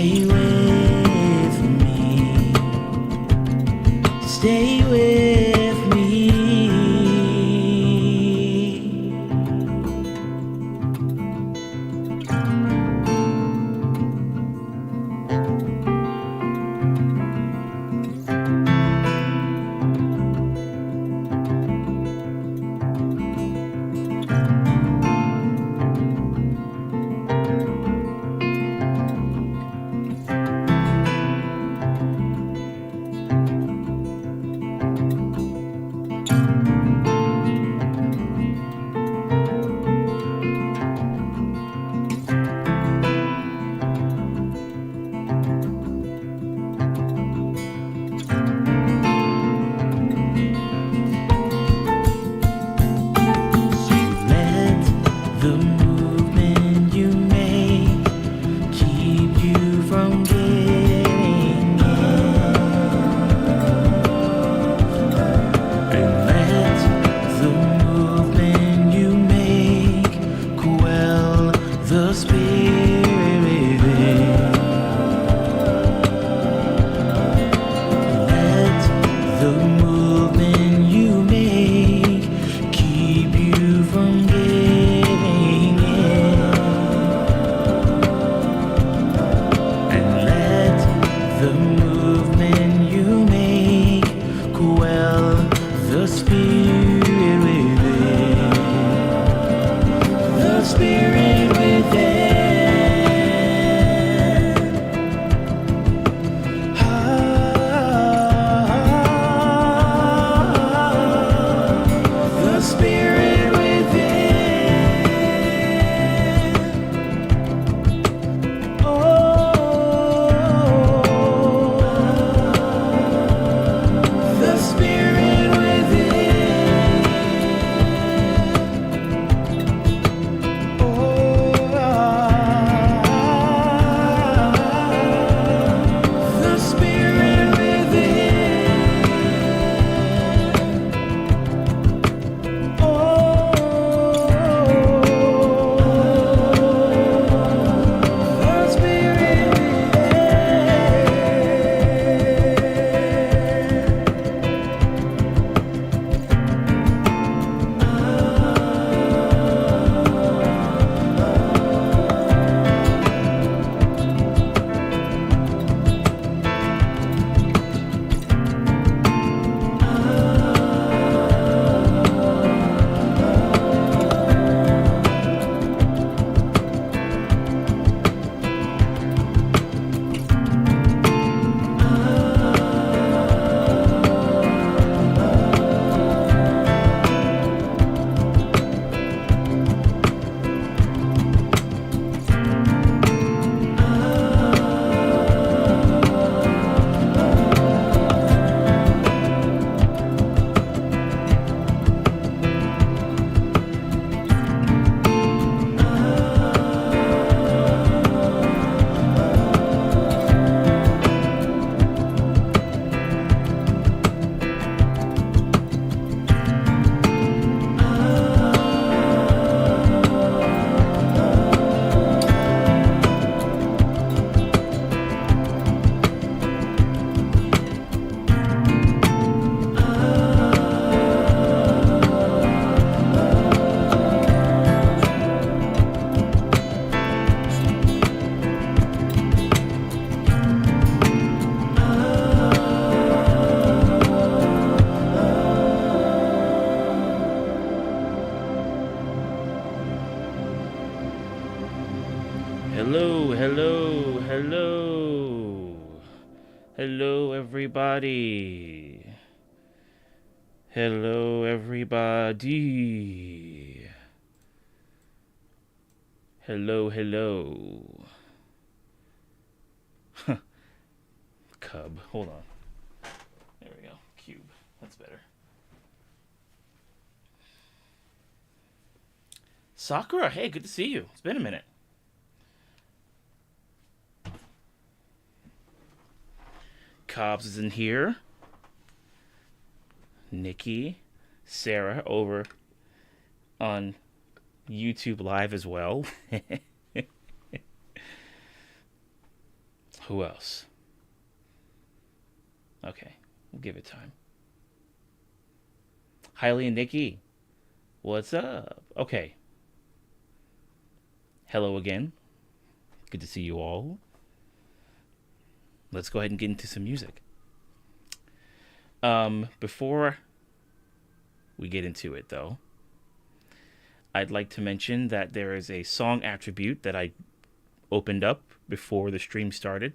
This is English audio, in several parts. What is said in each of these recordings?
Stay with me. Stay with me. The movement you make keep you from getting in, and let the movement you make quell the spirit within. Let the movement you make keep you from getting in, and let the movement you make quell the spirit within. The spirit within. The spirit within. The spirit within. The spirit within. The spirit Hello, hello, hello. Hello, everybody. Hello, everybody. Hello, hello. Cub. Hold on. There we go. Cube. That's better. Sakura, hey, good to see you. It's been a minute. Cobbs is in here. Nikki, Sarah over on YouTube Live as well. Who else? Okay, we'll give it time. Hailey and Nikki, what's up? Okay. Hello again. Good to see you all. Let's go ahead and get into some music. Before we get into it, though, I'd like to mention that there is a song attribute that I opened up before the stream started.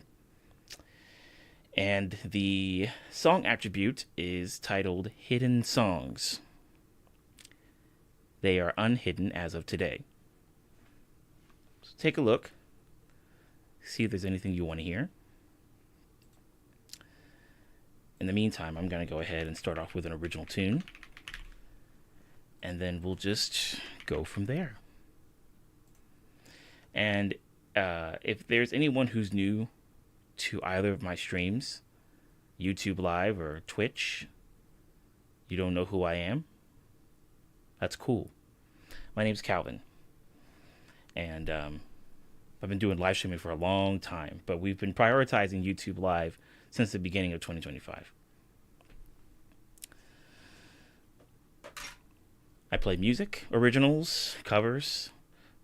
And the song attribute is titled Hidden Songs. They are unhidden as of today. So take a look. See if there's anything you want to hear. In the meantime, I'm going to go ahead and start off with an original tune. And then we'll just go from there. And if there's anyone who's new to either of my streams, YouTube Live or Twitch, you don't know who I am, that's cool. My name's Calvin. And I've been doing live streaming for a long time, but we've been prioritizing YouTube Live since the beginning of 2025. I play music, originals, covers,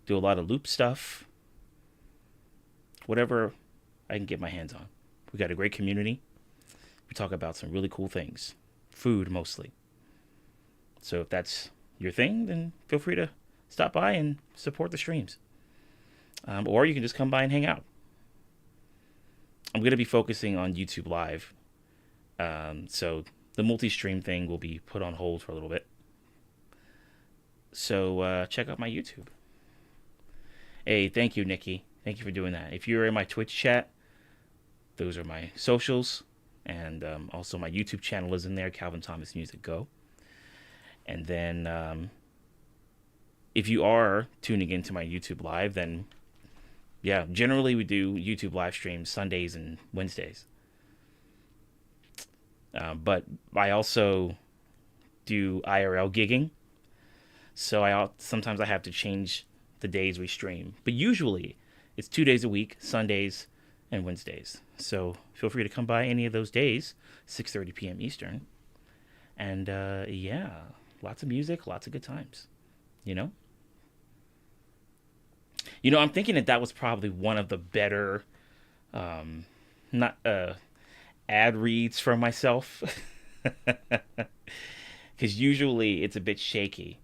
do a lot of loop stuff, whatever I can get my hands on. We got a great community. We talk about some really cool things. Food, mostly. So if that's your thing, then feel free to stop by and support the streams. Or you can just come by and hang out. I'm going to be focusing on YouTube Live. So the multi-stream thing will be put on hold for a little bit. So check out my YouTube. Hey, thank you, Nikki. Thank you for doing that. If you're in my Twitch chat, those are my socials. And also my YouTube channel is in there, Calvin Thomas Music Go. And then if you are tuning into my YouTube Live, then yeah, generally we do YouTube live streams Sundays and Wednesdays. But I also do IRL gigging. So sometimes I have to change the days we stream. But usually it's 2 days a week, Sundays and Wednesdays. So feel free to come by any of those days, 6:30 p.m. Eastern. And yeah, lots of music, lots of good times, you know? You know, I'm thinking that was probably one of the better ad reads for myself. Because usually it's a bit shaky.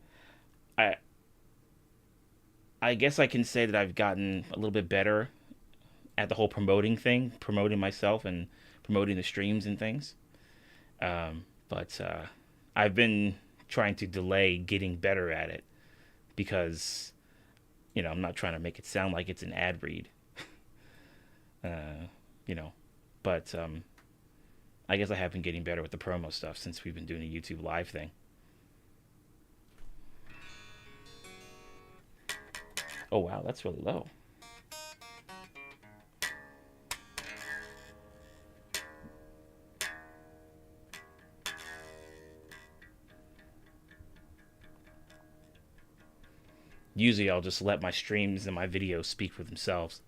I guess I can say that I've gotten a little bit better at the whole promoting thing, promoting myself and promoting the streams and things. But I've been trying to delay getting better at it because, you know, I'm not trying to make it sound like it's an ad read. You know, but I guess I have been getting better with the promo stuff since we've been doing a YouTube Live thing. Oh, wow, that's really low. Usually I'll just let my streams and my videos speak for themselves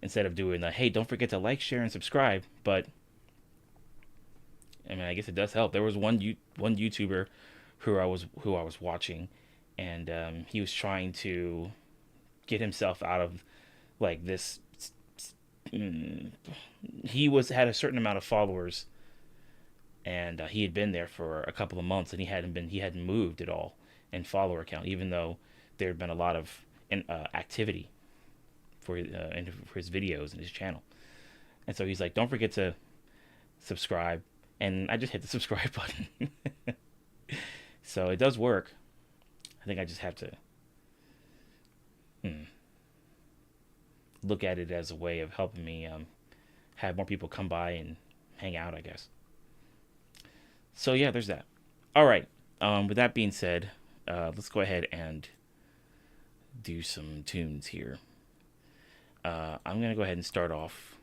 instead of doing the, hey, don't forget to like, share, and subscribe. But, I mean, I guess it does help. There was one YouTuber who I was watching, and he was trying to get himself out of like this. He had a certain amount of followers, and he had been there for a couple of months, and he hadn't moved at all in follower count, even though there had been a lot of activity for his videos and his channel. And so he's like, don't forget to subscribe. And I just hit the subscribe button. So it does work. I think I just have to look at it as a way of helping me have more people come by and hang out, I guess. So yeah, there's that. All right. With that being said, let's go ahead and do some tunes here. I'm going to go ahead and start off.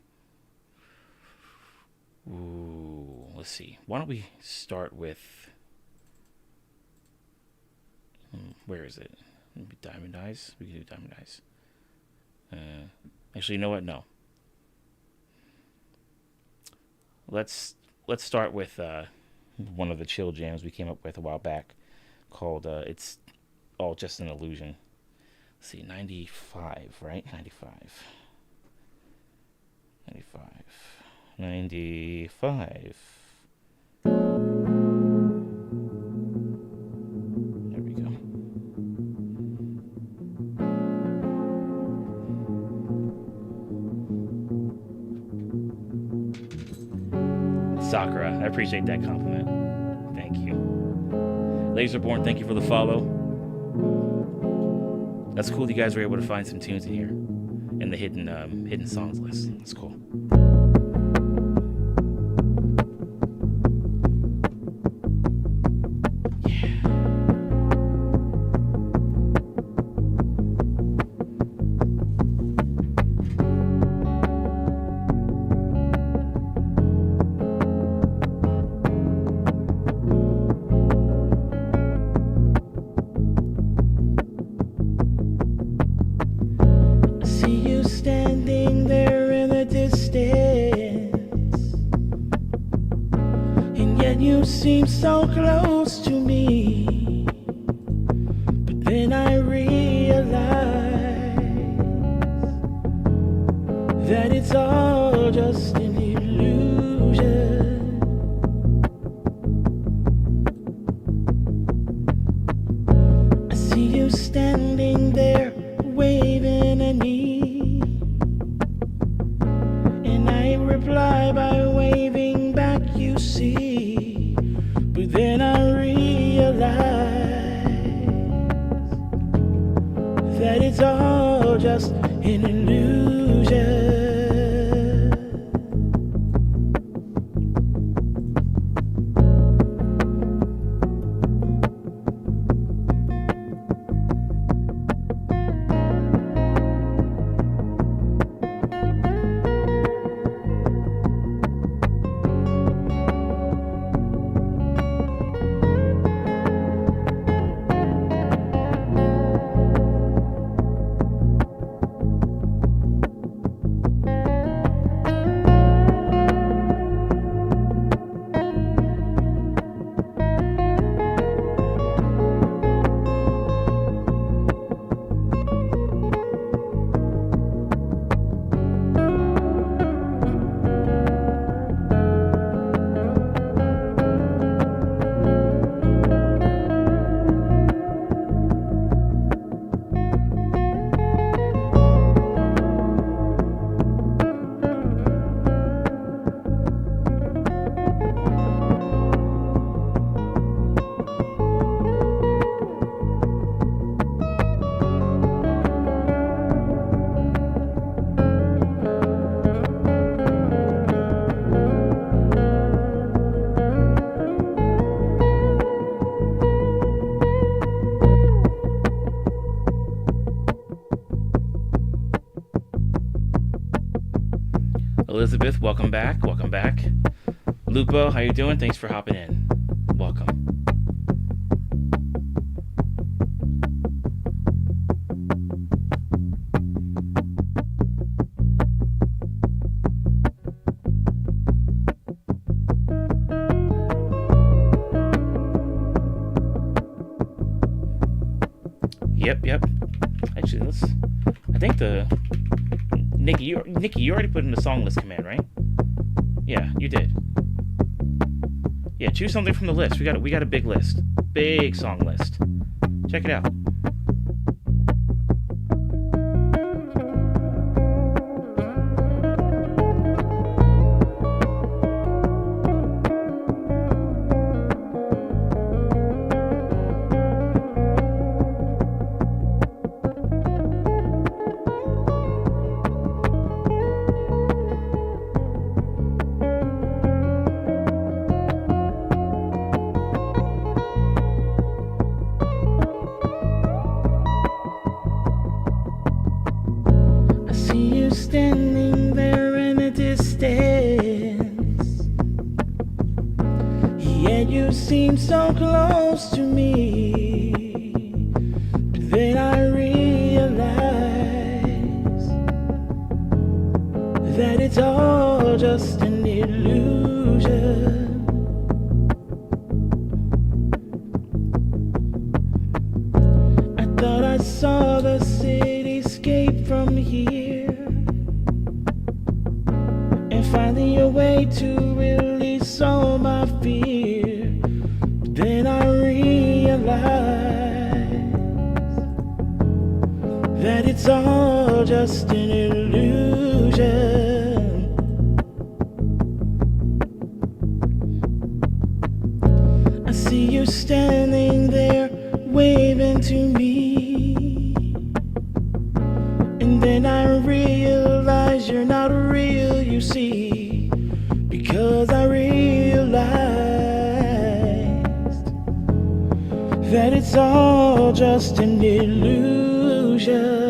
Ooh, let's see. Why don't we start with... where is it? Maybe Diamond Eyes? We can do Diamond Eyes. Actually, you know what? No. let's start with one of the chill jams we came up with a while back called "It's All Just an Illusion." Let's see, 95, right? 95, 95, 95. There we go. Sakura, I appreciate that compliment. Thank you. Laserborn, thank you for the follow. That's cool. You guys were able to find some tunes in here, in the hidden songs list. That's cool. Seem so close to me, but then I realize that it's all just an illusion. I see you standing there waving at me, and I reply by waving back, you see. But then I realize that it's all just an illusion. Elizabeth, welcome back. Welcome back. Lupo, how you doing? Thanks for hopping in. Welcome. Yep. Actually, I think Nikki, you already put in the song list command, right? Yeah, you did. Yeah, choose something from the list. We got a big list. Big song list. Check it out. Standing there in the distance, yet you seem so close to me. But then I realize that it's all just an illusion. I thought I saw the cityscape from here, and finding a way to release all my fear. But then I realized that it's all just an illusion. I see you standing there waving to me, and then I realize you're not real, you see, because I realized that it's all just an illusion.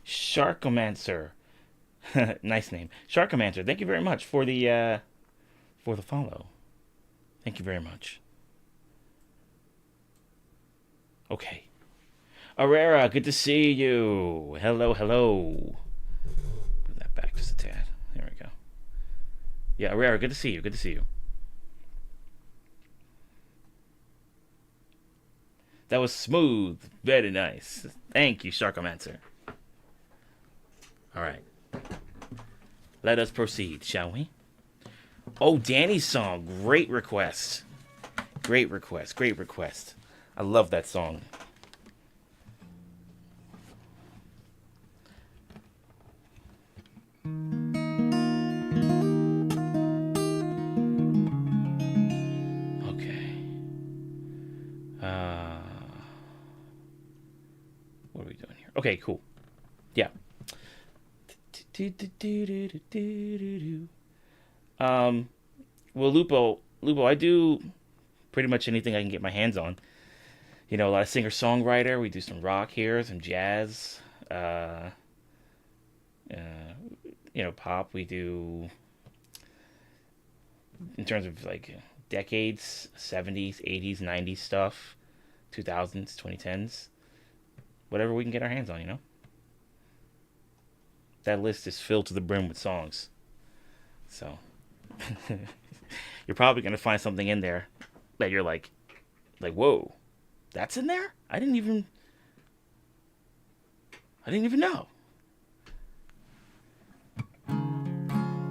Sharkomancer. Nice name. Sharkomancer. Thank you very much for the follow. Thank you very much. Okay. Aurora, good to see you. Hello, hello. Put that back just a tad. There we go. Yeah, Aurora, good to see you. Good to see you. That was smooth. Very nice. Thank you, Sharkomancer. All right. Let us proceed, shall we? Oh, Danny's song. Great request. Great request. Great request. I love that song. Okay. What are we doing here? Okay, cool. Yeah. Well, Lupo, I do pretty much anything I can get my hands on. You know, a lot of singer-songwriter. We do some rock here, some jazz. Uh, Pop. We do, in terms of like decades, 70s, 80s, 90s stuff, 2000s, 2010s. Whatever we can get our hands on, you know? That list is filled to the brim with songs. So, you're probably going to find something in there that you're like, whoa, that's in there? I didn't even know.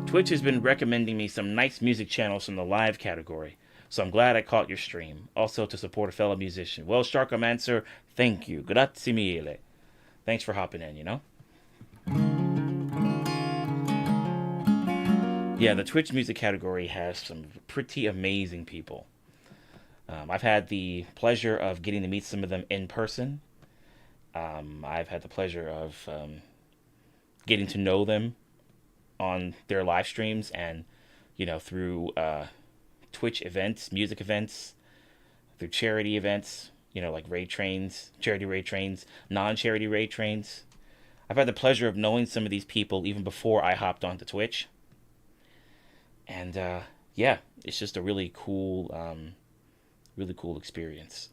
Twitch has been recommending me some nice music channels from the live category, so I'm glad I caught your stream. Also to support a fellow musician. Well, Sharkomancer, thank you. Grazie mille. Thanks for hopping in, you know? Yeah, the Twitch music category has some pretty amazing people. I've had the pleasure of getting to meet some of them in person. I've had the pleasure of getting to know them on their live streams and, through Twitch events, music events, through charity events, like raid trains, charity raid trains, non-charity raid trains. I've had the pleasure of knowing some of these people even before I hopped onto Twitch. And, it's just a really cool experience.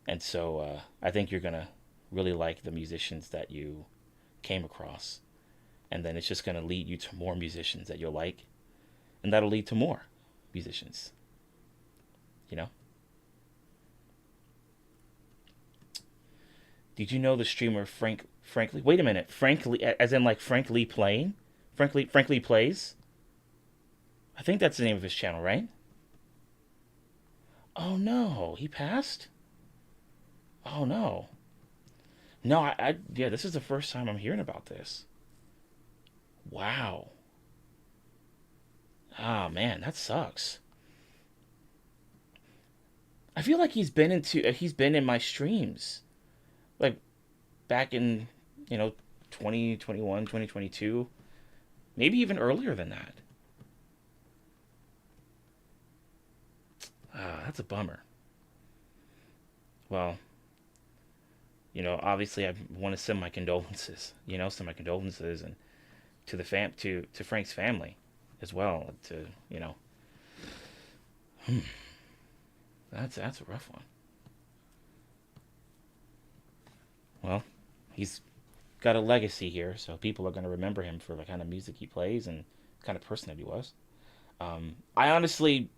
And so I think you're going to really like the musicians that you came across. And then it's just going to lead you to more musicians that you'll like. and that'll lead to more musicians. You know. Did you know the streamer Frankly? Wait a minute, Frankly, as in like Frank Lee playing, Frankly plays. I think that's the name of his channel, right? Oh no, he passed. Oh no, no, yeah, this is the first time I'm hearing about this. Wow. Ah man, that sucks. I feel like he's been in my streams like back in you know 2021, 2022, maybe even earlier than that. Ah, that's a bummer. Well, obviously I want to send my condolences. Send my condolences and to the to Frank's family as well. To that's a rough one. Well, he's got a legacy here, so people are going to remember him for the kind of music he plays and the kind of person that he was. I honestly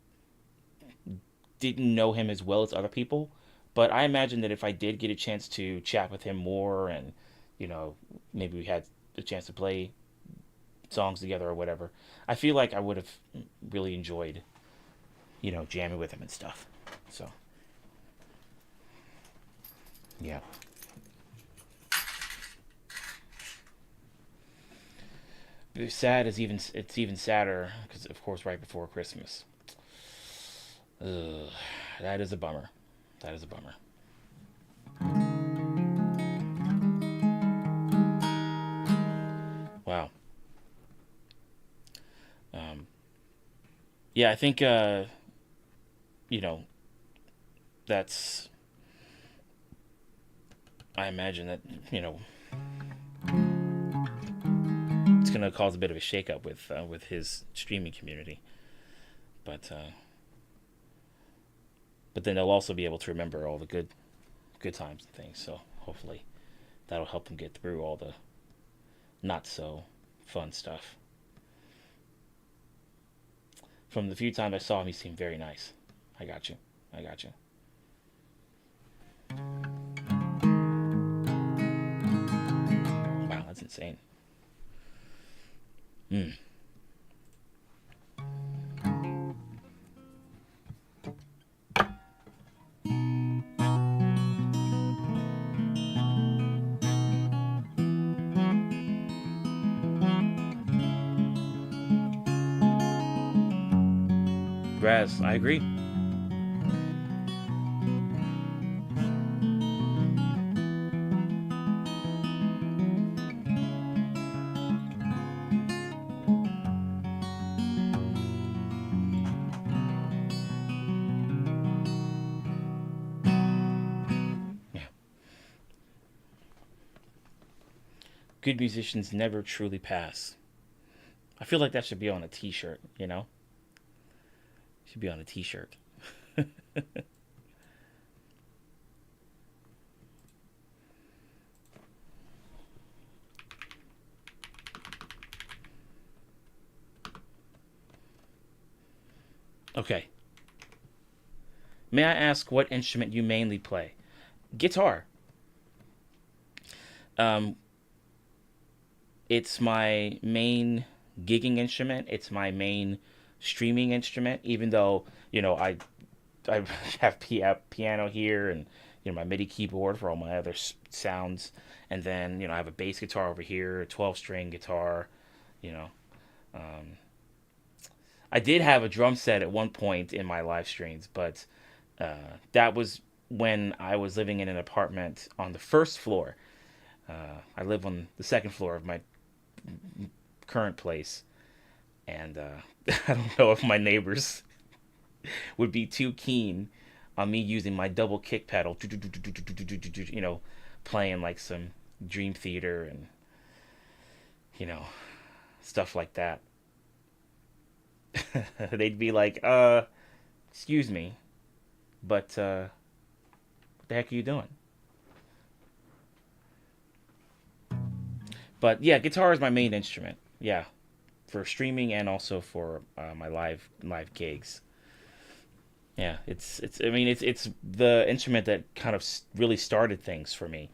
didn't know him as well as other people, but I imagine that if I did get a chance to chat with him more and, you know, maybe we had a chance to play songs together or whatever, I feel like I would have really enjoyed, jamming with him and stuff. So, yeah. It's even sadder because of course right before Christmas. Ugh, that is a bummer. That is a bummer. Wow. Um, yeah, I think you know that's. I imagine that it's gonna cause a bit of a shakeup with his streaming community, but but then they'll also be able to remember all the good times and things. So hopefully that'll help him get through all the not so fun stuff. From the few times I saw him, he seemed very nice. I got you. I got you. Wow, that's insane. Hmm. Raz, I agree. Yeah. Good musicians never truly pass. I feel like that should be on a T-shirt. Should be on a T-shirt. Okay. May I ask what instrument you mainly play? Guitar. Um, it's my main gigging instrument. It's my main streaming instrument. Even though I have piano here and my MIDI keyboard for all my other sounds, and then I have a bass guitar over here, a 12-string guitar. You know, um, I did have a drum set at one point in my live streams, but that was when I was living in an apartment on the first floor. I live on the second floor of my current place, and I don't know if my neighbors would be too keen on me using my double kick pedal, playing like some Dream Theater and you know stuff like that. They'd be like, excuse me, but what the heck are you doing? But yeah, guitar is my main instrument. Yeah, for streaming and also for my live gigs. Yeah, it's I mean it's the instrument that kind of really started things for me.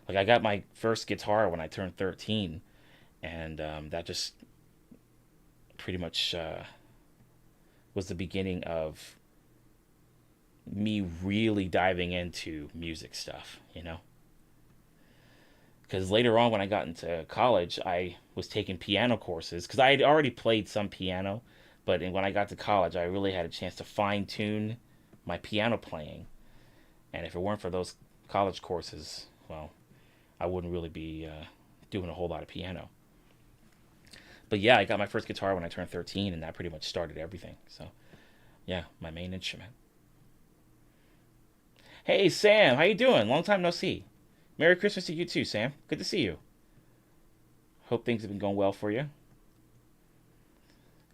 Like I got my first guitar when I turned 13, and that just pretty much was the beginning of me really diving into music stuff, you know? Because later on, when I got into college, I was taking piano courses because I had already played some piano, but when I got to college, I really had a chance to fine tune my piano playing. And if it weren't for those college courses, well, I wouldn't really be doing a whole lot of piano. But yeah, I got my first guitar when I turned 13, and that pretty much started everything. So yeah, my main instrument. Hey Sam, how you doing? Long time no see. Merry Christmas to you too, Sam. Good to see you. Hope things have been going well for you.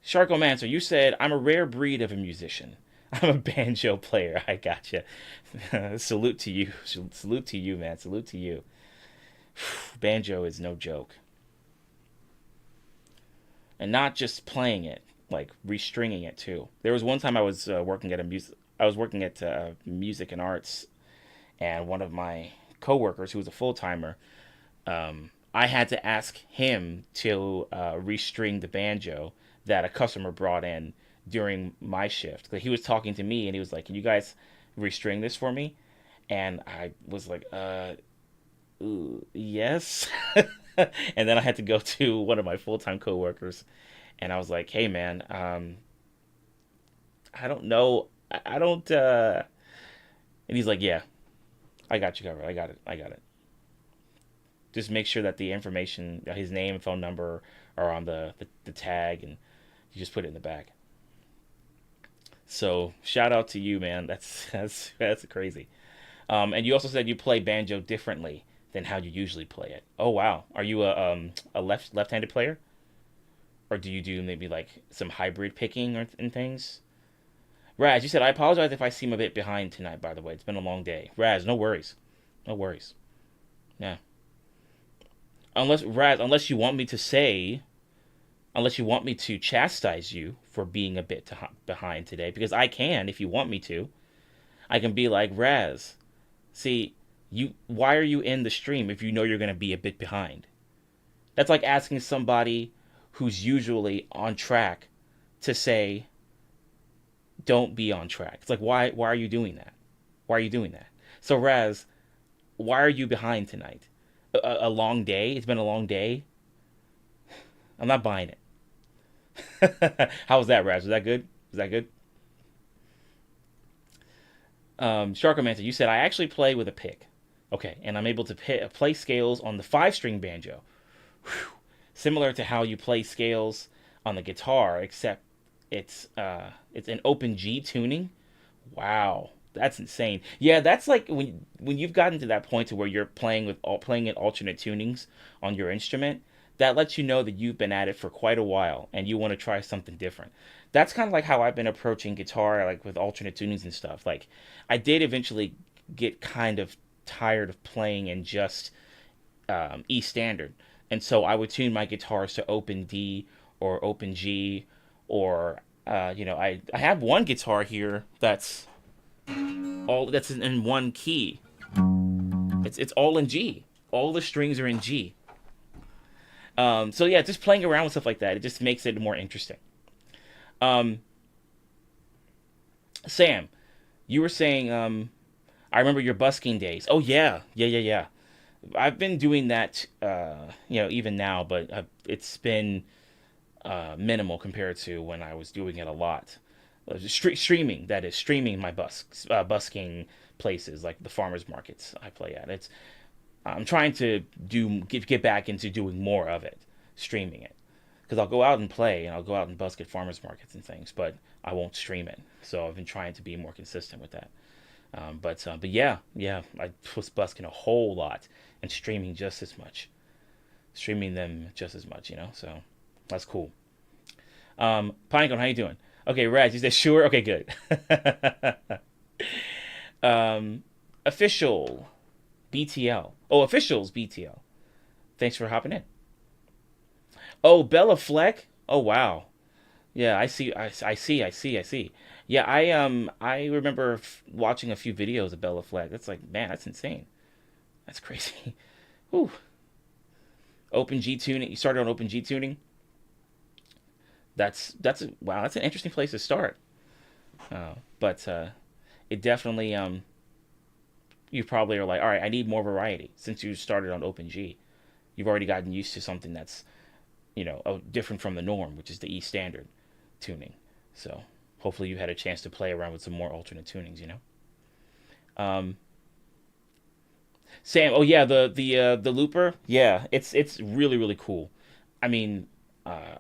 Sharkomancer, you said I'm a rare breed of a musician. I'm a banjo player. I gotcha. Salute to you. Salute to you, man. Salute to you. Banjo is no joke. And not just playing it, like restringing it too. There was one time I was working at a music. I was working at music and arts, and one of my coworkers, who was a full timer, I had to ask him to restring the banjo that a customer brought in during my shift. Like, he was talking to me, and he was like, "Can you guys restring this for me?" And I was like, ooh, yes. And then I had to go to one of my full time coworkers, and I was like, "Hey, man, I don't know. I don't." And he's like, "Yeah, I got you covered. I got it. I got it. Just make sure that the information, his name and phone number, are on the tag, and you just put it in the bag." So shout out to you, man. That's crazy. And you also said you play banjo differently than how you usually play it. Oh wow, are you a left-handed player, or do you do maybe like some hybrid picking and things? Raz, you said I apologize if I seem a bit behind tonight. By the way, it's been a long day. Raz, no worries, no worries. Yeah, unless you want me to say, unless you want me to chastise you for being a bit behind today, because I can if you want me to. I can be like, Raz, see, why are you in the stream if you know you're going to be a bit behind? That's like asking somebody who's usually on track to say, don't be on track. It's like, why are you doing that? Why are you doing that? So Raz, why are you behind tonight? A long day? It's been a long day? I'm not buying it. How was that, Raz? Was that good? Was that good? Sharkomancer, you said I actually play with a pick. Okay, and I'm able to play scales on the 5-string banjo. Whew. Similar to how you play scales on the guitar, except it's an open G tuning. Wow, that's insane. Yeah, that's like when you've gotten to that point to where you're playing in alternate tunings on your instrument. That lets you know that you've been at it for quite a while and you want to try something different. That's kind of like how I've been approaching guitar, like with alternate tunings and stuff. Like, I did eventually get kind of tired of playing in just E standard, and so I would tune my guitars to open D or open G, or I have one guitar here that's in one key. It's all in G. All the strings are in G. So yeah, just playing around with stuff like that, it just makes it more interesting. Um, Sam, you were saying, I remember your busking days. Oh yeah. I've been doing that, even now, but it's been minimal compared to when I was doing it a lot. Streaming, that is, streaming my busking places like the farmers markets I play at. I'm trying to get back into doing more of it, streaming it, because I'll go out and play and I'll go out and busk at farmers markets and things, but I won't stream it. So I've been trying to be more consistent with that. But yeah, I was busking a whole lot and streaming just as much, streaming them just as much, So that's cool. Pinecone, how you doing? Okay, Raz, you said sure. Okay, good. Official BTL. Oh, officials BTL. Thanks for hopping in. Oh, Bella Fleck. Oh wow. Yeah, I see. I see. Yeah, I remember watching a few videos of Bella Flag. That's like, man, that's insane. That's crazy. Whew. Open G tuning. You started on Open G tuning. Wow. That's an interesting place to start. But it definitely you probably are like, all right, I need more variety since you started on Open G. You've already gotten used to something that's different from the norm, which is the E standard tuning. So hopefully you had a chance to play around with some more alternate tunings. Um, Sam, oh yeah, the looper, yeah, it's really really cool. I mean, uh,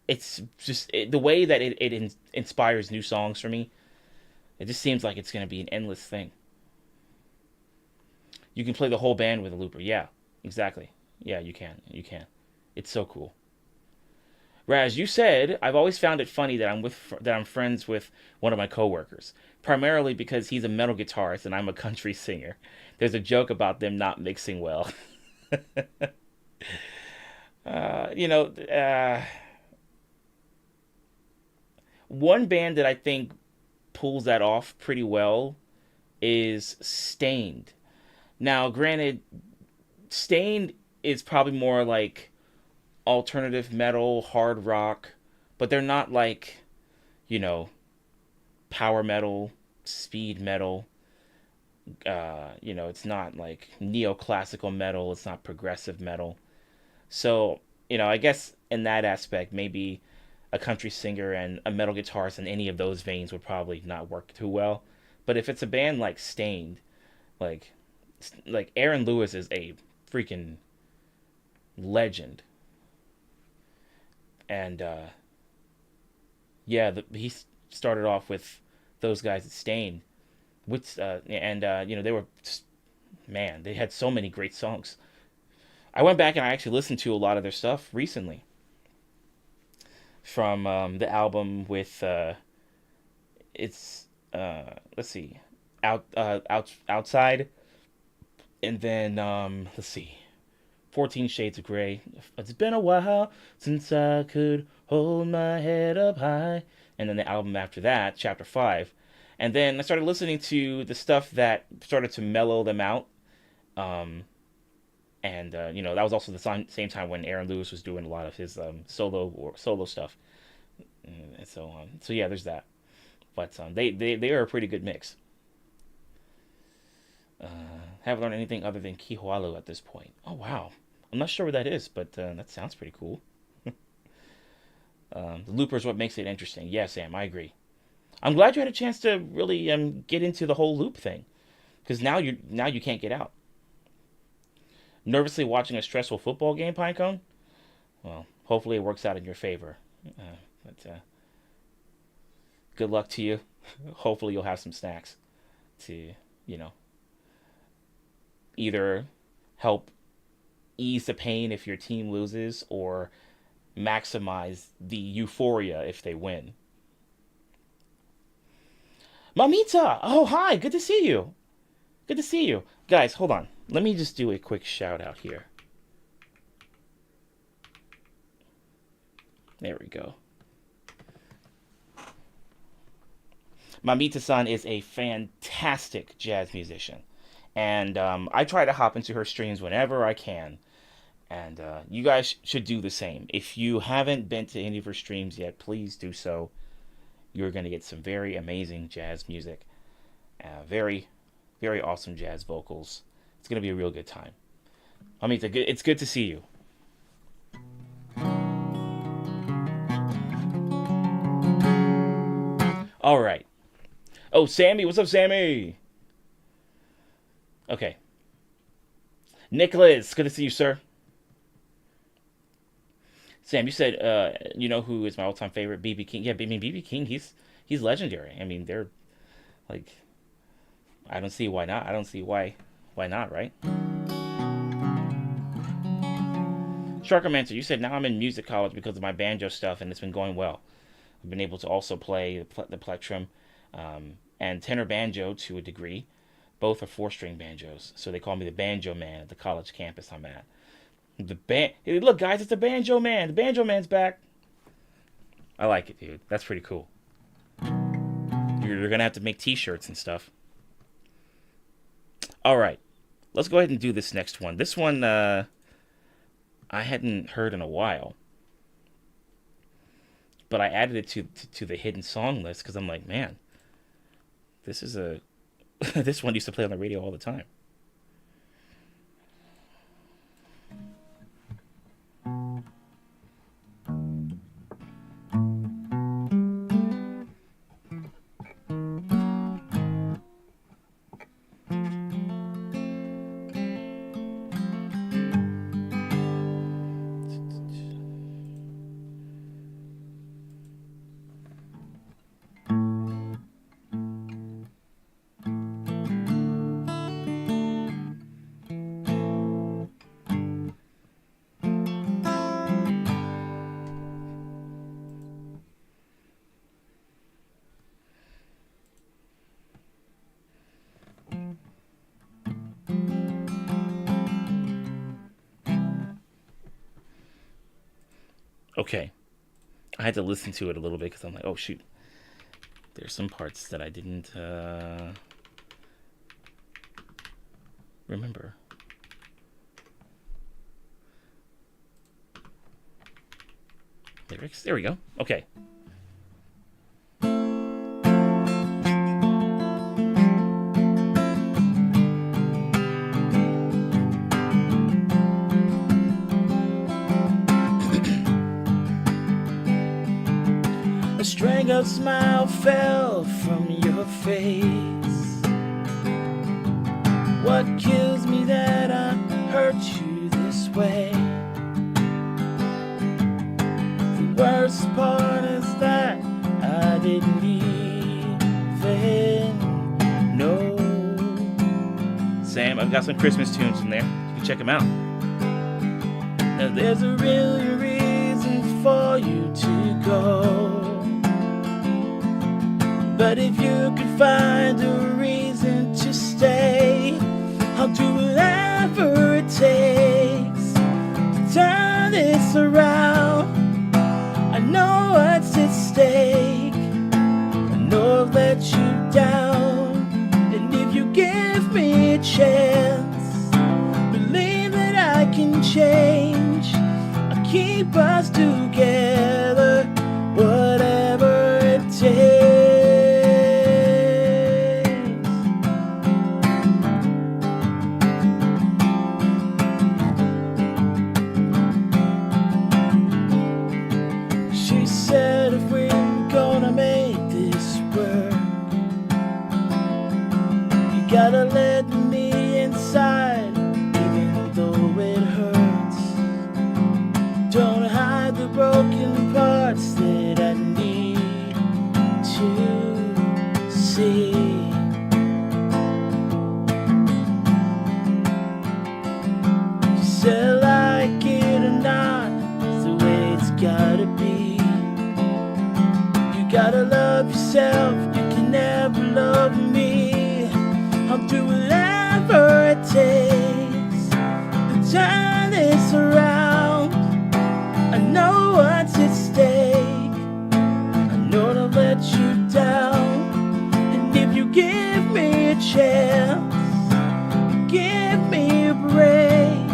it's just the way that it inspires new songs for me. It just seems like it's gonna be an endless thing. You can play the whole band with a looper. Yeah, exactly. Yeah, you can. You can. It's so cool. Raz, you said I've always found it funny that I'm friends with one of my coworkers, primarily because he's a metal guitarist and I'm a country singer. There's a joke about them not mixing well. Uh, you know, uh, One band that I think pulls that off pretty well is Stained. Now, granted, Stained is probably more like alternative metal, hard rock, but they're not like, you know, power metal, speed metal. It's not like neoclassical metal, it's not progressive metal. So, I guess in that aspect, maybe a country singer and a metal guitarist in any of those veins would probably not work too well. But if it's a band like Stained, like Aaron Lewis is a freaking legend, and he started off with those guys at Stained, which they were just, man, they had so many great songs. I went back and I actually listened to a lot of their stuff recently from the album with it's let's see, outside, and then let's see, 14 Shades of Grey. It's been a while since I could hold my head up high. And then the album after that, Chapter 5. And then I started listening to the stuff that started to mellow them out. Um, and that was also the same time when Aaron Lewis was doing a lot of his solo stuff. And so yeah, there's that. But they are a pretty good mix. Uh, haven't learned anything other than Kihualu at this point. Oh wow, I'm not sure what that is, but that sounds pretty cool. The looper is what makes it interesting. Yeah, Sam, I agree. I'm glad you had a chance to really get into the whole loop thing, because now you can't get out. Nervously watching a stressful football game, Pinecone. Well, hopefully it works out in your favor. But good luck to you. Hopefully you'll have some snacks to you know either help ease the pain if your team loses or maximize the euphoria if they win. Mamita! Oh, hi! Good to see you. Good to see you. Guys, hold on. Let me just do a quick shout out here. There we go. Mamita-san is a fantastic jazz musician. And I try to hop into her streams whenever I can. And you guys should do the same. If you haven't been to any of her streams yet, please do so. You're going to get some very amazing jazz music. Very, very awesome jazz vocals. It's going to be a real good time. I mean, it's good to see you. All right. Oh, Sammy. What's up, Sammy? Okay. Nicholas. Good to see you, sir. Sam, you said you know who is my all-time favorite? BB King. Yeah, I mean BB King. He's legendary. I mean, they're like, I don't see why not. I don't see why not, right? Sharkomancer, you said now I'm in music college because of my banjo stuff, and it's been going well. I've been able to also play the plectrum and tenor banjo to a degree. Both are four-string banjos, so they call me the banjo man at the college campus I'm at. The band. Hey, look, guys, it's the Banjo Man. The Banjo Man's back. I like it, dude. That's pretty cool. You're gonna have to make T-shirts and stuff. All right, let's go ahead and do this next one. This one I hadn't heard in a while, but I added it to the hidden song list because I'm like, man, this is a this one used to play on the radio all the time. Okay, I had to listen to it a little bit because I'm like, oh shoot, there's some parts that I didn't remember. Lyrics, there we go. Okay. A strangled smile fell from your face. What kills me that I hurt you this way? The worst part is that I didn't even know. Sam, I've got some Christmas tunes in there. You can check them out. Now there's a real reason for you to go. But if you could find a reason to stay, I'll do whatever it takes to turn this around. I know what's at stake. I know I've let you down. And if you give me a chance, believe that I can change. I'll keep us together, whatever it takes. Said if we're gonna make this work, you gotta let me inside, even though it hurts. Don't hide the broken parts that I need to see. You said like it or not, it's the way it's gotta be. You gotta love yourself, you can never love me. I'll do whatever it takes to turn this around. I know what's at stake. I know to let you down. And if you give me a chance, give me a break,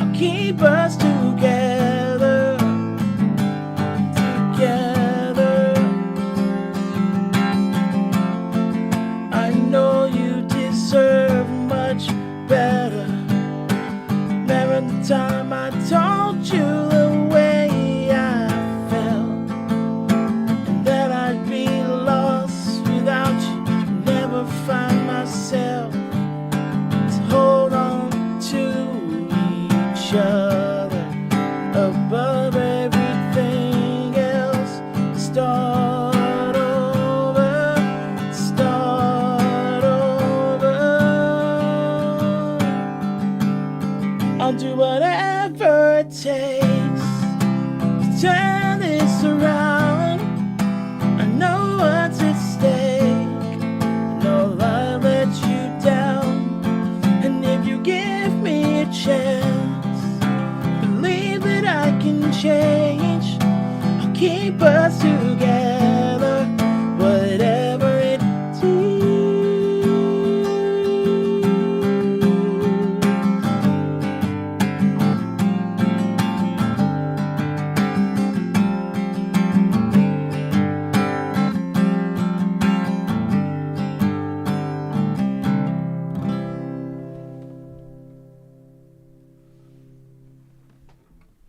I'll keep us together. I know you deserve much better. Remember the time I told you the way I felt, and that I'd be lost without you, never find myself. To hold on to each other above everything else. Start over, start over. I'll do whatever it takes to turn this around. I know what's at stake. I know I let you down. And if you give me a chance, keep us together, whatever it takes.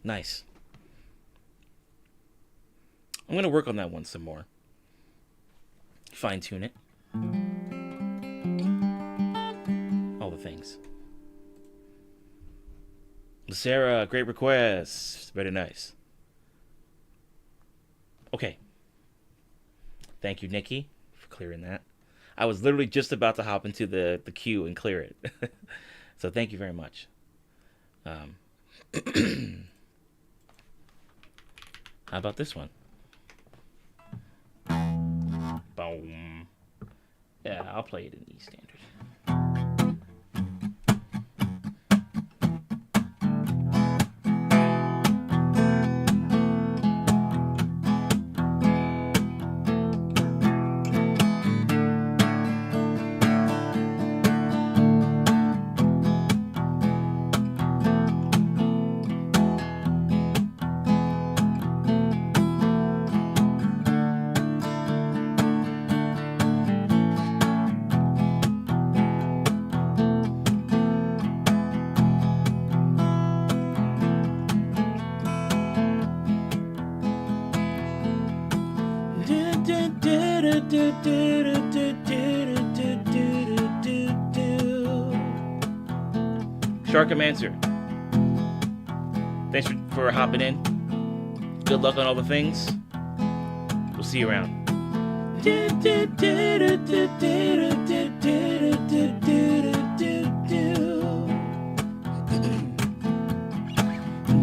Nice. I'm going to work on that one some more. Fine tune it. All the things. Sarah, great request. Very nice. Okay. Thank you, Nikki, for clearing that. I was literally just about to hop into the queue and clear it. So thank you very much. How about this one? Boom. Yeah, I'll play it in E standard. Sharkomancer, thanks for hopping in. Good luck on all the things. We'll see you around.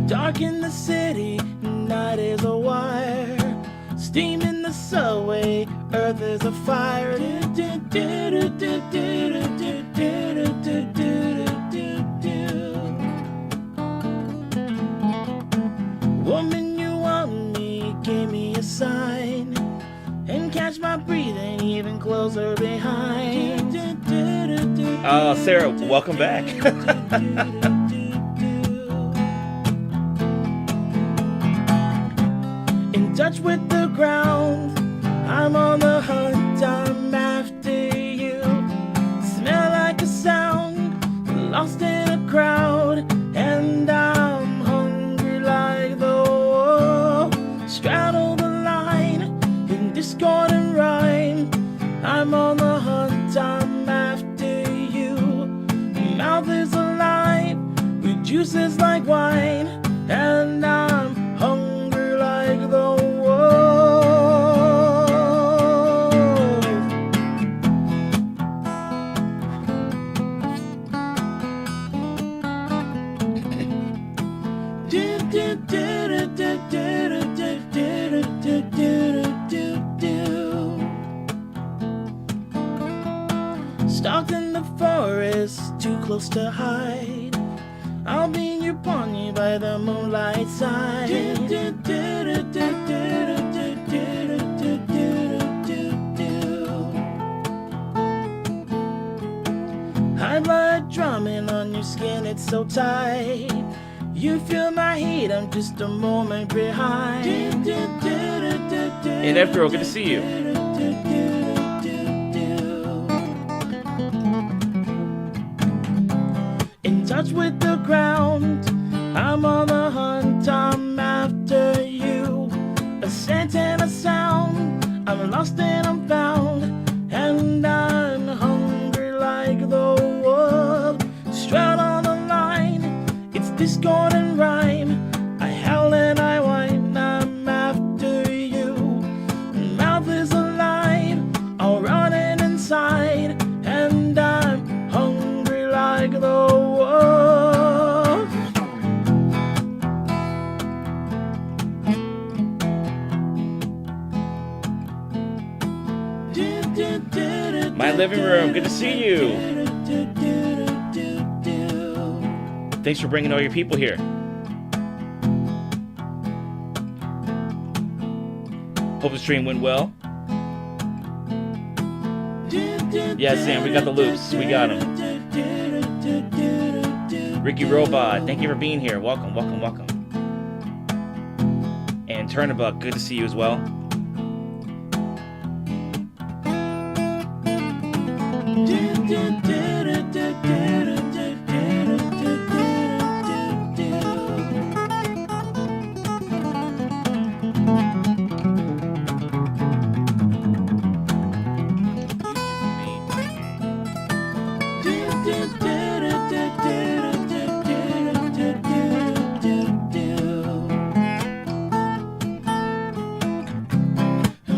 Dark in the city, night is a wire. Steam in the subway, earth is a fire. Woman, you want me, give me a sign, and catch my breathing even closer behind. Sarah, welcome back. In touch with the ground, I'm on the hunt, I'm after you. Smell like a sound, lost in a crowd, and I'm hungry like the wolf. Straddle the line in discordant rhyme. I'm on the hunt, I'm after you. Mouth is alive with juices like wine, and I'm hungry like the wolf. Stalked in the forest, too close to hide. I'll be in your pony by the moonlight side. High blood drumming on your skin, it's so tight. You feel my heat, I'm just a moment behind. Hey, F Girl, good to see you. In touch with the ground, I'm on the hunt, I'm after you. A scent and a sound, I'm lost and I'm found, and I'm hungry like the wolf. Straddle on the line, it's discordant rhyme. I howl and I whine, I'm after you. Mouth is alive, all running inside, and I'm hungry like the wolf. My living room, good to see you. Thanks for bringing all your people here. Hope the stream went well. Yeah, Sam, we got the loops. We got them. Ricky Robot, thank you for being here. Welcome, welcome, welcome. And Turnabout, good to see you as well.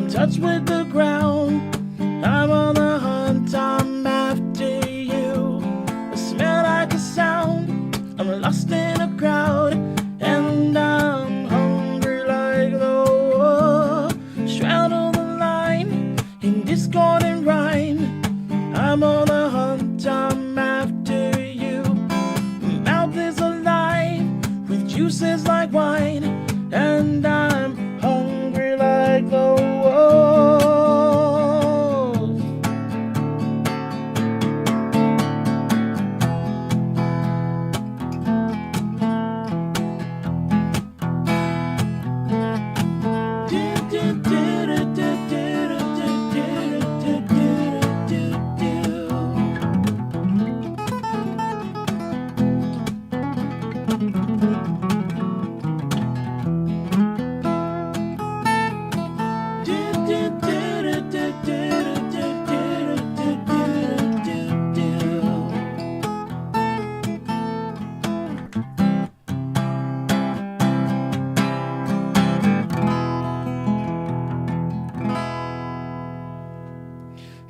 Touch with the ground, I'm on the hunt, I'm after you. I smell like a sound, I'm lost in a crowd, and I'm hungry like the war. Shroud on the line, in discord and rhyme, I'm on the hunt, I'm after you. My mouth is alive, with juices like wine, and I'm hungry like the wolves.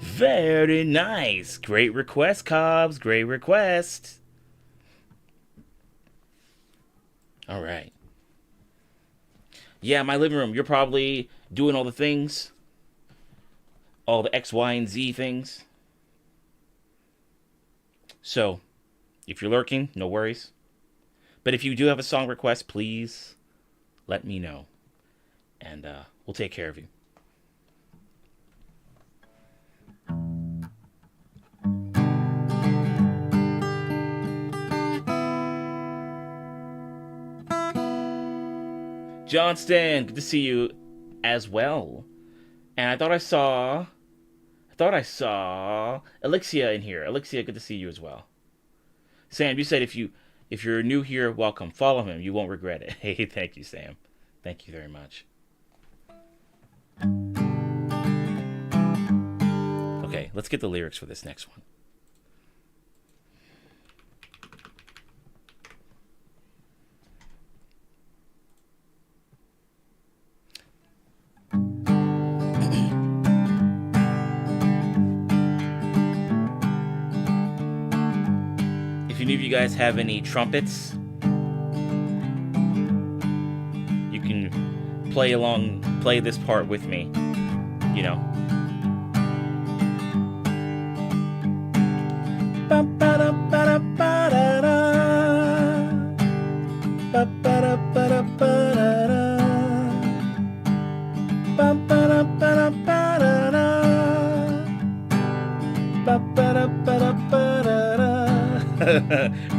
Very nice. Great request, Cobbs. Great request. All right. Yeah, my living room. You're probably doing all the things. All the X, Y, and Z things. So, if you're lurking, no worries. But if you do have a song request, please let me know. And we'll take care of you. Johnston, good to see you as well. And I thought I saw Elixia in here. Elixia, good to see you as well. Sam, you said if you're new here, welcome. Follow him. You won't regret it. Hey, thank you, Sam. Thank you very much. Okay, let's get the lyrics for this next one. If any of you guys have any trumpets, you can play this part with me, you know.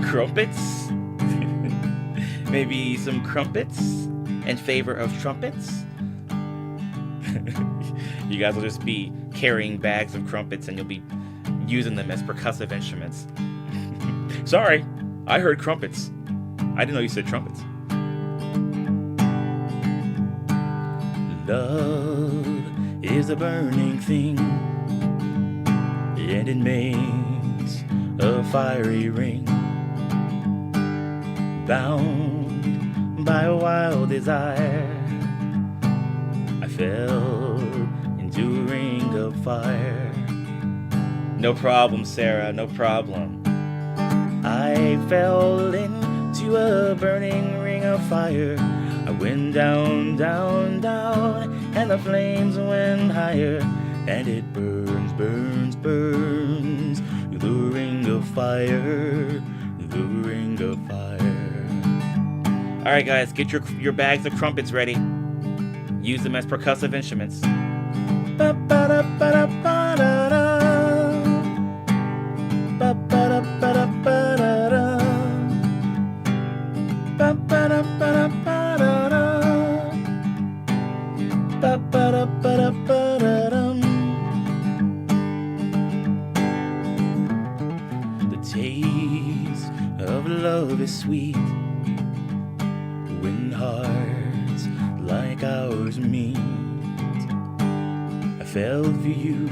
Crumpets? Maybe some crumpets in favor of trumpets? You guys will just be carrying bags of crumpets and you'll be using them as percussive instruments. Sorry, I heard crumpets. I didn't know you said trumpets. Love is a burning thing, and it makes a fiery ring, bound by a wild desire. I fell into a ring of fire. No problem, Sarah, no problem. I fell into a burning ring of fire. I went down, down, down, and the flames went higher. And it burns, burns, burns, the ring of fire, the ring of fire. All right, guys, get your bags of crumpets ready. Use them as percussive instruments. Ba ba da ba da ba da da. Ba ba da ba da ba da da. Ba ba da ba da ba da da. Ba ba da ba da ba da dum. The taste of love is sweet when hearts like ours meet. I fell for you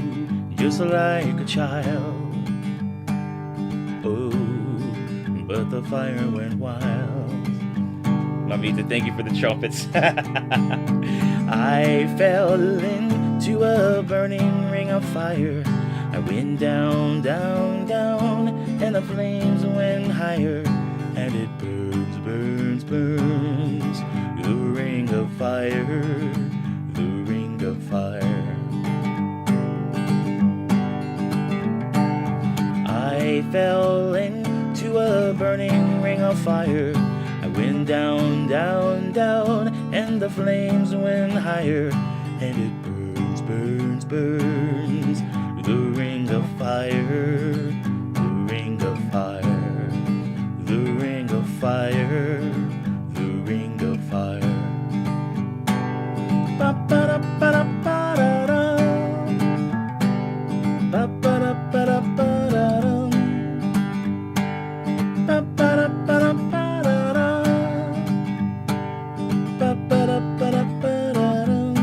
just like a child. Oh, but the fire went wild. Mamita, thank you for the trumpets. I fell into a burning ring of fire. I went down, down, down, and the flames went higher. And it burns, burns, burns, the ring of fire, the ring of fire. I fell into a burning ring of fire. I went down, down, down, and the flames went higher. And it burns, burns, burns, the ring of fire, the ring of fire, the ring of fire, the ring of fire. Ba ba da ba da ba da da. Ba ba da ba da ba da dum. Ba ba da ba da ba da da. Ba ba da ba da ba da dum.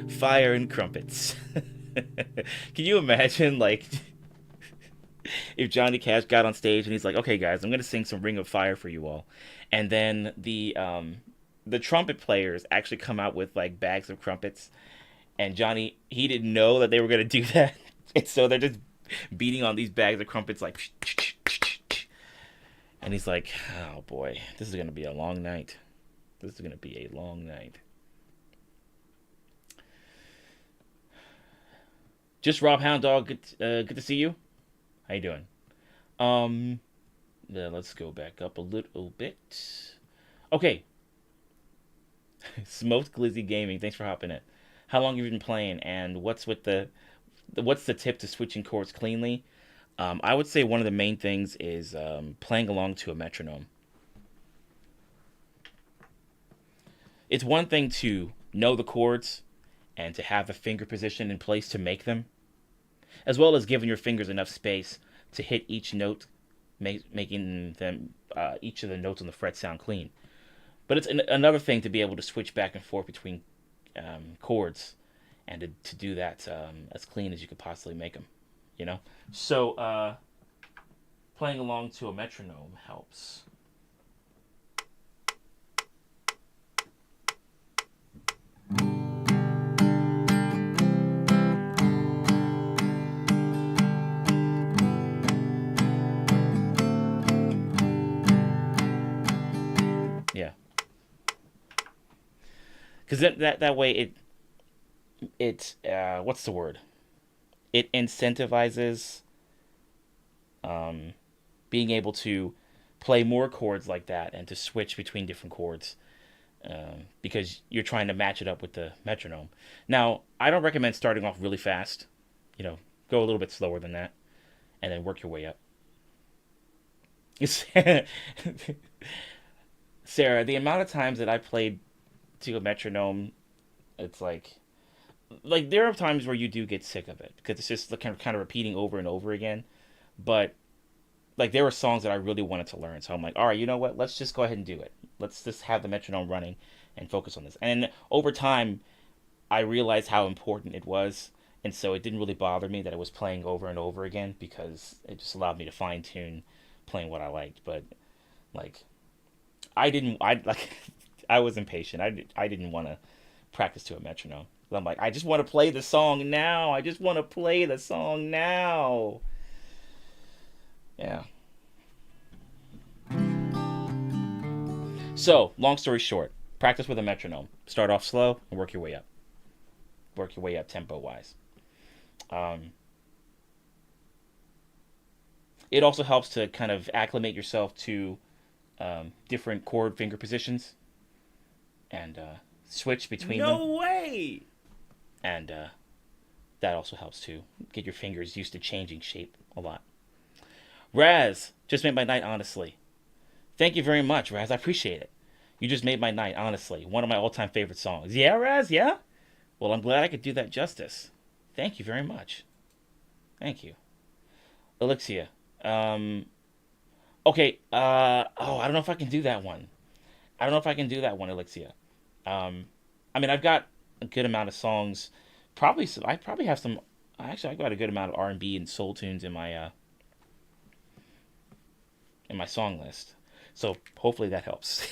Fire and crumpets. Can you imagine, like, if Johnny Cash got on stage and he's like, "Okay, guys, I'm gonna sing some Ring of Fire for you all," and then the trumpet players actually come out with like bags of crumpets, and Johnny, he didn't know that they were gonna do that, and so they're just beating on these bags of crumpets like, and he's like, "Oh boy, this is gonna be a long night. This is gonna be a long night." Just Rob Hound Dog, good to see you. How you doing? Yeah, let's go back up a little bit. Okay, Smoked Glizzy Gaming, thanks for hopping in. How long have you been playing, and what's the tip to switching chords cleanly? I would say one of the main things is playing along to a metronome. It's one thing to know the chords and to have a finger position in place to make them, as well as giving your fingers enough space to hit each note, making them each of the notes on the fret sound clean. But it's another thing to be able to switch back and forth between chords and to do that as clean as you could possibly make them, you know? So playing along to a metronome helps. Yeah. Because that way it what's the word? It incentivizes being able to play more chords like that and to switch between different chords because you're trying to match it up with the metronome. Now, I don't recommend starting off really fast. You know, go a little bit slower than that, and then work your way up. Sarah, the amount of times that I played to a metronome, it's like there are times where you do get sick of it because it's just kind of repeating over and over again. But like there were songs that I really wanted to learn, so I'm like, all right, you know what? Let's just go ahead and do it. Let's just have the metronome running and focus on this. And over time, I realized how important it was, and so it didn't really bother me that it was playing over and over again because it just allowed me to fine tune playing what I liked. But like, I was impatient. I didn't want to practice to a metronome. I'm like, I just want to play the song now. I just want to play the song now. Yeah. So, long story short, practice with a metronome. Start off slow and work your way up. Work your way up tempo-wise. It also helps to kind of acclimate yourself to different chord finger positions and switch between them. No way! And that also helps too. Get your fingers used to changing shape a lot. Raz, just made my night, honestly. Thank you very much, Raz. I appreciate it. You just made my night, honestly. One of my all-time favorite songs. Yeah, Raz, yeah? Well, I'm glad I could do that justice. Thank you very much. Thank you. Elixia. Okay, I don't know if I can do that one. I don't know if I can do that one, Elixia. I mean, I've got a good amount of songs. I probably have some. Actually, I've got a good amount of R&B and soul tunes in my song list. So hopefully that helps.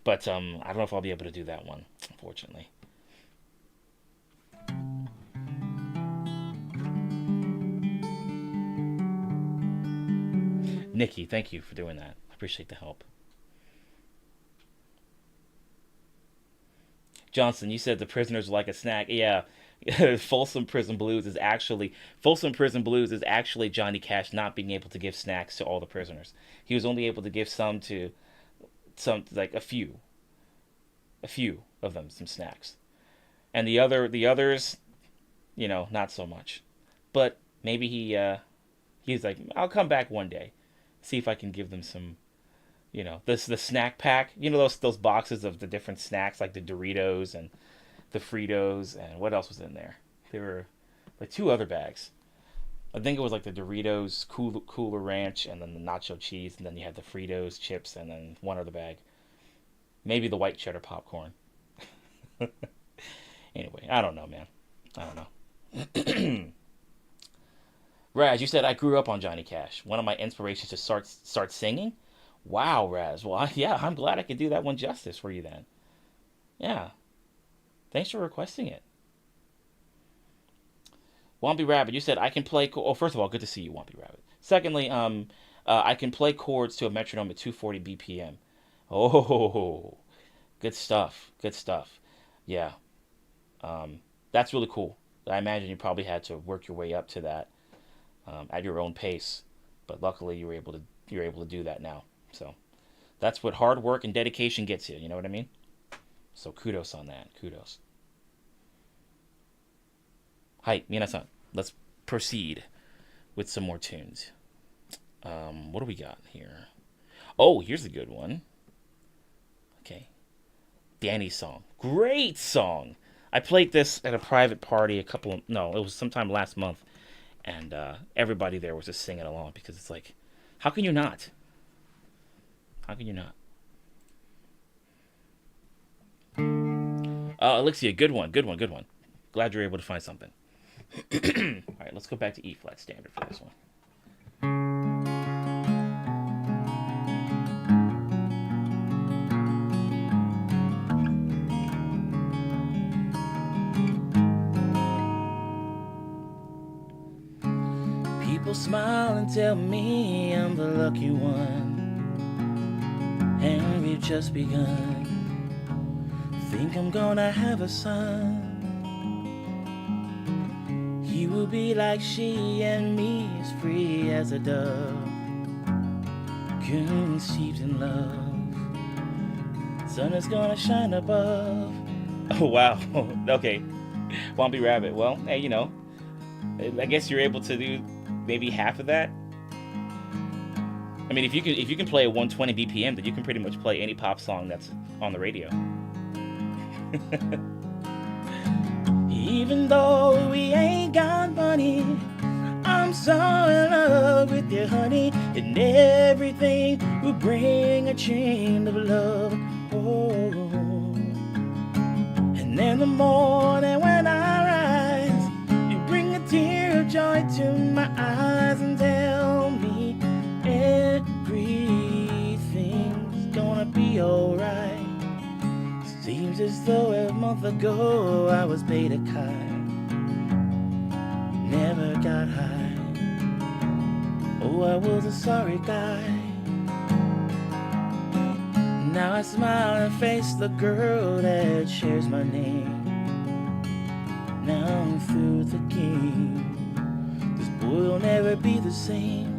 But I don't know if I'll be able to do that one, unfortunately. Nikki, thank you for doing that. I appreciate the help. Johnson, you said the prisoners were like a snack. Yeah. Folsom Prison Blues is actually Johnny Cash not being able to give snacks to all the prisoners. He was only able to give some like a few of them some snacks, and the others, not so much. But maybe he's like, I'll come back one day, see if I can give them some, the snack pack. Those boxes of the different snacks like the Doritos and the Fritos, and what else was in there? There were like two other bags. I think it was like the Doritos Cooler Ranch, and then the nacho cheese, and then you had the Fritos chips, and then one other bag. Maybe the white cheddar popcorn. Anyway, I don't know, man. I don't know. Raz, you said I grew up on Johnny Cash. One of my inspirations to start singing. Wow, Raz. Well, yeah, I'm glad I could do that one justice for you then. Yeah. Thanks for requesting it. Wompy Rabbit, you said I can play. Oh, first of all, good to see you, Wompy Rabbit. Secondly, I can play chords to a metronome at 240 BPM. Oh, good stuff. Good stuff. Yeah, that's really cool. I imagine you probably had to work your way up to that at your own pace, but luckily you're able to do that now. So that's what hard work and dedication gets you. You know what I mean? So kudos on that. Kudos. Hi, minasan. Let's proceed with some more tunes. What do we got here? Oh, here's a good one. Okay. Danny's song. Great song. I played this at a private party it was sometime last month. And everybody there was just singing along because it's like, how can you not? How can you not? Elixia, good one. Glad you're able to find something. All right, let's go back to E flat standard for this one. People smile and tell me I'm the lucky one, and we've just begun. Think I'm gonna have a son. He will be like she, and me as free as a dove, conceived in love. Sun is gonna shine above. Oh, wow. Okay. Wompy Rabbit. Well, hey, I guess you're able to do maybe half of that. I mean, if you can play at 120 BPM, then you can pretty much play any pop song that's on the radio. Even though we ain't got money, I'm so in love with you, honey, and everything will bring a chain of love. Oh, and in the morning when I rise, you bring a tear of joy to my eyes and tell me everything's gonna be alright. Seems as though a month ago I was paid a kite, never got high. Oh, I was a sorry guy. Now I smile and face the girl that shares my name. Now I'm through with the game. This boy will never be the same.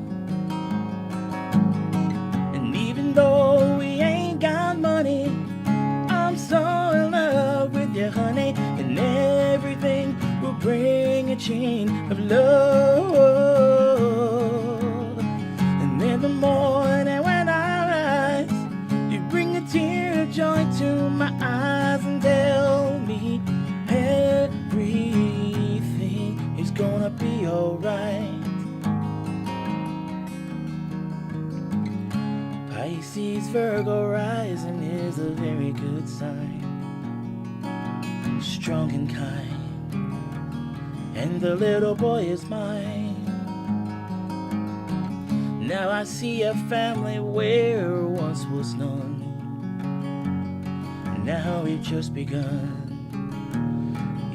And even though we ain't got money, I'm so in love with you, honey, and everything will bring a chain of love. And in the morning when I rise, you bring a tear of joy to my eyes and tell me everything is gonna be alright. Pisces, Virgo rising is a very good sign. Strong and kind, and the little boy is mine. Now I see a family where once was none. Now we've just begun.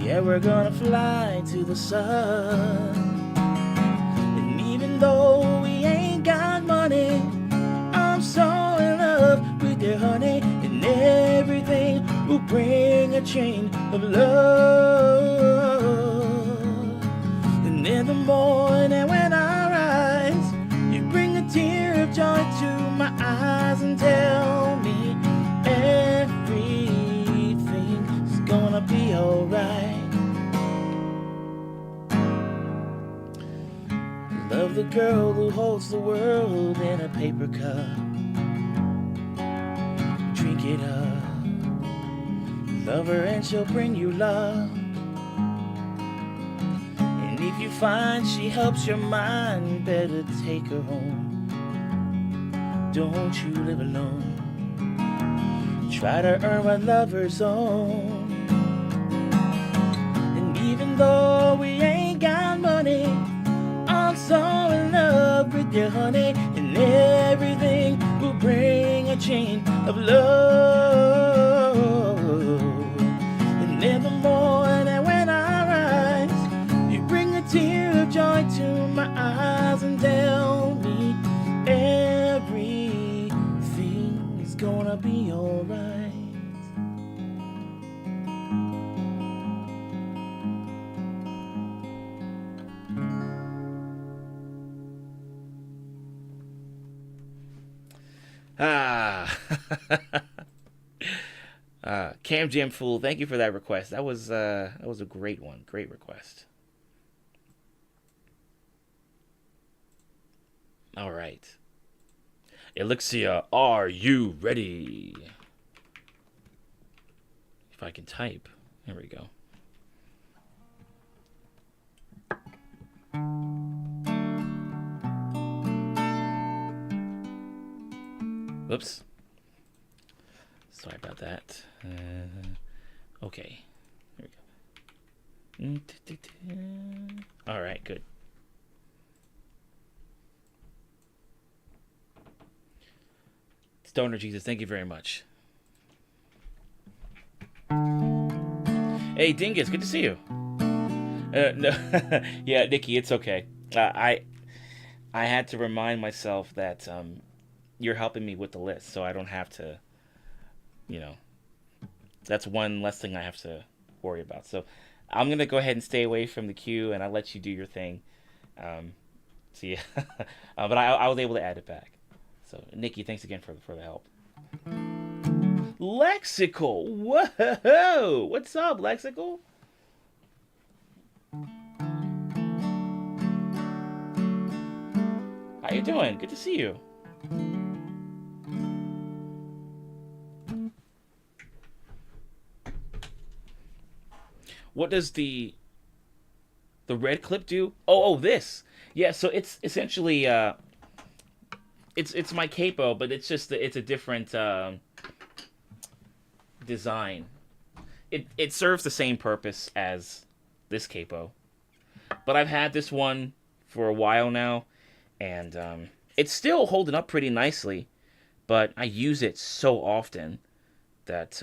Yeah, we're gonna fly to the sun. And even though we ain't got money, I'm so in love with you, honey, and everything will bring a chain of love. And in the morning when I rise, you bring a tear of joy to my eyes and tell me everything is gonna be alright. Love the girl who holds the world in a paper cup. Drink it up. Love her and she'll bring you love. And if you find she helps your mind, you better take her home. Don't you live alone. Try to earn what lover's own. And even though we ain't got money, I'm so in love with you, honey, and everything will bring a chain of love. And in the morning when I rise, you bring a tear of joy to my eyes and tell me everything is gonna be alright. Cam Jam Fool, thank you for that request. That was a great one. Great request. All right. Elixir, are you ready? If I can type. There we go. Whoops. Sorry about that. Okay. There we go. All right, good. Stoner Jesus, thank you very much. Hey, Dingus, good to see you. No, yeah, Nikki, it's okay. I had to remind myself that you're helping me with the list, so I don't have to, that's one less thing I have to worry about. So I'm going to go ahead and stay away from the queue, and I'll let you do your thing. So yeah, but I was able to add it back. So Nikki, thanks again for the help. Lexical, whoa, what's up, Lexical? How you doing? Good to see you. What does the red clip do? Oh, this. Yeah, so it's essentially it's my capo, but it's just it's a different design. It serves the same purpose as this capo, but I've had this one for a while now, and it's still holding up pretty nicely, but I use it so often that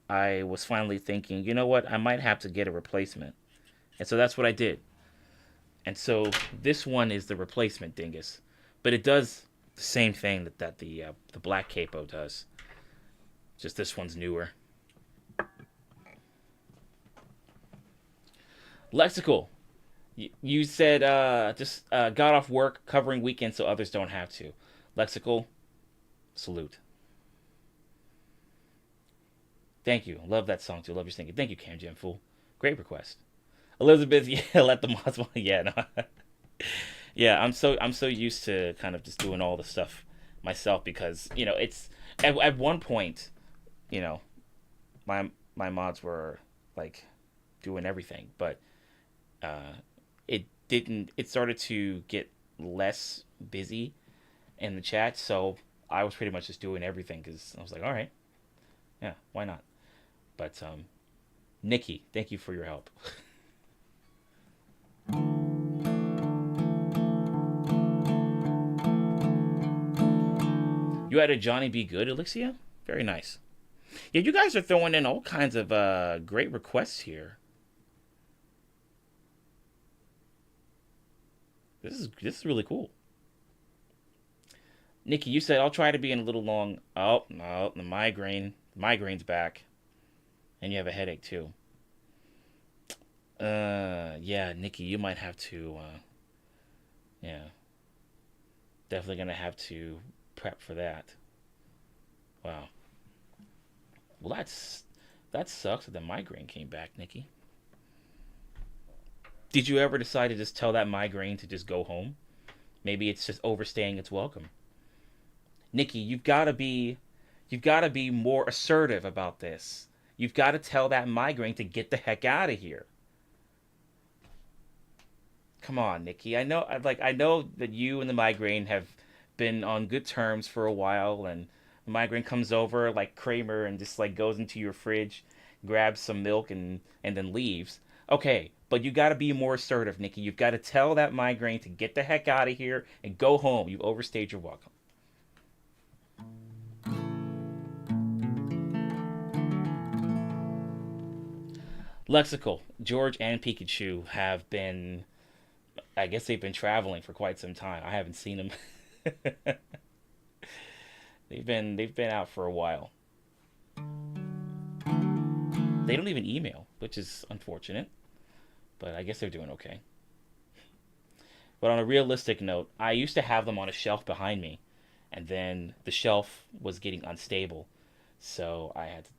I was finally thinking, you know what, I might have to get a replacement. And so that's what I did. And so this one is the replacement, Dingus. But it does the same thing that the black capo does. Just this one's newer. Lexical, you said just got off work covering weekends so others don't have to. Lexical, Salute. Thank you. Love that song too. Love your singing. Thank you, Cam Jam Fool. Great request. Elizabeth, yeah, let the mods. Yeah, no. Yeah, I'm so used to kind of just doing all the stuff myself because it's at one point, you know, my mods were like doing everything, but uh, it didn't. It started to get less busy in the chat, so I was pretty much just doing everything because I was like, all right, yeah, why not? But Nikki, thank you for your help. You had a Johnny B. Good, Elixia? Very nice. Yeah, you guys are throwing in all kinds of great requests here. This is really cool. Nikki, you said I'll try to be in a little long. Oh no, the migraine's back, and you have a headache too. Yeah, Nikki, you might have to. Yeah, definitely gonna have to prep for that. Wow. Well, that sucks that the migraine came back, Nikki. Did you ever decide to just tell that migraine to just go home? Maybe it's just overstaying its welcome. Nikki, you've got to be more assertive about this. You've got to tell that migraine to get the heck out of here. Come on, Nikki. I know that you and the migraine have been on good terms for a while, and the migraine comes over like Kramer and just like goes into your fridge, grabs some milk, and then leaves. Okay, but you got to be more assertive, Nikki. You've got to tell that migraine to get the heck out of here and go home. You've overstayed your welcome. Lexical, George and Pikachu have been, I guess they've been traveling for quite some time. I haven't seen them. They've been out for a while. They don't even email, which is unfortunate, but I guess they're doing okay. But on a realistic note, I used to have them on a shelf behind me, and then the shelf was getting unstable, so I had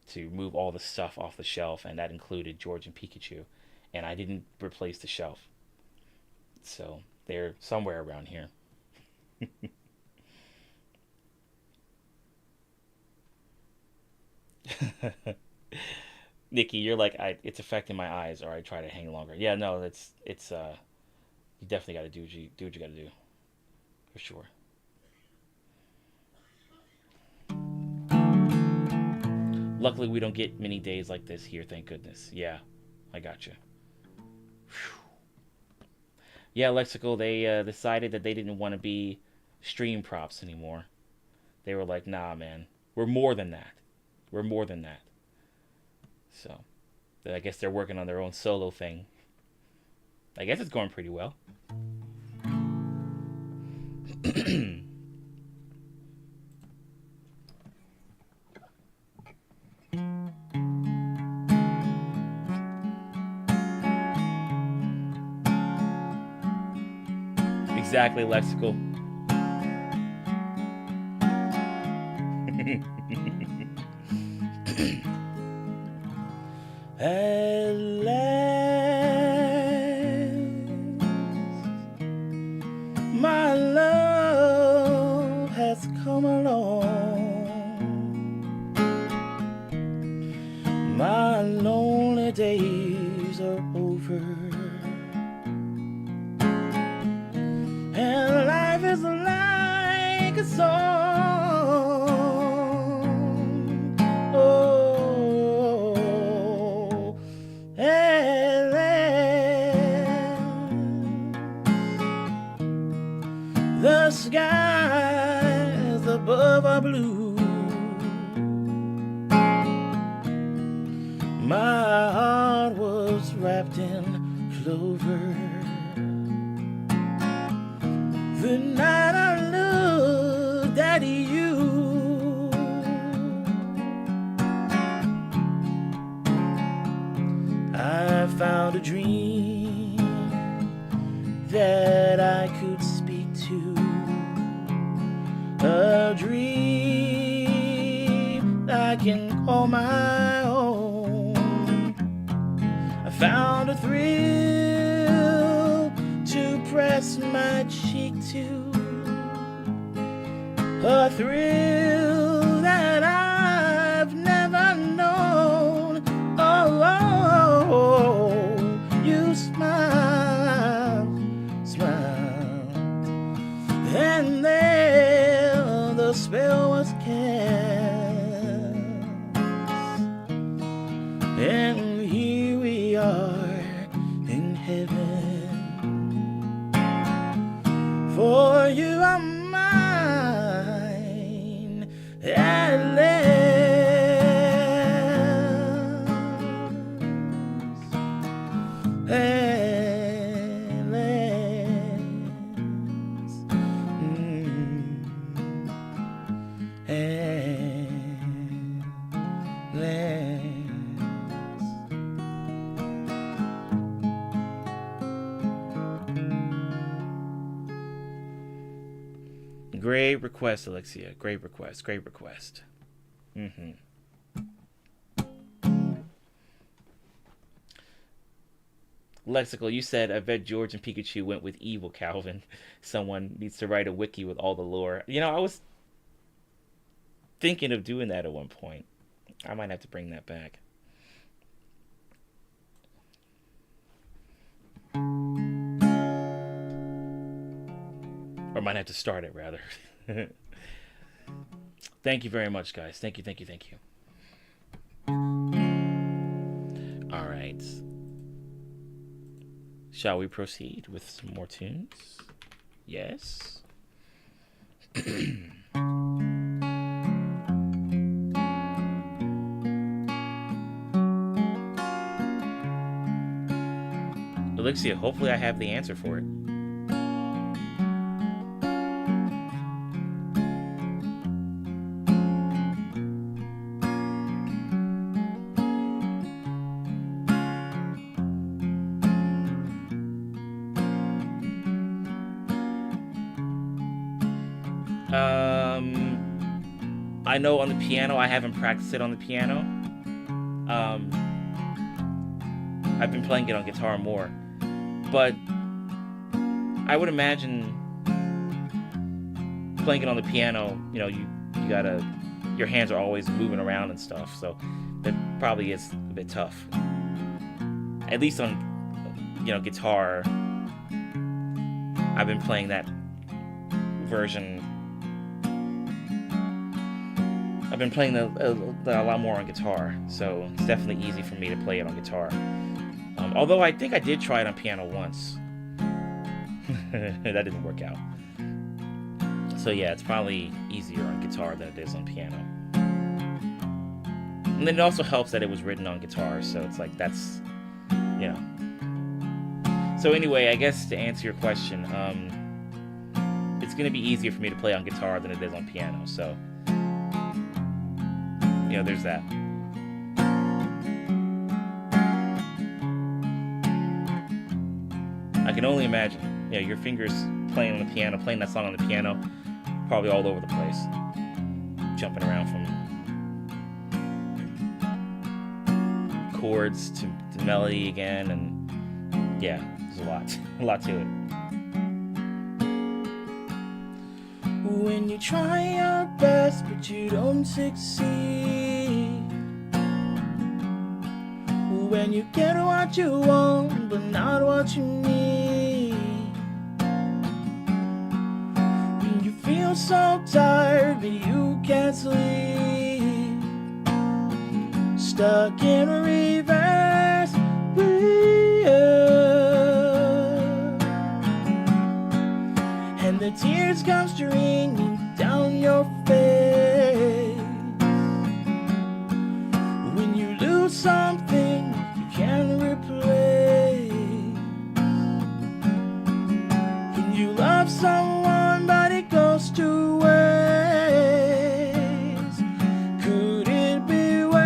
to move all the stuff off the shelf, and that included George and Pikachu, and I didn't replace the shelf, so they're somewhere around here. Nikki, you're like, it's affecting my eyes, or I try to hang longer. Yeah, no, it's you definitely got to do what you got to do for sure. Luckily, we don't get many days like this here, thank goodness. Yeah, I got you. Yeah, Lexical, they decided that they didn't want to be stream props anymore. They were like, nah, man, we're more than that. We're more than that. So, I guess they're working on their own solo thing. I guess it's going pretty well. Exactly, Lexical. At last, my love has come along. My lonely days are over, and life is like a song. Oh, at last, the skies above are blue. My heart was wrapped in clover the night I looked at you. I found a dream that I could speak to, a dream I can call my own. I found a thrill to press my cheek to, a thrill that I've never known. Oh, you smile, smile, and there the spell was cast, and here we are in heaven, for you are mine at last. At last. At last. Great request, Alexia. Great request. Great request. Lexical, you said, I bet George and Pikachu went with evil Calvin. Someone needs to write a wiki with all the lore. You know, I was thinking of doing that at one point. I might have to bring that back. Or might have to start it, rather. Thank you very much, guys. Thank you, thank you, thank you. All right. Shall we proceed with some more tunes? Yes. Alexia, hopefully I have the answer for it. I know on the piano, I haven't practiced it on the piano. I've been playing it on guitar more. But I would imagine playing it on the piano, you know, you gotta, your hands are always moving around and stuff, so that probably is a bit tough. At least on, you know, guitar, I've been playing that version. I've been playing a lot more on guitar, so it's definitely easy for me to play it on guitar. Although I think I did try it on piano once. That didn't work out. So yeah, it's probably easier on guitar than it is on piano. And then it also helps that it was written on guitar, so it's like that's, you know. So anyway, I guess to answer your question, it's going to be easier for me to play on guitar than it is on piano, so, you know, there's that. I can only imagine, you know, your fingers playing on the piano, playing that song on the piano, probably all over the place, jumping around from chords to melody again, and yeah, there's a lot to it. When you try your best but you don't succeed, when you get what you want but not what you need, when you feel so tired but you can't sleep, stuck in a reverse wheel, and the tears come streaming down your face. When you lose something you can't replace, when you love someone but it goes to waste, could it be worse?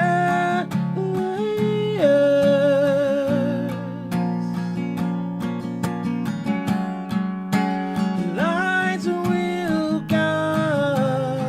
Lights will guide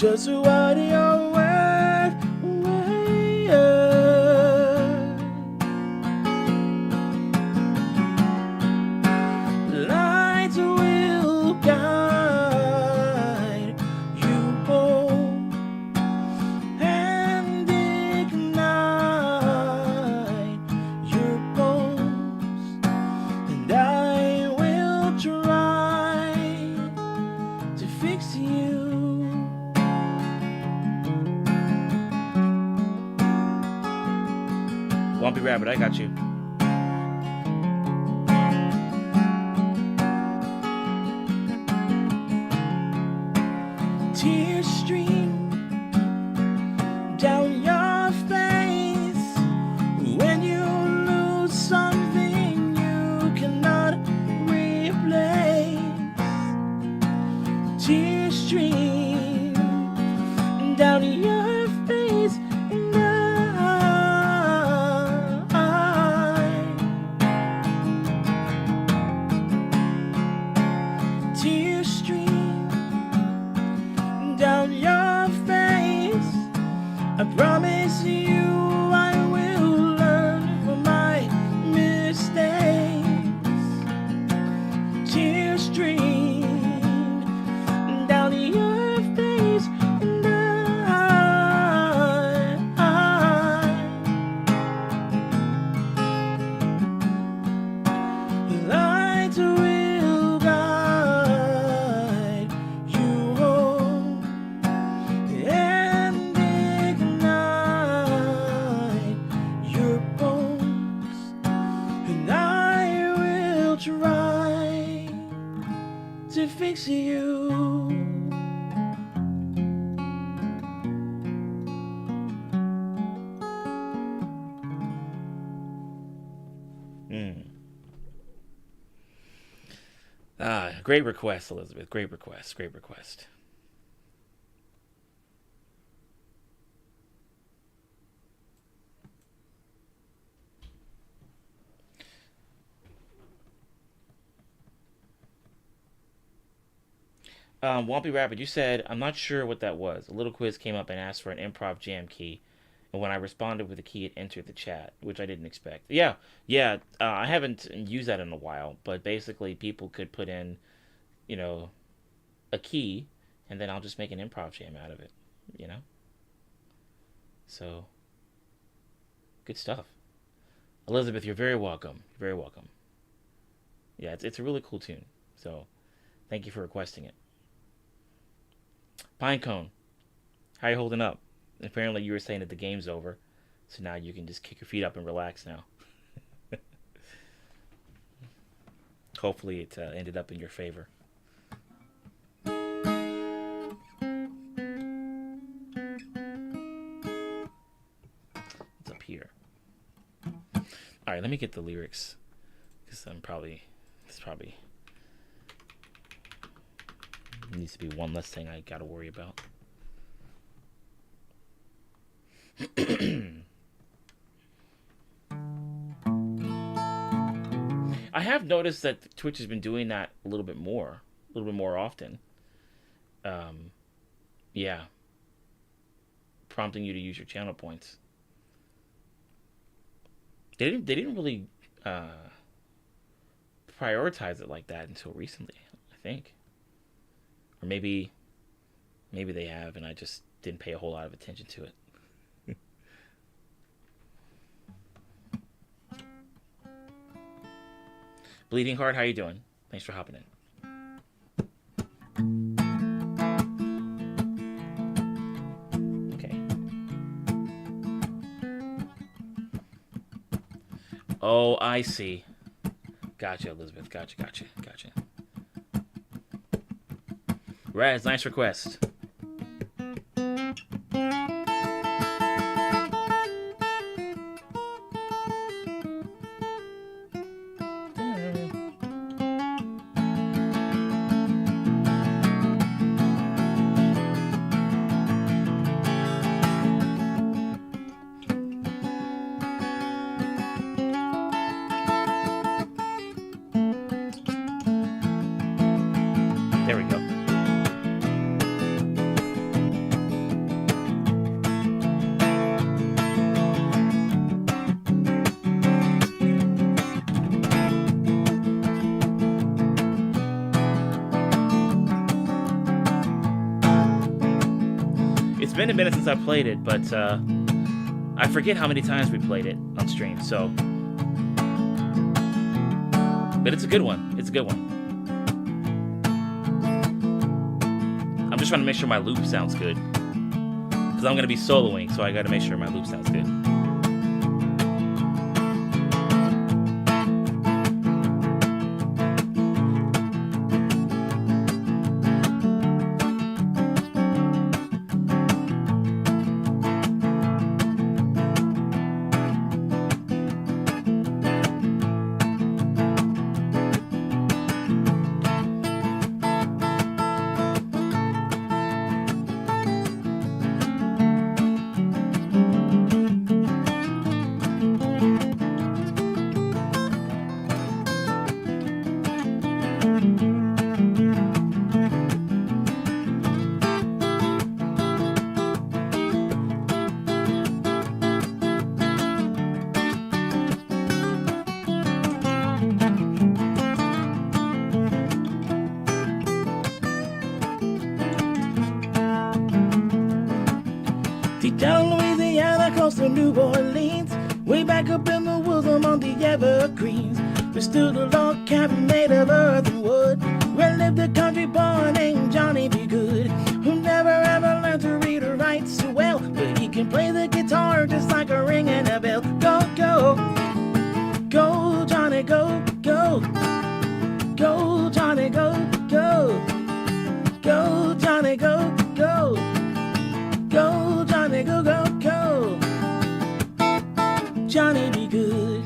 just what your word will. Light will guide you home and ignite your bones, and I will try to fix you. Lumpy Rabbit, I got you. Tears stream down your face when you lose something you cannot replace. Tears stream down your face, and tears stream down your face. I promise you I will learn from my mistakes. Tears stream down your face, and light will guide you home and ignite your bones, and I will try to fix you. Great request, Elizabeth. Great request. Great request. Wompy Rabbit, you said, I'm not sure what that was. A little quiz came up and asked for an improv jam key. And when I responded with the key, it entered the chat, which I didn't expect. Yeah. I haven't used that in a while, but basically people could put in, a key, and then I'll just make an improv jam out of it, So, good stuff. Elizabeth, you're very welcome. You're very welcome. Yeah, it's a really cool tune. So, thank you for requesting it. Pinecone, how you holding up? Apparently you were saying that the game's over, so now you can just kick your feet up and relax now. Hopefully it ended up in your favor. It's up here. Alright, let me get the lyrics, because this probably needs to be one less thing I gotta worry about. I have noticed that Twitch has been doing that a little bit more often. Yeah. Prompting you to use your channel points. They didn't really prioritize it like that until recently, I think. Or maybe they have, and I just didn't pay a whole lot of attention to it. Bleeding Heart, how you doing? Thanks for hopping in. Okay. Oh, I see. Gotcha, Elizabeth. Gotcha. Raz, nice request. There we go. It's been a minute since I played it, but I forget how many times we played it on stream. So, but it's a good one. It's a good one. I'm just trying to make sure my loop sounds good, because I'm gonna be soloing, so I got to make sure my loop sounds good. Deep down Louisiana, close to New Orleans, way back up in the woods among the evergreens, there stood a log cabin made of earth and wood, where lived a country boy named Johnny B. Good, who never ever learned to read or write so well, but he can play the guitar just like a ring and a bell. Go, go, go, Johnny, go, go, go, Johnny, go, go, go, Johnny, go, go. Go, Johnny, go, go, go. Johnny be good.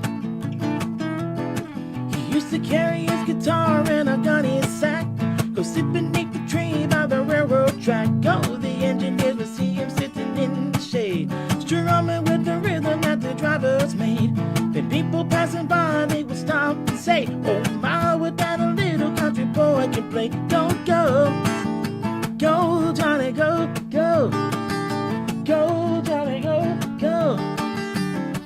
He used to carry his guitar in a gunny sack, go sit beneath the tree by the railroad track. Go, the engineers would see him sitting in the shade, strumming with the rhythm that the drivers made. Then people passing by, they would stop and say, oh my, what that a little country boy can play. Go, go, go, Johnny, go, go. Go, Johnny, go, go.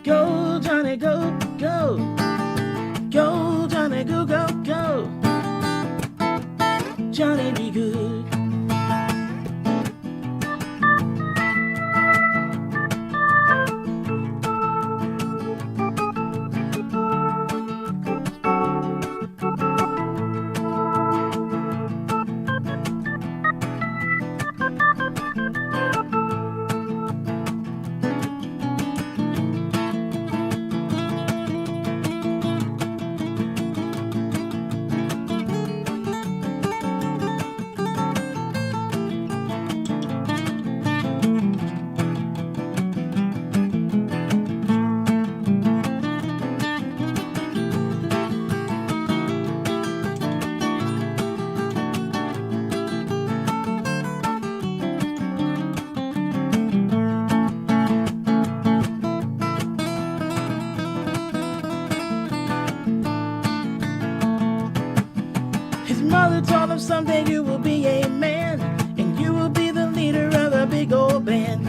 Go, Johnny, go, go. Go, Johnny, go, go, go. Johnny be good. Mother told him someday you will be a man, and you will be the leader of a big old band.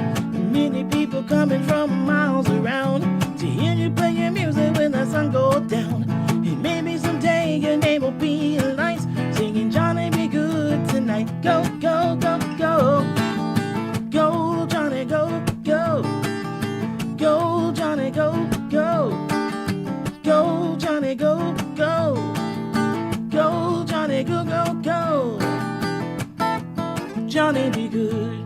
Many people coming from miles around to hear you play your music when the sun goes down. And maybe someday your name will be in lights, singing Johnny be good tonight. Go, go, go, go. Go, Johnny, go, go. Go, Johnny, go, go. Go, Johnny, go, go. Go, Johnny, go, go, go. Johnny be good.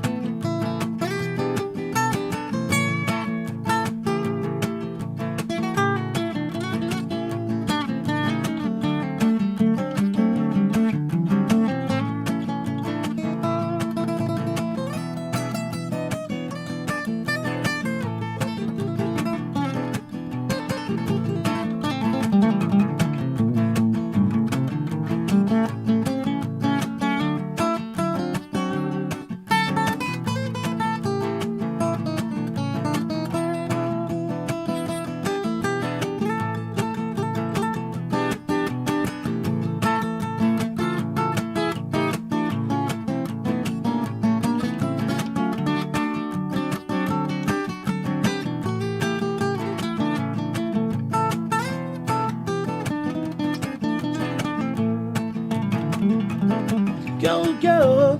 Go, go,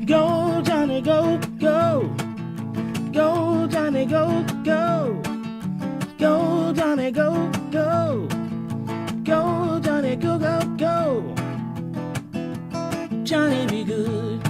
go, Johnny, Johnny, go, go. Go, Johnny, go, go. Go, Johnny, go, go. Go, Johnny, go, go, go. Johnny, be good.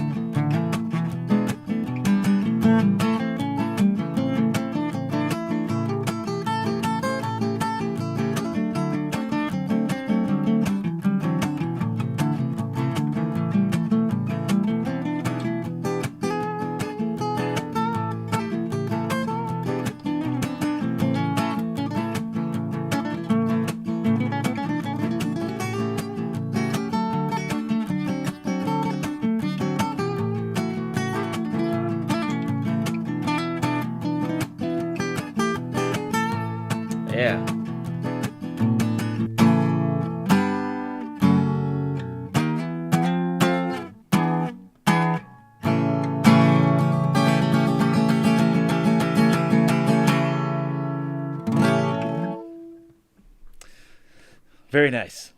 Yeah. Very nice.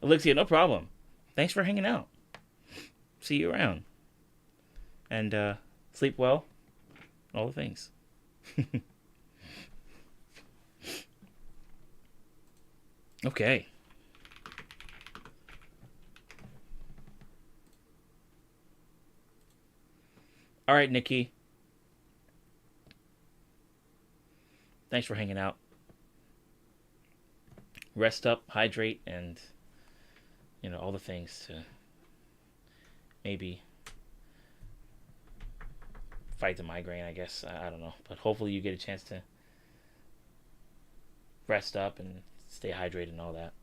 Alexia, no problem. Thanks for hanging out. See you around. And sleep well. All the things. Okay. All right, Nikki. Thanks for hanging out. Rest up, hydrate, and all the things to maybe fight the migraine, I guess. I don't know. But hopefully you get a chance to rest up and stay hydrated and all that.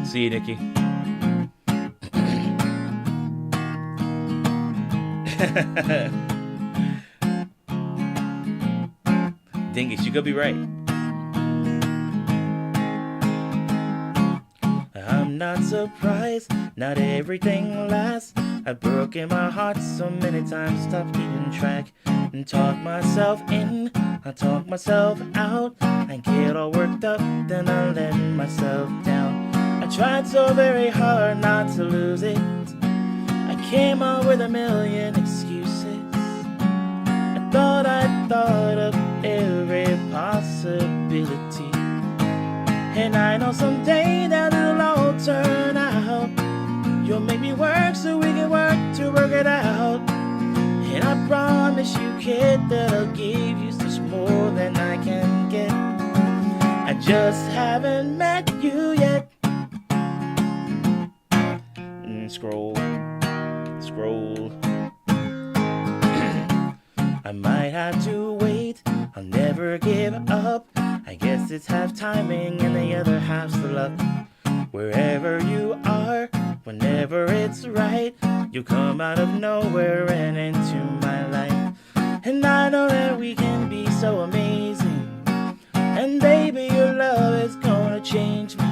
See you, Nikki. Dingus, you could be right. I'm not surprised, not everything lasts. I've broken my heart so many times, stopped keeping track and talk myself in. I talk myself out. I get all worked up, then I let myself down. I tried so very hard not to lose it. I came up with a million excuses. I thought of every possibility. And I know someday that it'll all turn out. You'll make me work so we can work to work it out. And I promise you, kid, that I'll give you much more than I can get. I just haven't met you yet. Scroll. I might have to wait, I'll never give up. I guess it's half timing and the other half's the luck. Wherever you are, whenever it's right, you come out of nowhere and into my life. And I know that we can be so amazing. And baby, your love is gonna change me.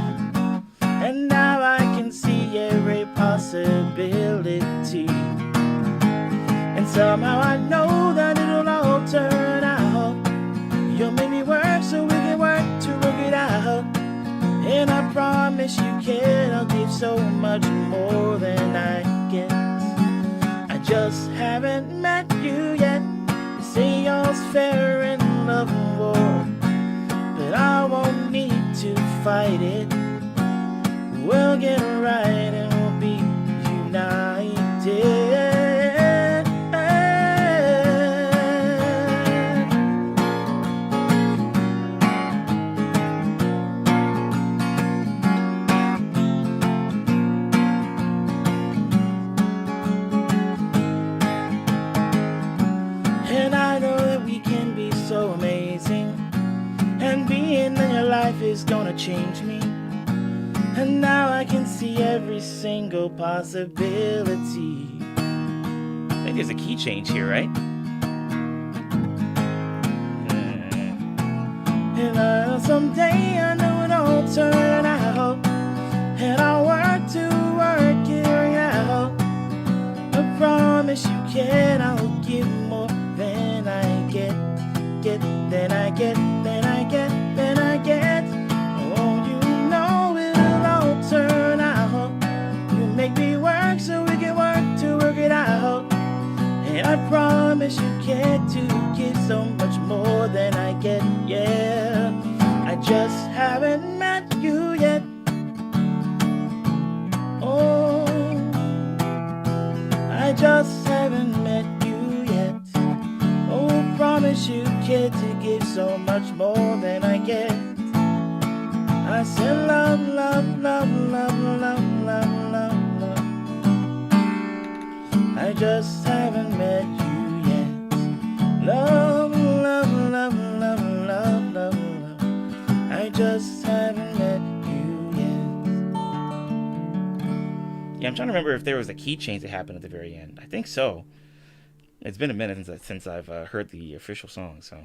And now I can see every possibility. And somehow I know that it'll all turn out. You'll make me work so we can work to work it out. And I promise you, kid, I'll give so much more than I get. I just haven't met you yet. They say all's fair in love and war, but I won't need to fight it. We'll get right and we'll be united. And I know that we can be so amazing. And being in your life is gonna change me. And now I can see every single possibility. I think there's a key change here, right? And someday I know it'll turn out. And I'll work to work it out. I promise you can, I'll give more than I get, then I get, then I get, then I get. Oh, you know it'll all turn out. You make me work so we can work to work it out. And I promise you can to give so much more than I get, yeah. I just haven't met you yet. Oh, I just haven't met you yet. Oh, promise you, kid, to give so much more than I get. I said love, love, love, love, love, love, love, love. I just haven't met you yet. Love, love, love, love, love, love, love. I just haven't met you yet. Yeah, I'm trying to remember if there was a key change that happened at the very end. I think so. It's been a minute since I've heard the official song, so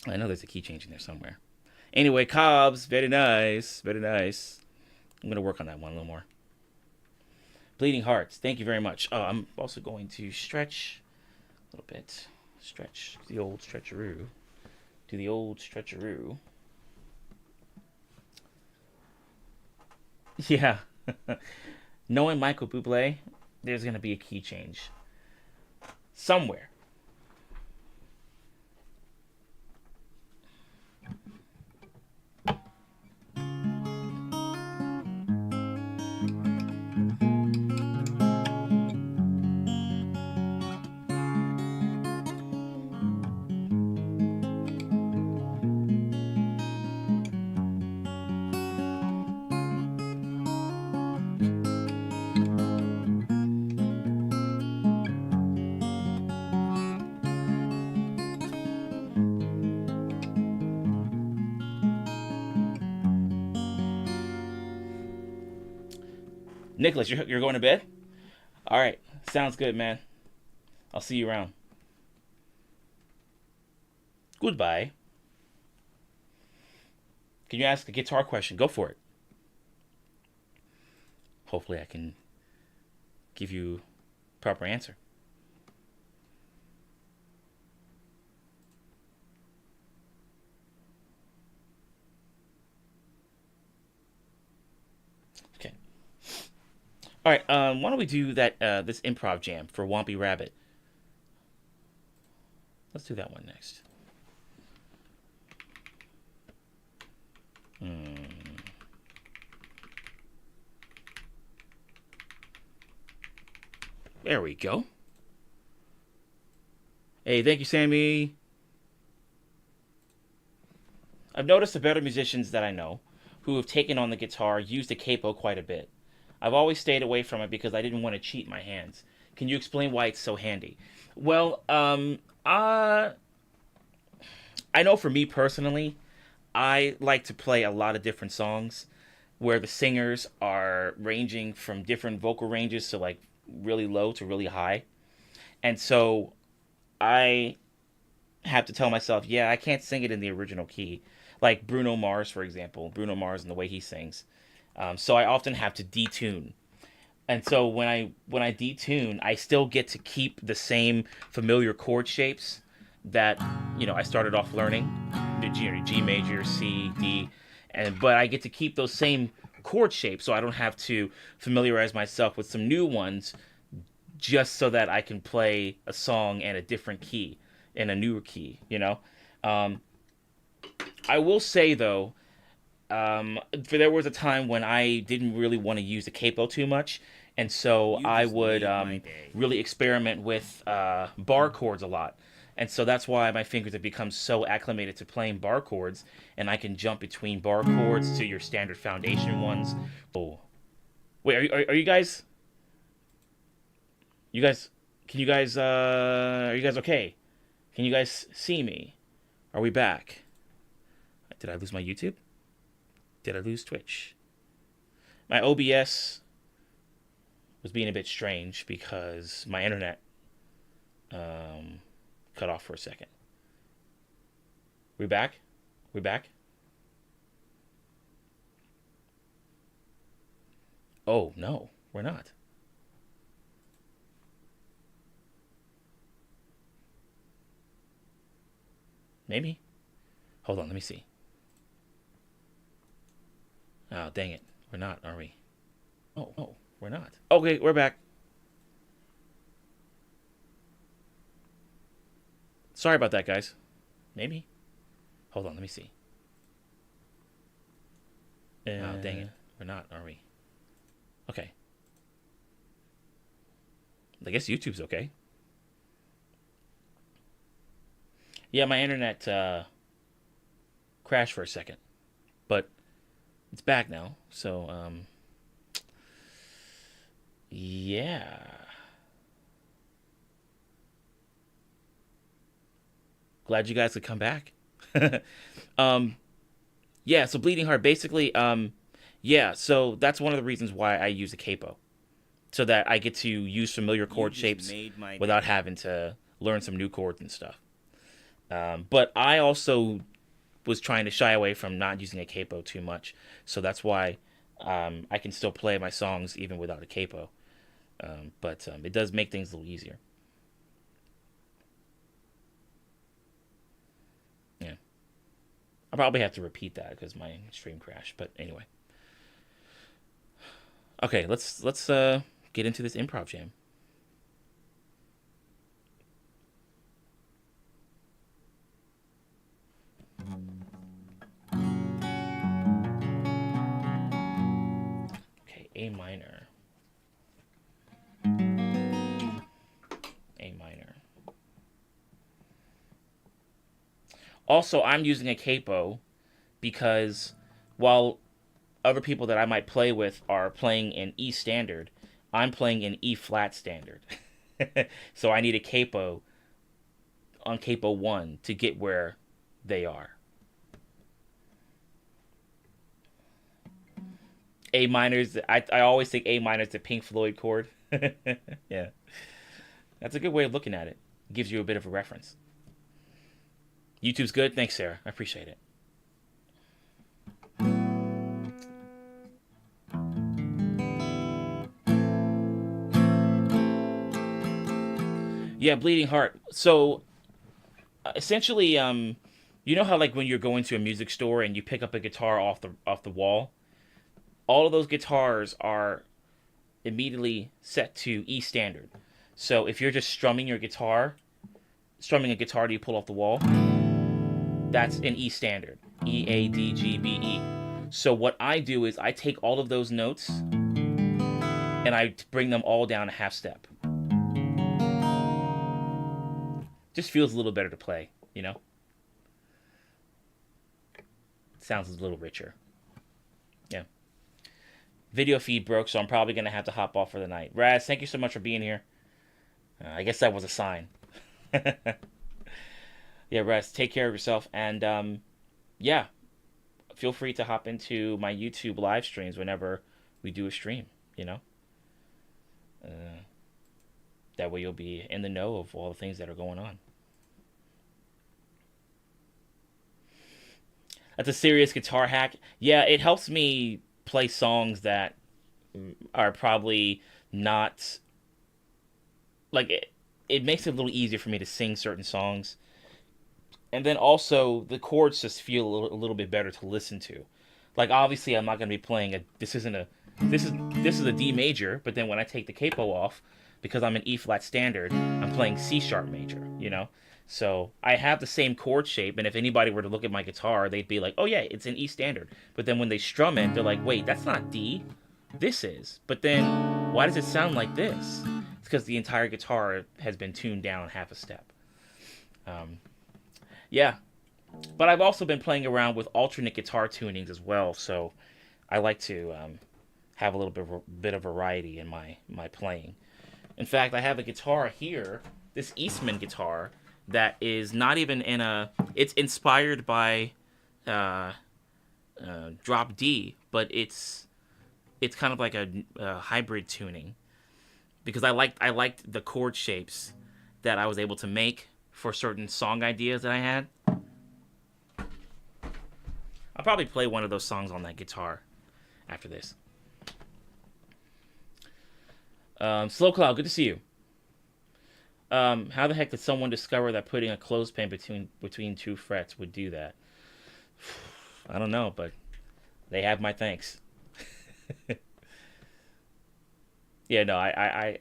I know there's a key change in there somewhere. Anyway, Cobbs, very nice, very nice. I'm gonna work on that one a little more. Bleeding Hearts, thank you very much. Oh, I'm also going to stretch a little bit. Stretch the old stretcheroo. Do the old stretcheroo. Yeah. Knowing Michael Bublé, there's gonna be a key change somewhere. Nicholas, you're going to bed? All right. Sounds good, man. I'll see you around. Goodbye. Can you ask a guitar question? Go for it. Hopefully I can give you a proper answer. Okay. All right. Why don't we do that? This improv jam for Wompy Rabbit. Let's do that one next. There we go. Hey, thank you, Sammy. I've noticed the better musicians that I know who have taken on the guitar use the capo quite a bit. I've always stayed away from it because I didn't want to cheat my hands. Can you explain why it's so handy? Well, I know for me personally, I like to play a lot of different songs where the singers are ranging from different vocal ranges, so like really low to really high. And so I have to tell myself, yeah, I can't sing it in the original key. Like Bruno Mars, for example. Bruno Mars and the way he sings. So I often have to detune. And so when I detune, I still get to keep the same familiar chord shapes that, I started off learning. The G major, C, D, but I get to keep those same chord shapes, so I don't have to familiarize myself with some new ones just so that I can play a song in a different key, in a newer key, I will say, though, there was a time when I didn't really want to use the capo too much, and so I would really experiment with bar chords a lot. And so that's why my fingers have become so acclimated to playing bar chords, and I can jump between bar chords to your standard foundation ones. Oh, wait, are you guys? You guys, can you guys? Are you guys okay? Can you guys see me? Are we back? Did I lose my YouTube? Did I lose Twitch? My OBS was being a bit strange because my internet cut off for a second. We back? We back? Oh, no, we're not. Maybe. Hold on, let me see. Oh, dang it. We're not, are we? Oh, no, we're not. Okay, we're back. Sorry about that, guys. Maybe. Hold on, let me see. Oh, dang it. We're not, are we? Okay. I guess YouTube's okay. Yeah, my internet crashed for a second. But it's back now. So, yeah. Glad you guys could come back. um, yeah, so Bleeding Heart, basically, yeah, so that's one of the reasons why I use a capo. So that I get to use familiar chord shapes without having to learn some new chords and stuff. But I also was trying to shy away from not using a capo too much. So that's why I can still play my songs even without a capo. But it does make things a little easier. Yeah. I'll probably have to repeat that because my stream crashed. But anyway. Okay, let's get into this improv jam. Okay, A minor. A minor. Also, I'm using a capo because while other people that I might play with are playing in E standard, I'm playing in E flat standard. So I need a capo on capo 1 to get where they are. A minor's, I always think A minor's the Pink Floyd chord. Yeah. That's a good way of looking at it. It gives you a bit of a reference. YouTube's good? Thanks, Sarah. I appreciate it. Yeah, Bleeding Heart. So, essentially, you know how like when you're going to a music store and you pick up a guitar off the wall, all of those guitars are immediately set to E standard. So if you're just strumming a guitar that you pull off the wall, that's an E standard. E, A, D, G, B, E. So what I do is I take all of those notes and I bring them all down a half step. Just feels a little better to play, you know? Sounds a little richer. Yeah. Video feed broke, so I'm probably going to have to hop off for the night. Raz, thank you so much for being here. I guess that was a sign. Yeah, Raz, take care of yourself. And, yeah, feel free to hop into my YouTube live streams whenever we do a stream, you know? That way you'll be in the know of all the things that are going on. That's a serious guitar hack. Yeah, it helps me play songs that are probably not... Like, it makes it a little easier for me to sing certain songs. And then also, the chords just feel a little bit better to listen to. Like, obviously, I'm not going to be playing a... This is a D major, but then when I take the capo off, because I'm an E flat standard, I'm playing C sharp major, you know? So I have the same chord shape, and if anybody were to look at my guitar, they'd be like, oh yeah, it's an E standard. But then when they strum it, they're like, wait, that's not D. This is. But then, why does it sound like this? It's because the entire guitar has been tuned down half a step. Yeah. But I've also been playing around with alternate guitar tunings as well, so I like to have a little bit of variety in my playing. In fact, I have a guitar here, this Eastman guitar, that is not even in a... It's inspired by drop D, but it's kind of like a hybrid tuning, because I liked the chord shapes that I was able to make for certain song ideas that I had. I'll probably play one of those songs on that guitar after this. Slow Cloud, good to see you. How the heck did someone discover that putting a clothespin between two frets would do that? I don't know, but they have my thanks. Yeah, no, I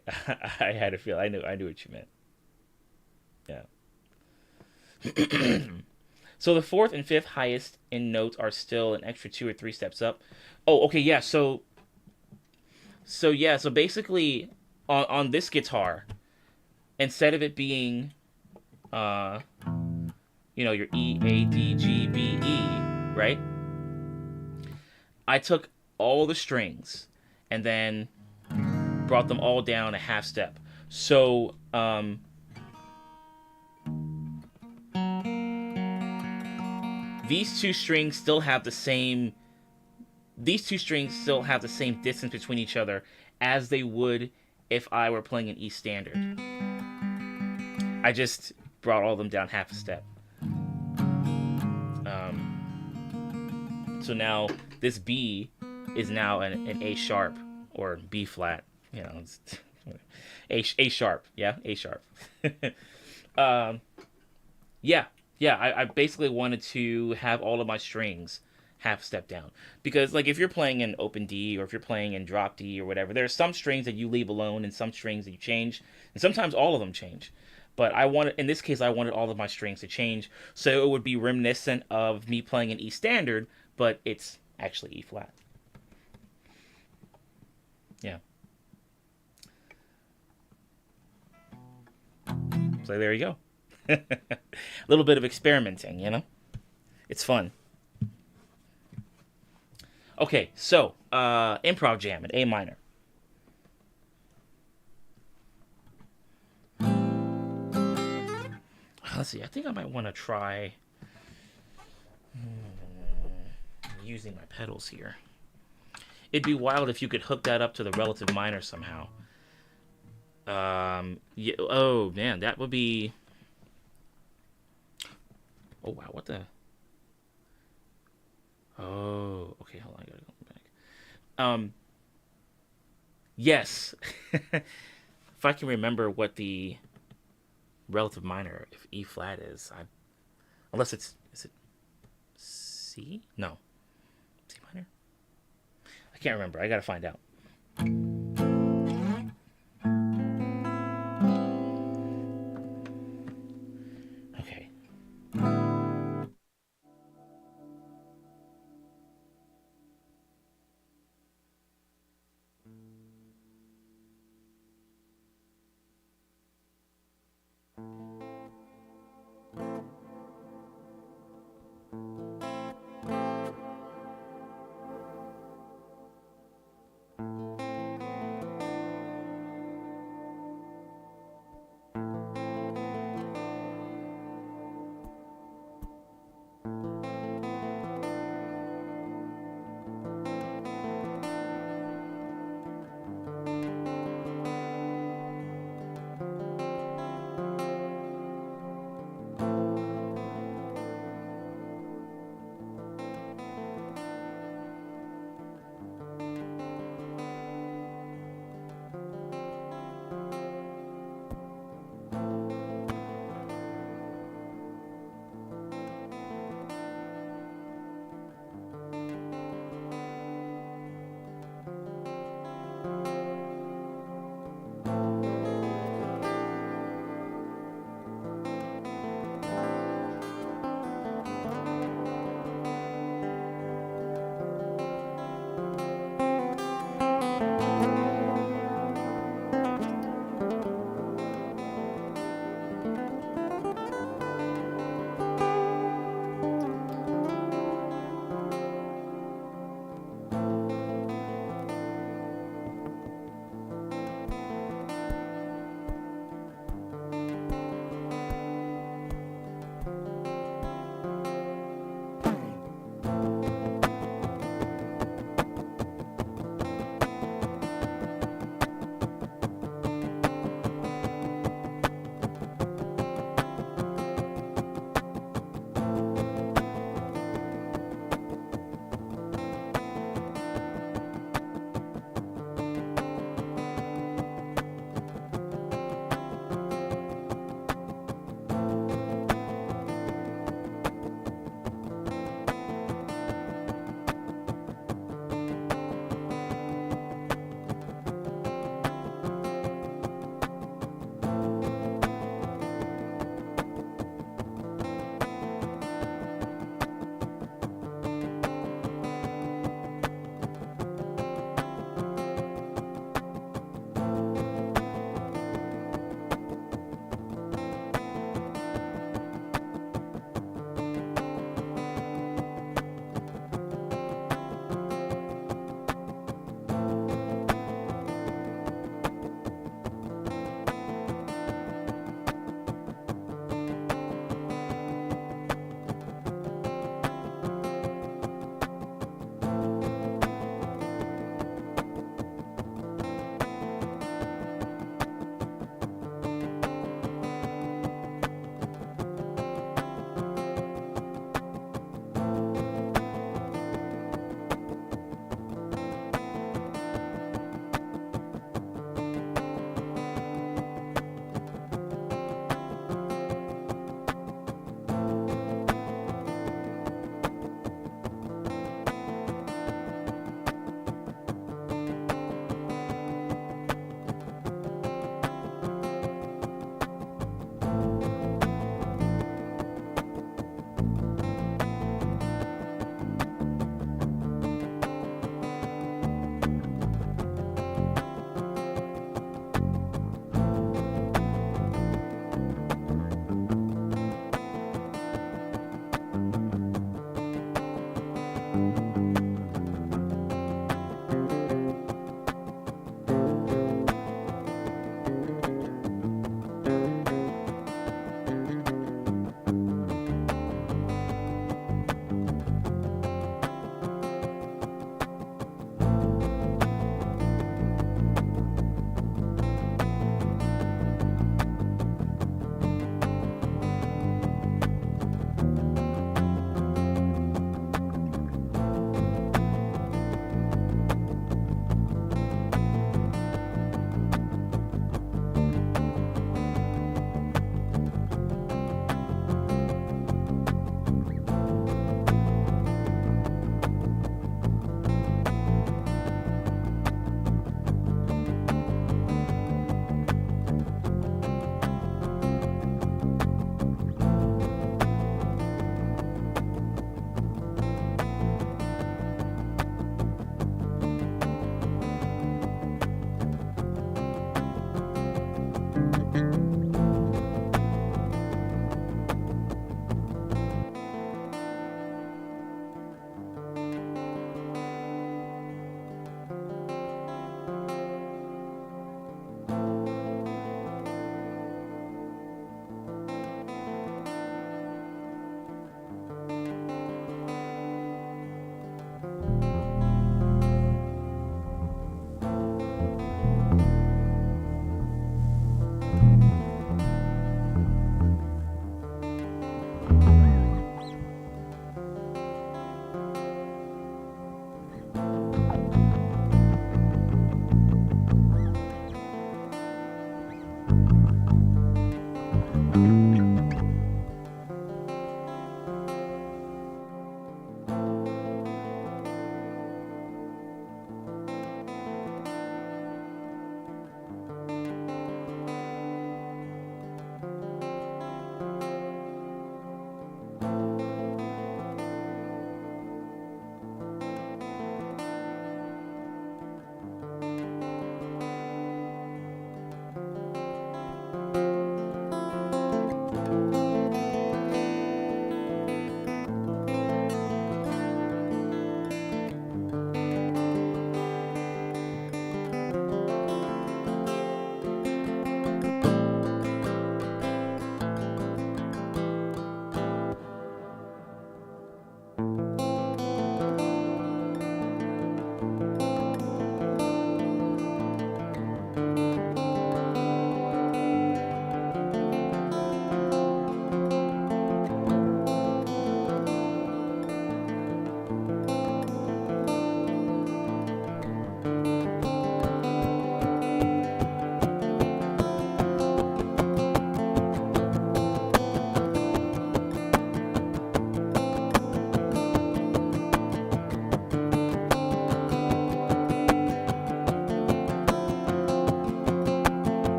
I had a feel. I knew what you meant. Yeah. So the fourth and fifth highest in notes are still an extra 2 or 3 steps up. Oh, okay, yeah. So basically, on this guitar, instead of it being, uh, your E A D G B E, right? I took all the strings and then brought them all down a half step. So, these two strings still have the same. These two strings still have the same distance between each other as they would if I were playing an E standard. I just brought all of them down half a step. So now this B is now an A sharp or B flat. It's A sharp. Yeah, A sharp. Yeah. I basically wanted to have all of my strings half step down, because like if you're playing in open D or if you're playing in drop D or whatever, there are some strings that you leave alone and some strings that you change, and sometimes all of them change. But in this case, I wanted all of my strings to change, so it would be reminiscent of me playing an E standard, but it's actually E flat. Yeah. So there you go. A little bit of experimenting, It's fun. Okay, so improv jam in A minor. Let's see. I think I might want to try using my pedals here. It'd be wild if you could hook that up to the relative minor somehow. Yeah, oh man, that would be. Oh wow, what the? Oh, okay, hold on, I gotta go back. Yes. If I can remember what the relative minor, if E flat is, unless is it C? No, C minor. I can't remember. I gotta find out. Okay.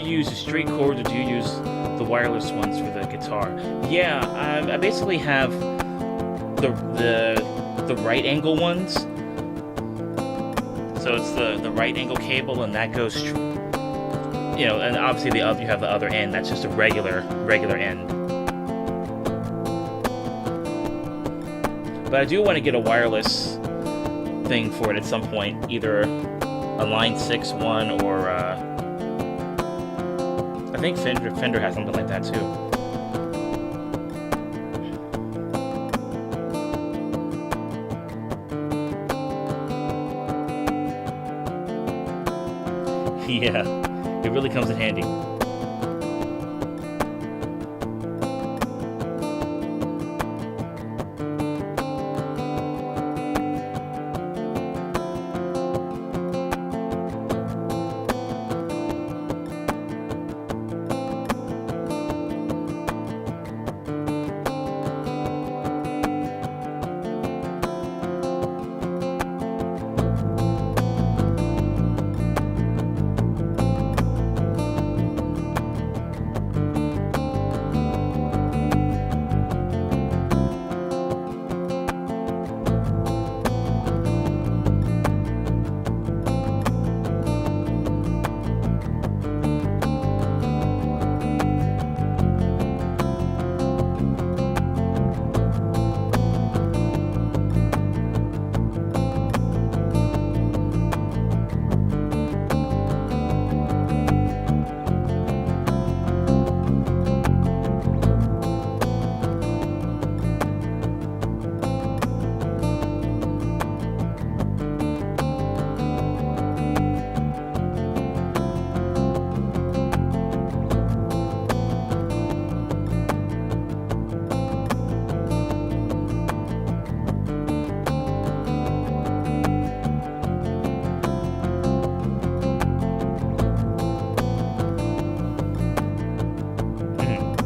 you use the straight cords or do you use the wireless ones for the guitar? Yeah, I basically have the right angle ones. So it's the right angle cable, and that goes, and obviously you have the other end. That's just a regular end. But I do want to get a wireless thing for it at some point, either a Line 6 one or I think Fender has something like that too. Yeah, it really comes in handy.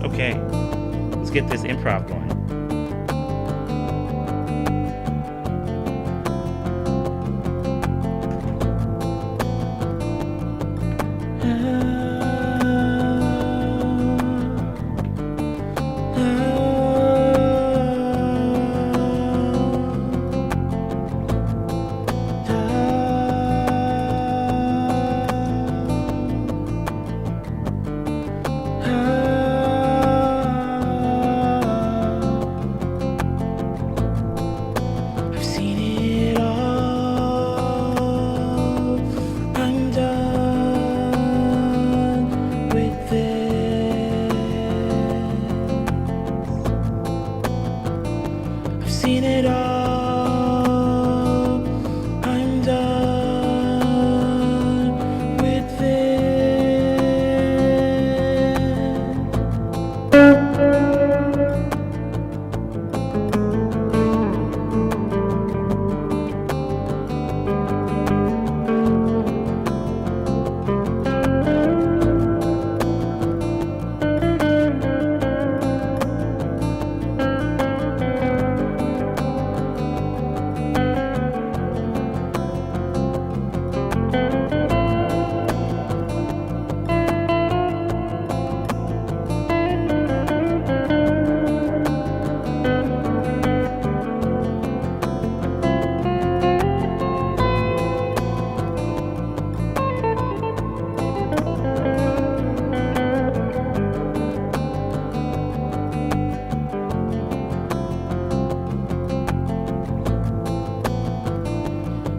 Okay, let's get this improv going. Seen it all. I'm done with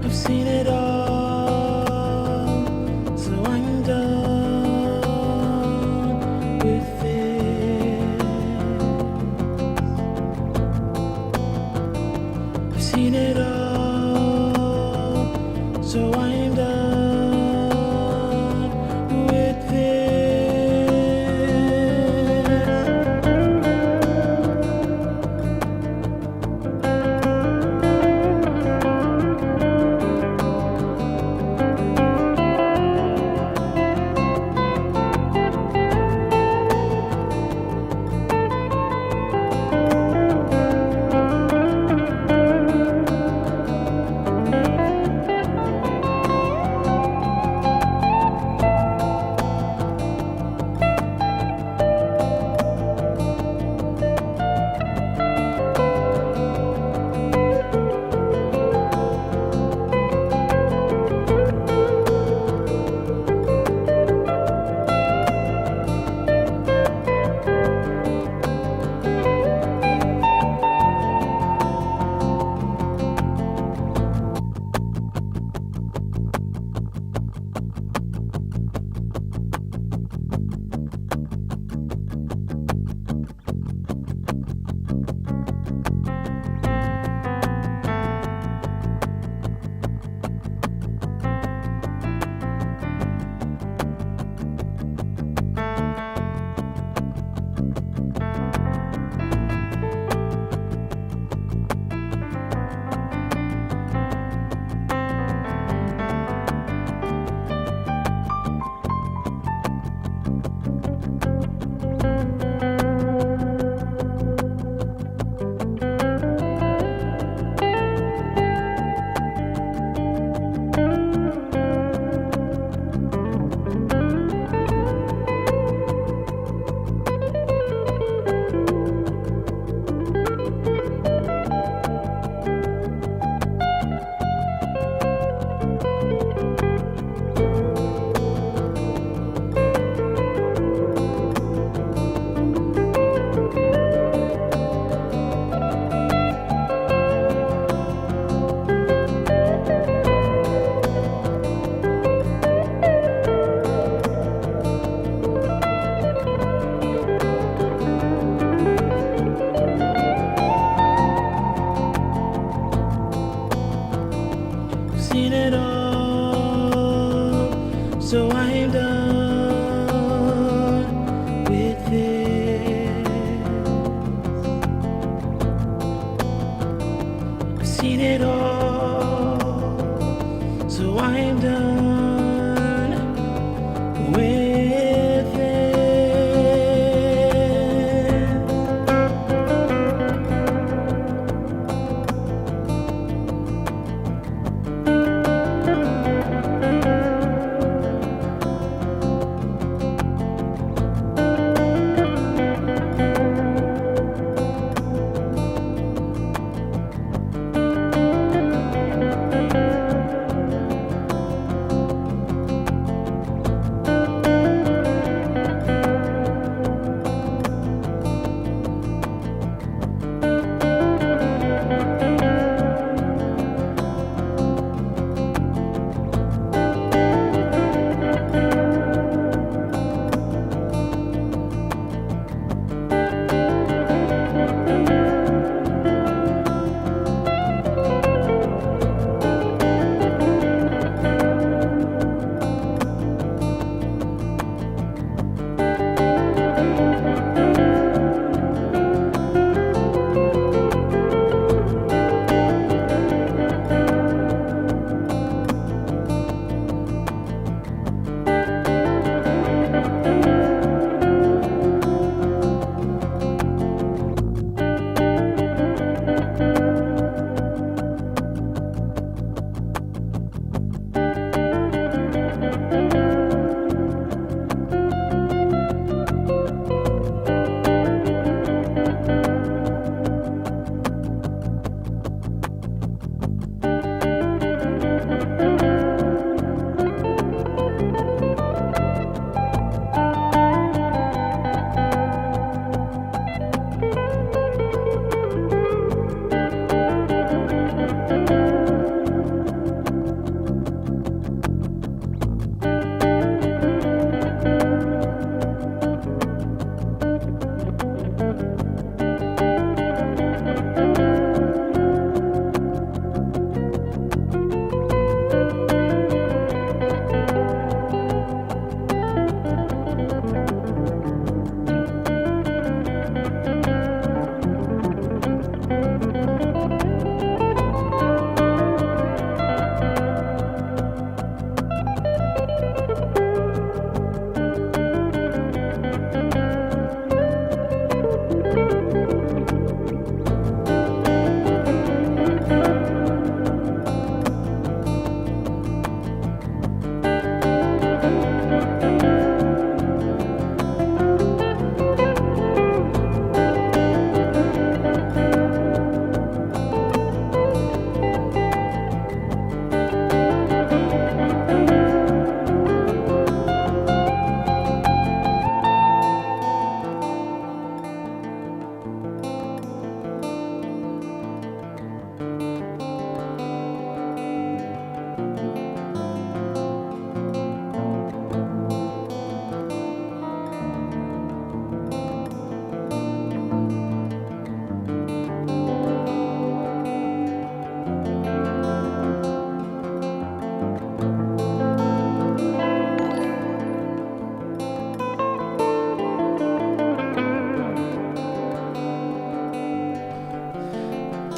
I've seen it all, so I'm done with it. I've seen it all, so I'm done with it. So I am done with this. I've seen it all. So I am done with it.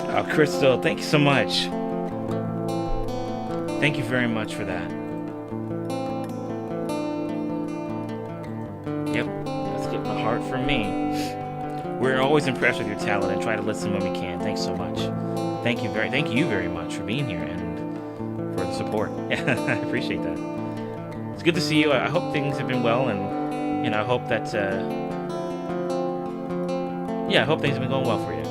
Oh, Crystal, thank you so much. Thank you very much for that. Yep, that's getting a heart from me. We're always impressed with your talent and try to listen when we can. Thanks so much. Thank you very much for being here and for the support. I appreciate that. It's good to see you. I hope things have been well, and I hope that I hope things have been going well for you.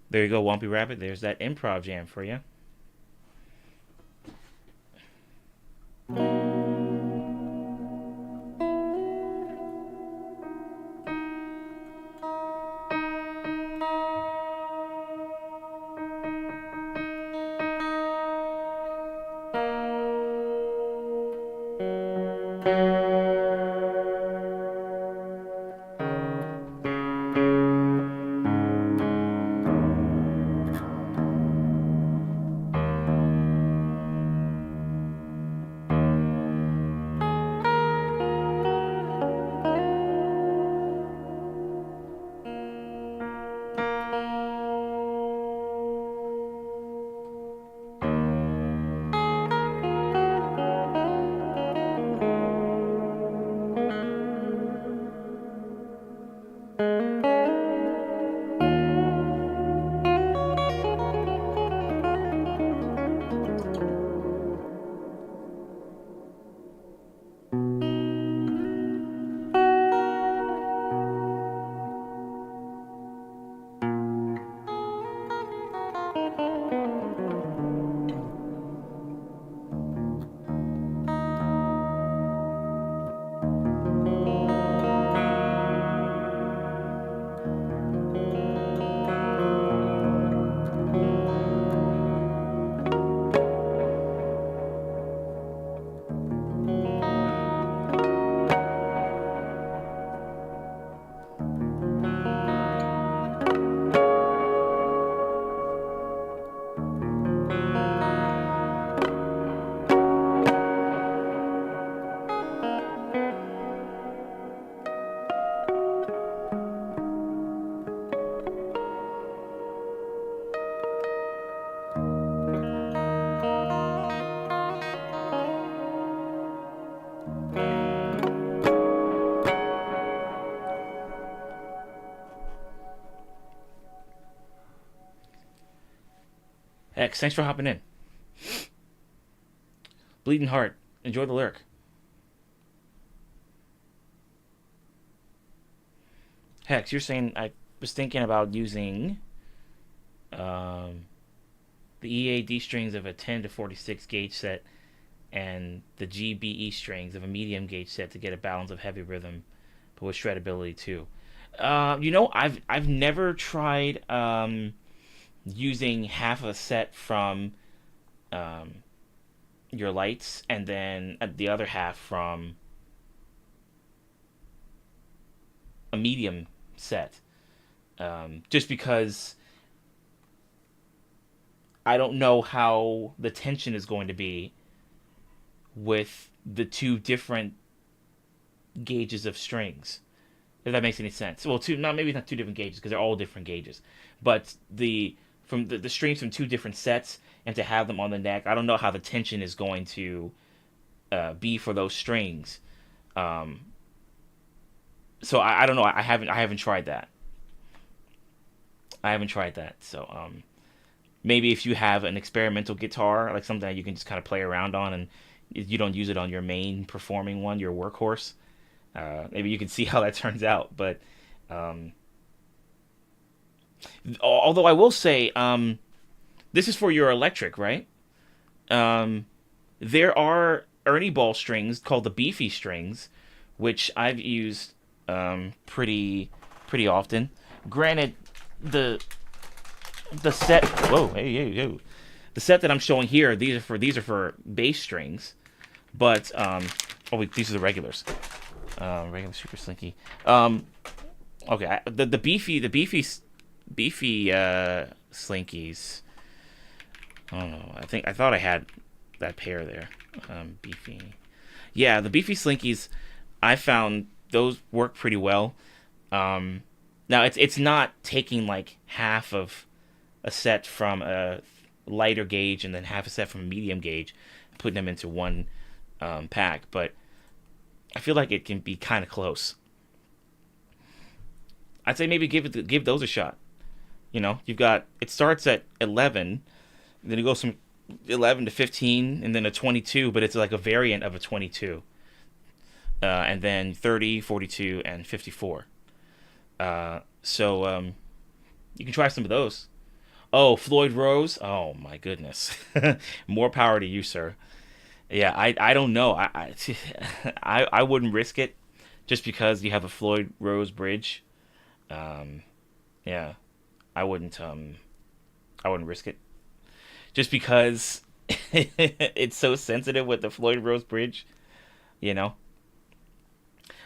There you go, Wumpy Rabbit. There's that improv jam for you. X, thanks for hopping in. Bleeding Heart, enjoy the lyric. Hex, you're saying I was thinking about using the EAD strings of a 10 to 46 gauge set and the GBE strings of a medium gauge set to get a balance of heavy rhythm, but with shreddability too. I've never tried using half a set from your lights and then the other half from a medium set, just because I don't know how the tension is going to be with the two different gauges of strings. If that makes any sense. Well, maybe not two different gauges because they're all different gauges, but the strings from two different sets and to have them on the neck, I don't know how the tension is going to be for those strings. So I don't know. I haven't tried that. So maybe if you have an experimental guitar, like something that you can just kind of play around on, and you don't use it on your main performing one, your workhorse, maybe you can see how that turns out. But although I will say, this is for your electric, right? There are Ernie Ball strings called the beefy strings, which I've used pretty often. Granted, the set. Whoa, hey. The set that I'm showing here, these are for bass strings, but these are the regulars. Regular super slinky. Okay, the beefy slinkies. I don't know. I thought I had that pair there. Beefy. Yeah, the beefy slinkies, I found those work pretty well. Now it's not taking like half of a set from a lighter gauge and then half a set from a medium gauge, putting them into one pack, but I feel like it can be kind of close. I'd say maybe give those a shot. It starts at 11, then it goes from 11 to 15, and then a 22, but it's like a variant of a 22. And then 30, 42, and 54. So you can try some of those. Oh, Floyd Rose. Oh, my goodness. More power to you, sir. Yeah, I don't know. I wouldn't risk it just because you have a Floyd Rose bridge. Yeah, I wouldn't risk it. Just because it's so sensitive with the Floyd Rose bridge, you know.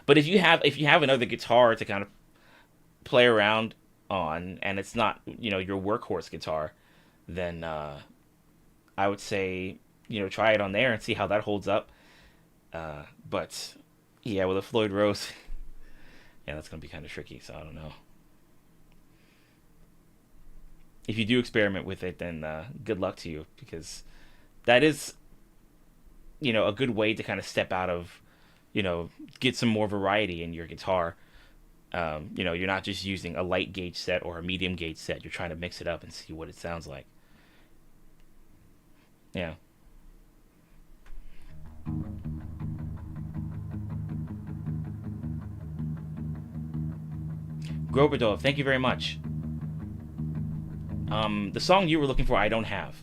But if you have another guitar to kind of play around on, and it's not your workhorse guitar, then I would say try it on there and see how that holds up. But yeah, with a Floyd Rose, yeah, that's gonna be kind of tricky. So I don't know. If you do experiment with it, then good luck to you, because that is a good way to kind of step out of get some more variety in your guitar. You're not just using a light gauge set or a medium gauge set. You're trying to mix it up and see what it sounds like. Yeah. Grobadov, thank you very much. The song you were looking for, I don't have,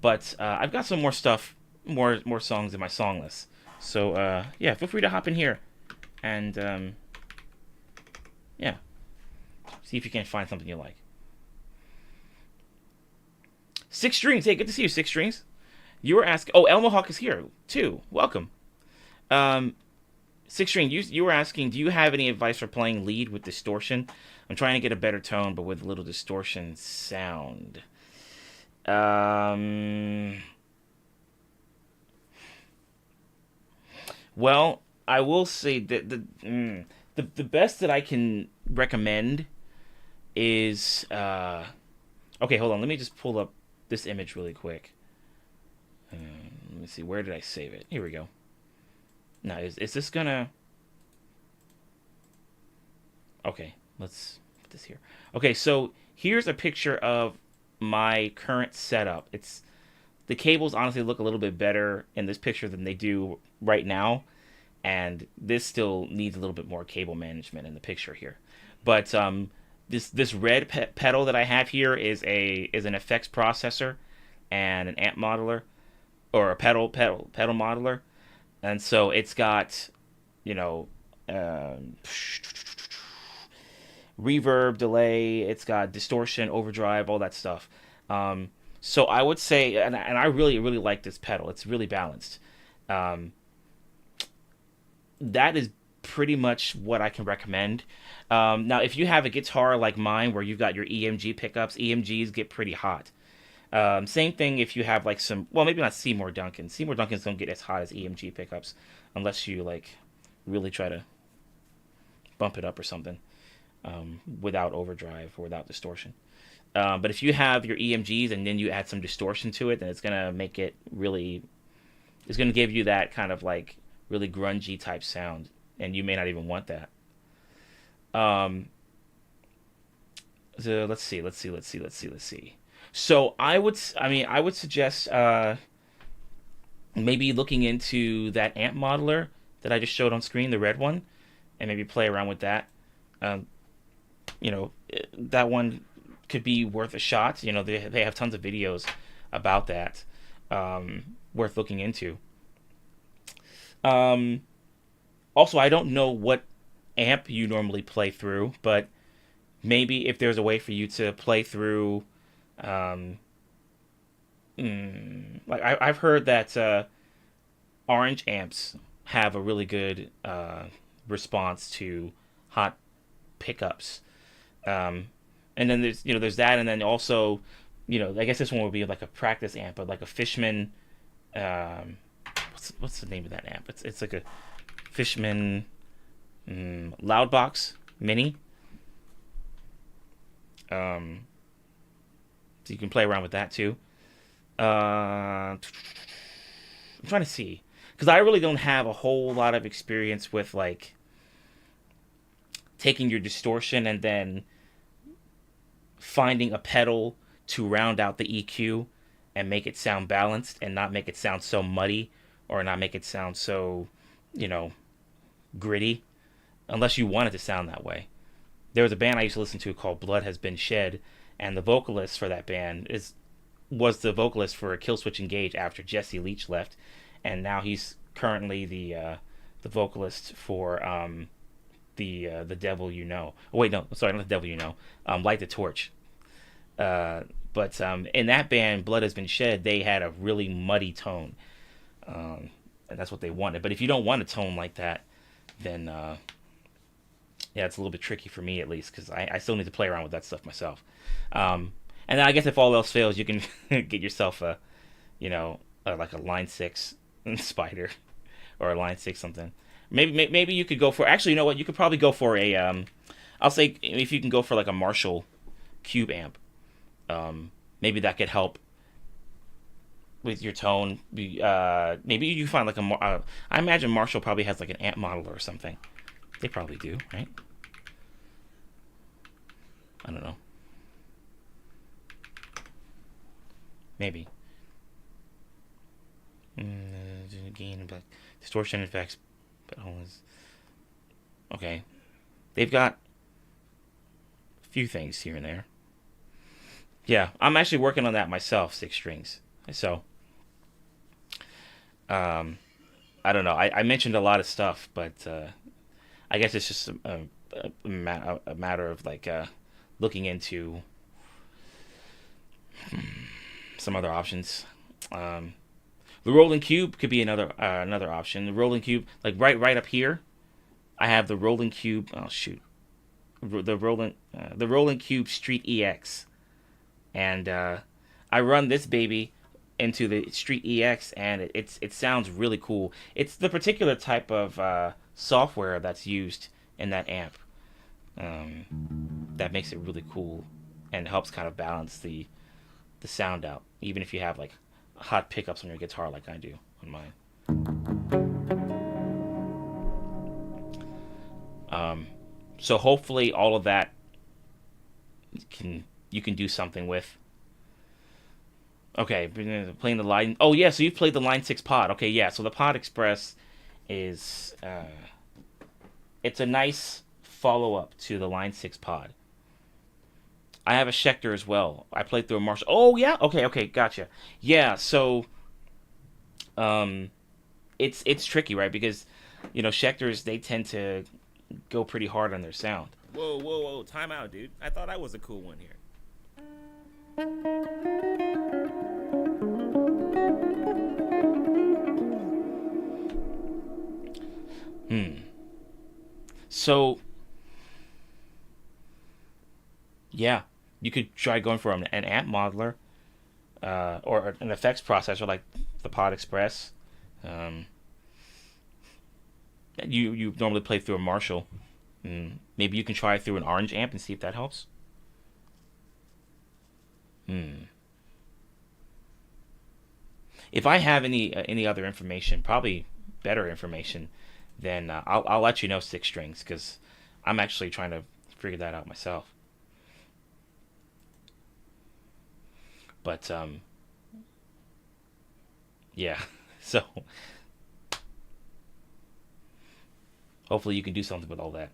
but I've got some more stuff, more songs in my song list. So yeah, feel free to hop in here, and yeah, see if you can find something you like. Six Strings, hey, good to see you, Six Strings. You were asking. Oh, Elmo Hawk is here too. Welcome. Six String, you were asking, do you have any advice for playing lead with distortion? I'm trying to get a better tone, but with a little distortion sound. Well, I will say that the best that I can recommend is okay. Hold on, let me just pull up this image really quick. Let me see, where did I save it? Here we go. Now, is this gonna... Okay, let's put this here. Okay, so here's a picture of my current setup, the cables honestly look a little bit better in this picture than they do right now, and this still needs a little bit more cable management in the picture here. But this red pedal that I have here is an effects processor and an amp modeler, or a pedal modeler, and so it's got, you know, reverb, delay, it's got distortion, overdrive, all that stuff. So I would say, and I really really like this pedal. It's really balanced. Um, that is pretty much what I can recommend. Now, if you have a guitar like mine where you've got your EMG pickups, EMGs get pretty hot. Same thing if you have like some, well, maybe not Seymour Duncan. Seymour Duncans don't get as hot as EMG pickups unless you like really try to bump it up or something, without overdrive or without distortion. But if you have your EMGs and then you add some distortion to it, then it's gonna make it really. It's gonna give you that kind of like really grungy type sound, and you may not even want that. Um, so let's see. So I would suggest maybe looking into that amp modeler that I just showed on screen, the red one, and maybe play around with that. Um, that one could be worth a shot. They have tons of videos about that, worth looking into. Um, Also, I don't know what amp you normally play through, but maybe if there's a way for you to play through, um, like I've heard that orange amps have a really good response to hot pickups. Um, and then there's that, and then also, I guess this one would be like a practice amp, but like a Fishman. What's the name of that amp? It's like a Fishman Loudbox Mini. So you can play around with that too. I'm trying to see, because I really don't have a whole lot of experience with like taking your distortion and then finding a pedal to round out the EQ and make it sound balanced and not make it sound so muddy, or not make it sound so, you know, gritty, unless you want it to sound that way. There was a band I used to listen to called Blood Has Been Shed, and the vocalist for that band was the vocalist for Killswitch Engage after Jesse Leach left, and now he's currently the vocalist for the Devil You Know. Oh wait, no, sorry, not the Devil You Know. Light the Torch. But in that band, Blood Has Been Shed, they had a really muddy tone, and that's what they wanted. But if you don't want a tone like that, then yeah, it's a little bit tricky for me, at least, because I still need to play around with that stuff myself. And then I guess if all else fails, you can get yourself like a Line 6 Spider, or a Line 6 something. Maybe you could go for, actually, you know what? You could probably go for a I'll say if you can go for like a Marshall Cube amp. Maybe that could help with your tone. Maybe you find like I imagine Marshall probably has like an amp modeler or something. They probably do, right? I don't know. Maybe. Gain and distortion effects. Okay. They've got a few things here and there. Yeah, I'm actually working on that myself, 6 strings. So, I don't know. I mentioned a lot of stuff, but I guess it's just a matter of like looking into some other options. The rolling cube could be another option. The rolling cube, like right up here, I have the rolling cube. Oh shoot, the rolling cube Street EX, and I run this baby into the Street EX, and it sounds really cool. It's the particular type of software that's used in that amp that makes it really cool and helps kind of balance the sound out, even if you have like hot pickups on your guitar like I do on mine. So hopefully all of that you can do something with. Okay, been playing the line. Oh yeah, so you've played the Line 6 Pod. Okay, yeah. So the Pod Express is it's a nice follow up to the Line 6 Pod. I have a Schecter as well. I played through a Marshall. Oh yeah, okay, okay, gotcha. Yeah, so um, it's tricky, right? Because Schecters, they tend to go pretty hard on their sound. Whoa, whoa, whoa! Time out, dude. I thought I was a cool one here. Hmm. So yeah, you could try going for an amp modeler or an effects processor like the Pod Express. Um, you normally play through a Marshall. Maybe you can try through an orange amp and see if that helps. Hmm. If I have any other information, probably better information, then I'll let you know, Six Strings, because I'm actually trying to figure that out myself. But yeah, so hopefully you can do something with all that.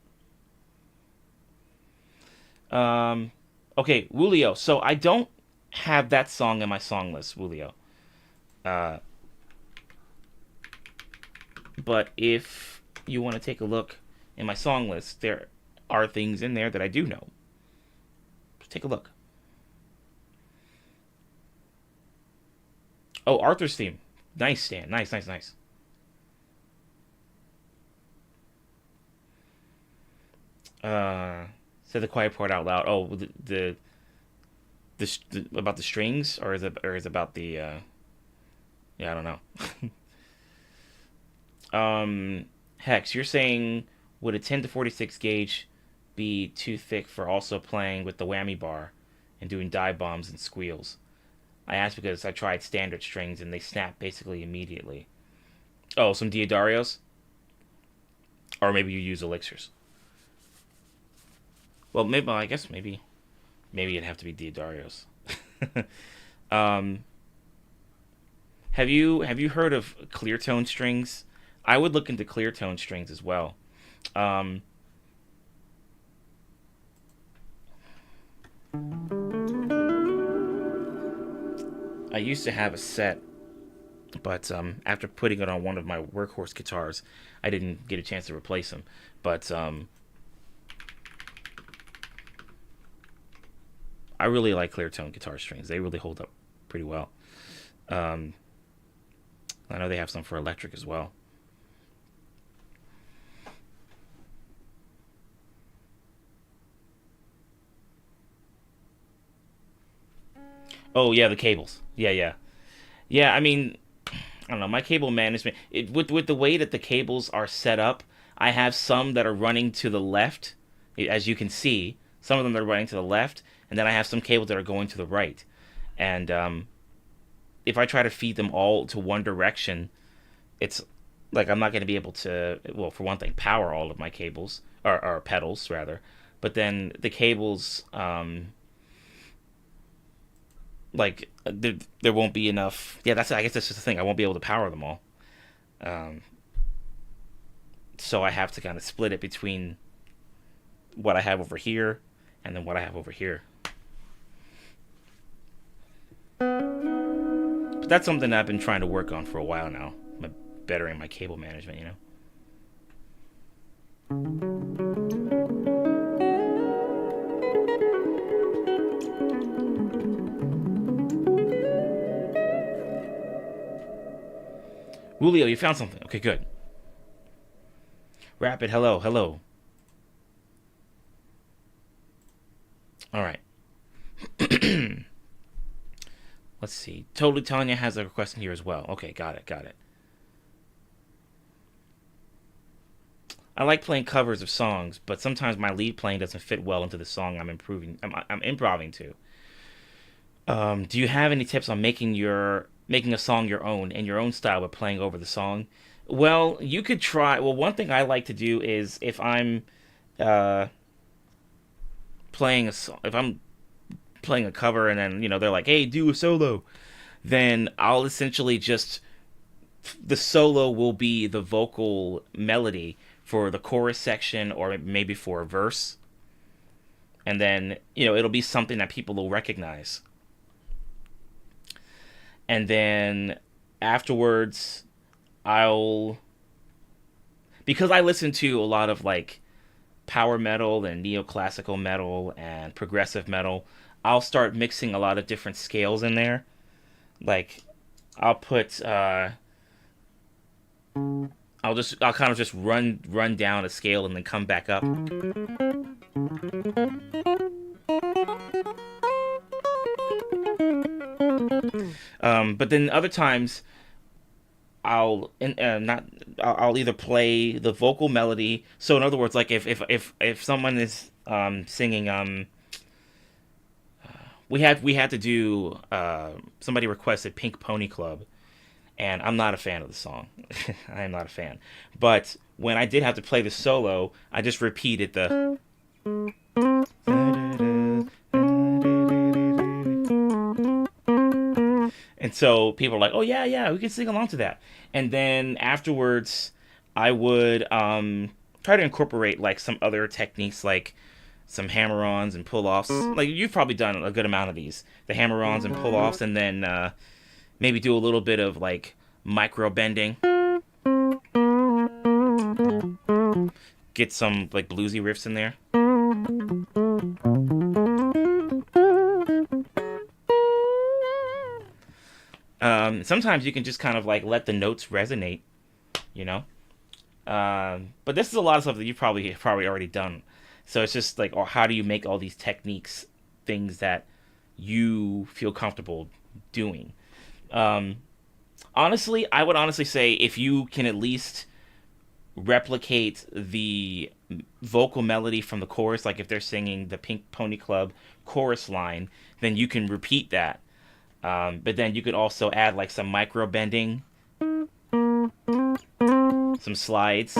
Um, okay, Wulio. So I don't have that song in my song list, Wulio. Uh, but if you want to take a look in my song list, there are things in there that I do know. Just take a look. Oh, Arthur's theme. Nice, Stan. Nice, nice, nice. Uh, Say the quiet part out loud. Oh, about the strings, or is it about the yeah, I don't know. Hex, you're saying would a 10 to 46 gauge be too thick for also playing with the whammy bar and doing dive bombs and squeals? I asked because I tried standard strings and they snap basically immediately. Oh, some Diodarios? Or maybe you use elixirs. Well, maybe well, I guess maybe it'd have to be Diodarios. um, have you heard of clear tone strings? I would look into clear tone strings as well. Um, I used to have a set, but after putting it on one of my workhorse guitars, I didn't get a chance to replace them. But I really like clear tone guitar strings. They really hold up pretty well. Um, I know they have some for electric as well. Oh yeah, the cables. Yeah, yeah, yeah. I mean, I don't know. My cable management, with the way that the cables are set up, I have some that are running to the left, as you can see. Some of them are running to the left, and then I have some cables that are going to the right. And if I try to feed them all to one direction, it's like I'm not going to be able to. Well, for one thing, power all of my cables or pedals rather. But then the cables, there won't be enough. Yeah, I guess that's just the thing. I won't be able to power them all. Um, so I have to kind of split it between what I have over here and then what I have over here. But that's something I've been trying to work on for a while now. Bettering my cable management. Julio, you found something. Okay, good. Rapid, hello, hello. All right. Let's see. Totally Tanya has a request in here as well. Okay, got it, got it. I like playing covers of songs, but sometimes my lead playing doesn't fit well into the song I'm improvising to. Do you have any tips on making a song your own in your own style but playing over the song? Well, you could try. Well, one thing I like to do is if I'm uh, playing a song, if I'm playing a cover and then they're like, "Hey, do a solo," then I'll essentially just, the solo will be the vocal melody for the chorus section or maybe for a verse. And then, it'll be something that people will recognize. And then afterwards, because I listen to a lot of like power metal and neoclassical metal and progressive metal, I'll start mixing a lot of different scales in there. Like, I'll put, I'll kind of just run down a scale and then come back up. But then other times I'll either play the vocal melody. So in other words, like if someone is singing, we had to do, somebody requested Pink Pony Club, and I'm not a fan of the song. I am not a fan. But when I did have to play the solo, I just repeated the. And so people are like, oh, yeah, we can sing along to that. And then afterwards, I would try to incorporate like some other techniques, like some hammer-ons and pull-offs. Like, you've probably done a good amount of these. The hammer-ons and pull-offs, and then maybe do a little bit of like micro-bending. Get some like bluesy riffs in there. Sometimes you can just kind of like let the notes resonate, but this is a lot of stuff that you've probably already done. So it's just like, how do you make all these techniques things that you feel comfortable doing? Honestly, I would honestly say if you can at least replicate the vocal melody from the chorus, like if they're singing the Pink Pony Club chorus line, then you can repeat that. But then you could also add like some micro bending, some slides.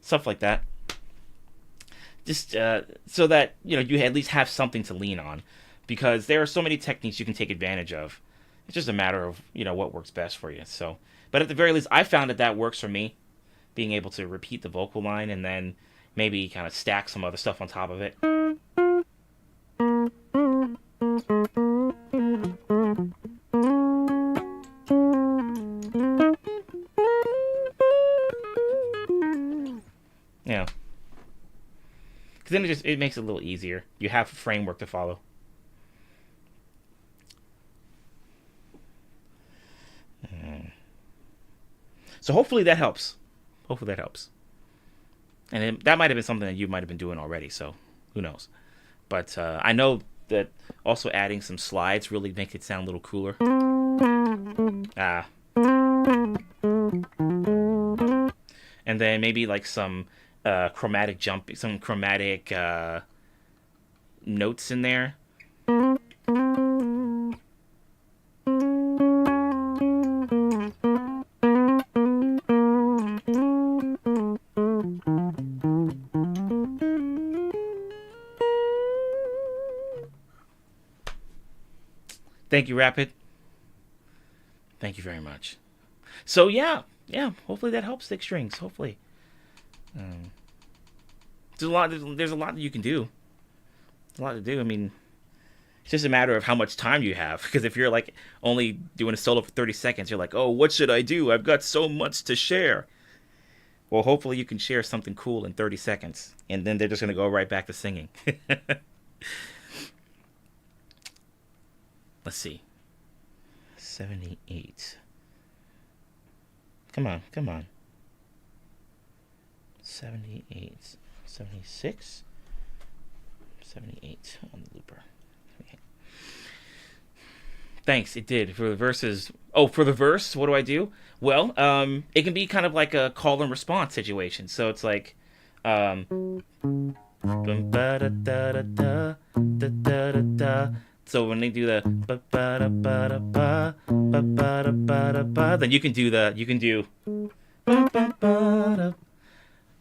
Stuff like that. Just so that you at least have something to lean on, because there are so many techniques you can take advantage of. It's just a matter of what works best for you. So, but at the very least, I found that works for me. Being able to repeat the vocal line and then maybe kind of stack some other stuff on top of it. Yeah. Because then it makes it a little easier. You have a framework to follow. So hopefully that helps. And that might have been something that you might have been doing already, so who knows. But I know that also adding some slides really makes it sound a little cooler. And then maybe like some chromatic notes in there. Thank you, Rapid. Thank you very much. So yeah, hopefully that helps, Six Strings. Hopefully. There's a lot that you can do. There's a lot to do. I mean, it's just a matter of how much time you have. Because if you're like only doing a solo for 30 seconds, you're like, oh, what should I do? I've got so much to share. Well, hopefully you can share something cool in 30 seconds. And then they're just going to go right back to singing. Let's see. 78. Come on. 78. 76. 78 on the looper. Okay. Thanks, it did. For the verses. Oh, for the verse, what do I do? Well, it can be kind of like a call and response situation. So it's like, so when they do the then you can do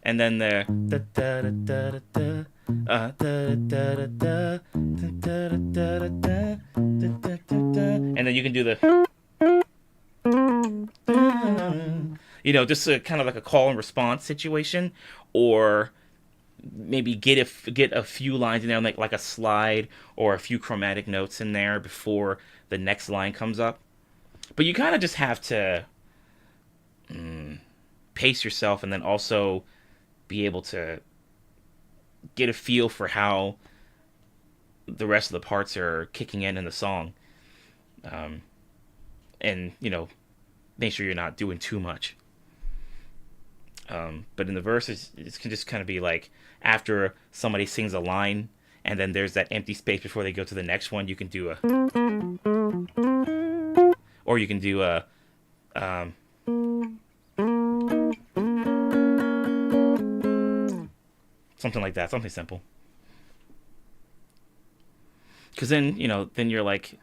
and then the da da da da da da da da da da da da da, and then you can do the, just a kind of like a call and response situation, or maybe get a few lines in there, like a slide or a few chromatic notes in there before the next line comes up. But you kind of just have to pace yourself, and then also be able to get a feel for how the rest of the parts are kicking in the song, and make sure you're not doing too much. But in the verses, it can just kind of be like after somebody sings a line, and then there's that empty space before they go to the next one. You can do a, or you can do a, something like that, something simple. Because then then you're like,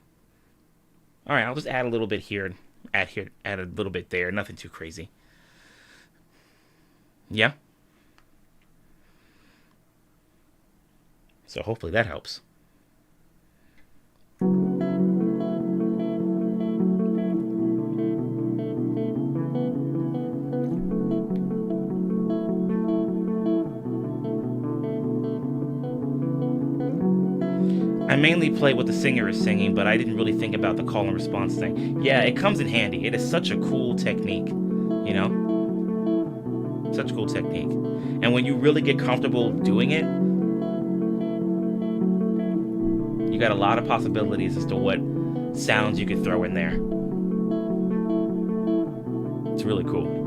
all right, I'll just add a little bit here, add a little bit there, nothing too crazy. Yeah. So hopefully that helps. I mainly play what the singer is singing, but I didn't really think about the call and response thing. Yeah, it comes in handy. It is such a cool technique, Such a cool technique. And when you really get comfortable doing it, you got a lot of possibilities as to what sounds you could throw in there. It's really cool.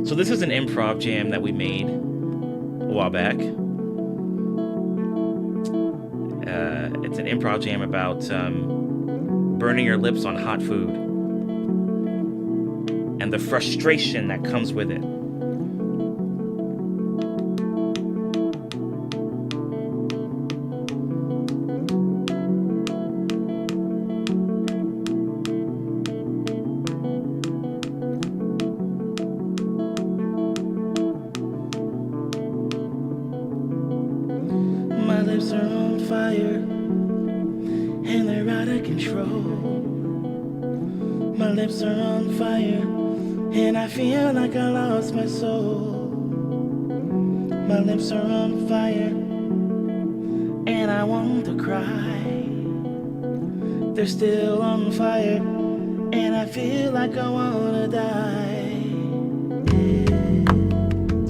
So this is an improv jam that we made a while back. It's an improv jam about burning your lips on hot food and the frustration that comes with it. My lips are on fire, and they're out of control. My lips are on fire, and I feel like I lost my soul. My lips are on fire, and I want to cry. They're still on fire, and I feel like I wanna die.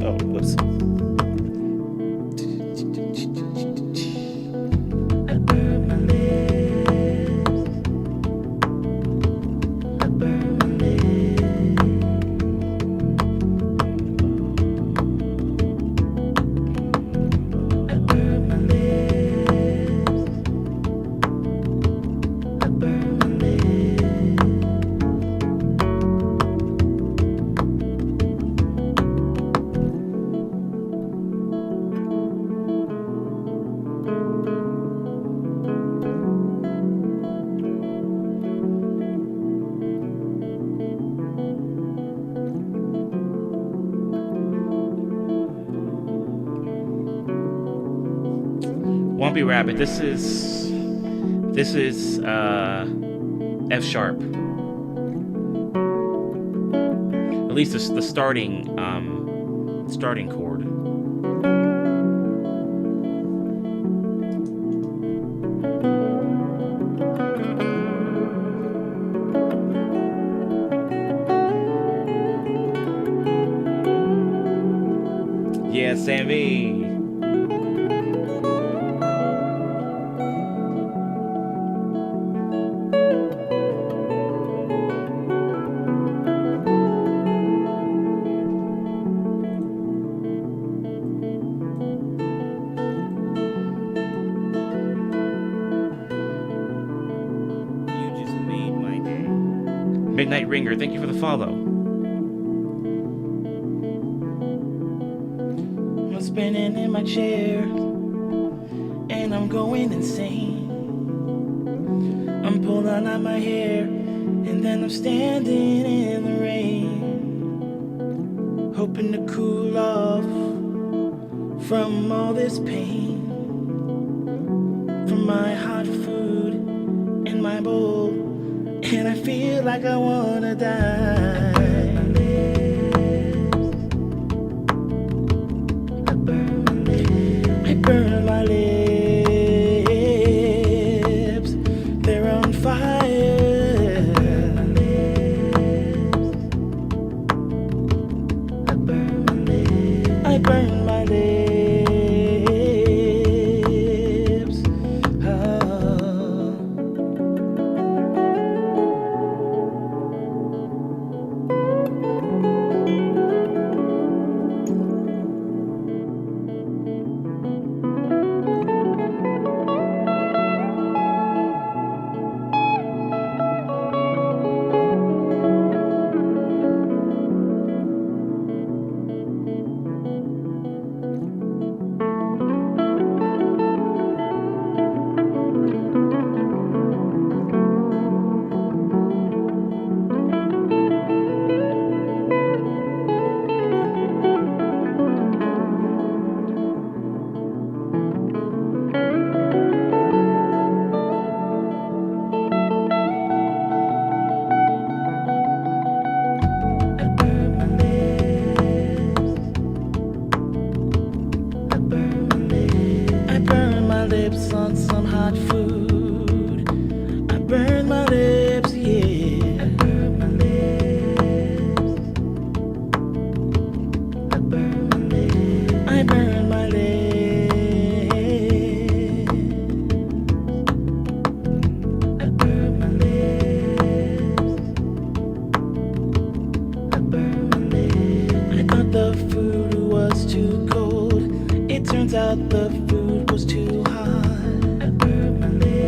Oh, whoops. I burn my lips. I burn my lips. I burn my lips. I burn my lips. Wumpy Rabbit. This is F sharp. At least the starting chord. Yeah, Sammy. Midnight Ringer, thank you for the follow. I'm spinning in my chair, and I'm going insane. I'm pulling out my hair, and then I'm standing in the rain, hoping to cool off from all this pain, from my hot food in my bowl, and I feel like I wanna die. I burn my lips, they're on fire. I burn my lips. Oh. Lips on some hot food. I burn my lips, yeah. I burn my lips. I burn my lips. I burn my lips. I burn my lips. I burn my lips. I thought the food was too cold. It turns out the food was too hot. I burn my lips.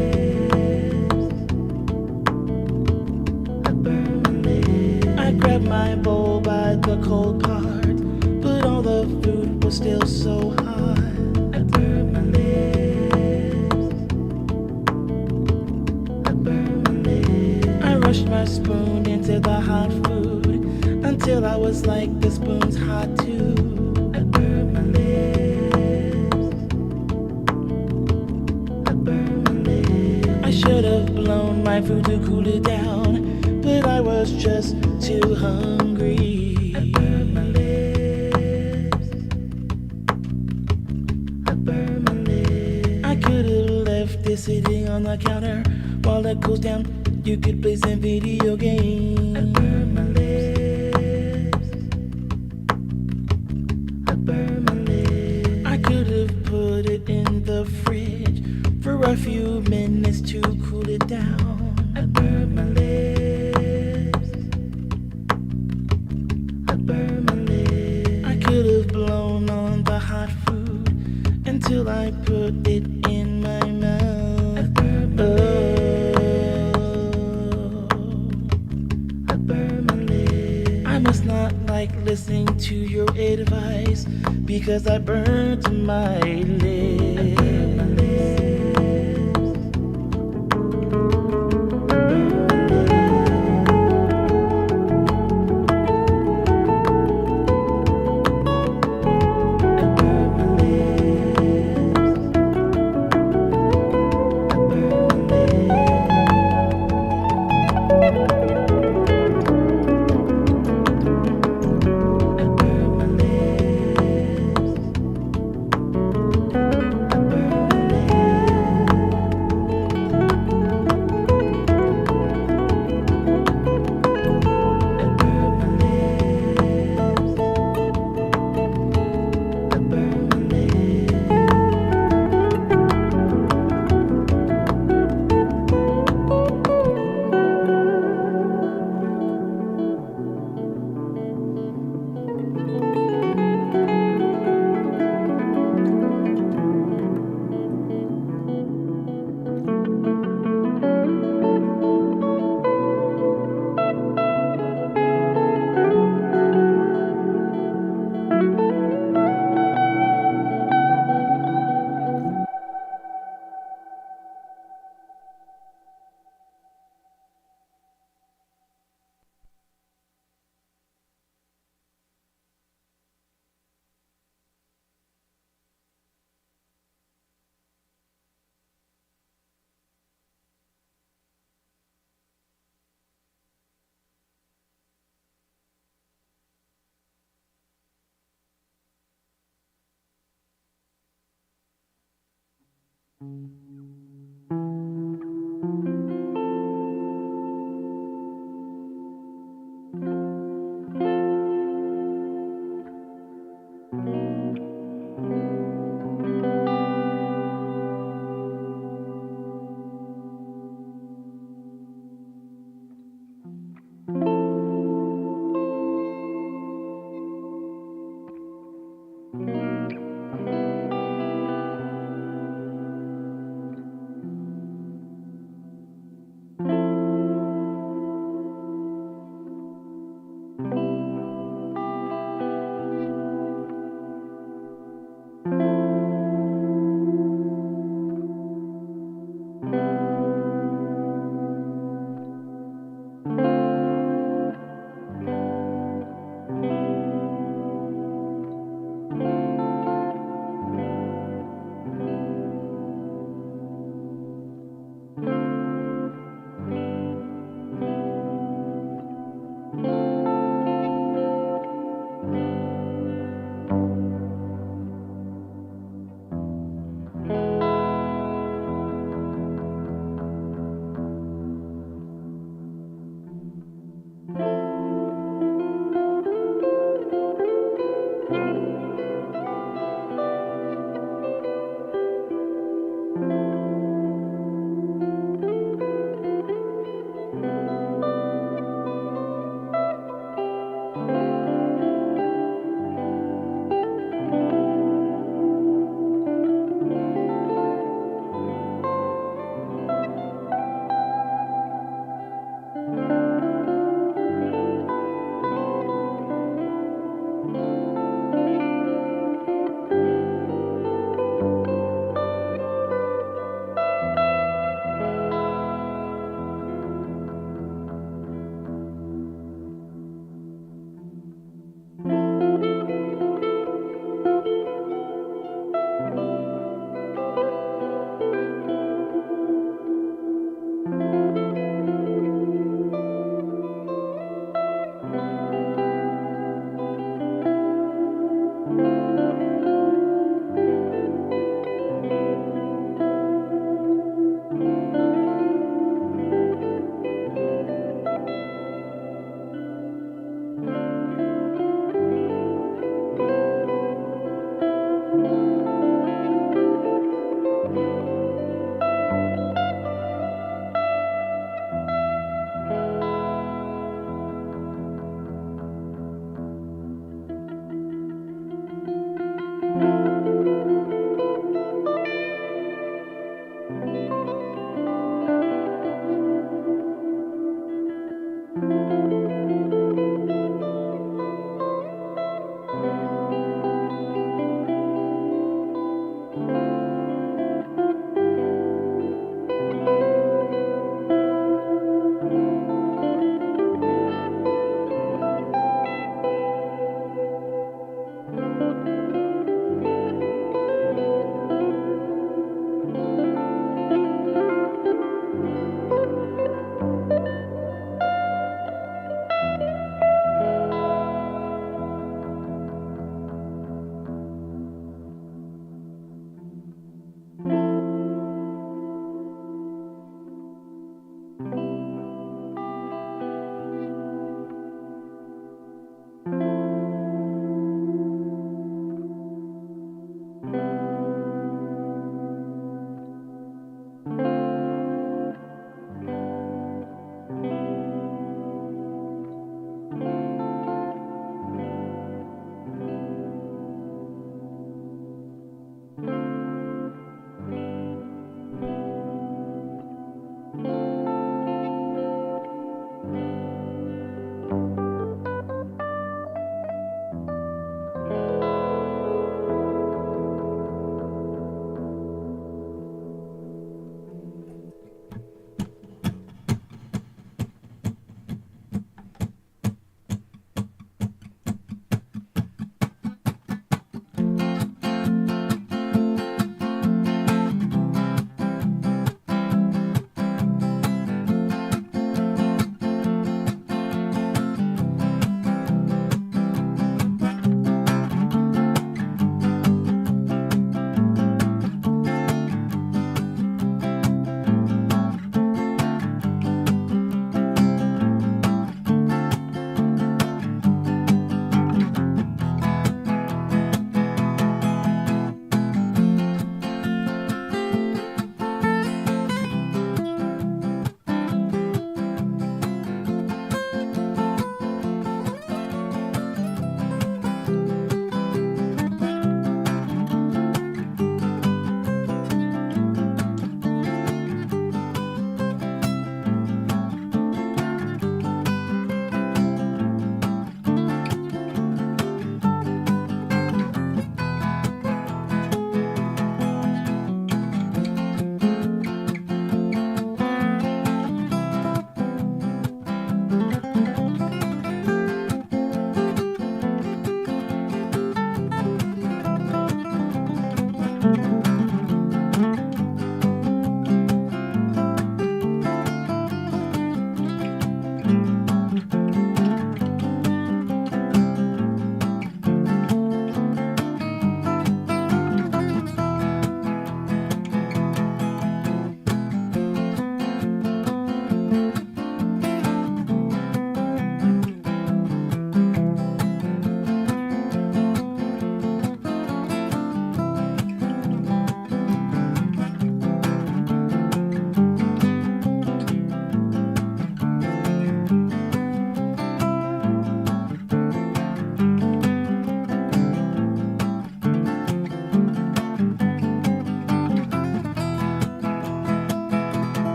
I burn my lips. I grabbed my bowl by the cold part, but all the food was still so hot. I burn my lips. I burn my lips. I rushed my spoon into the hot food until I was like, the spoon's hot too. I burn my lips. I should have blown my food to cool it down, but I was just too hungry. I burn my lips. I burn my lips. I could have left it sitting on the counter while it cools down. You could play some video games. I burn my lips. I burn my lips. I could have put it in the fridge for a few minutes to cool it down. I burn my lips. I burn my lips. I could have blown on the hot food until I put it in my mouth. I burn my lips. I burn my lips. I must not like listening to your advice because I burned my lips. I burn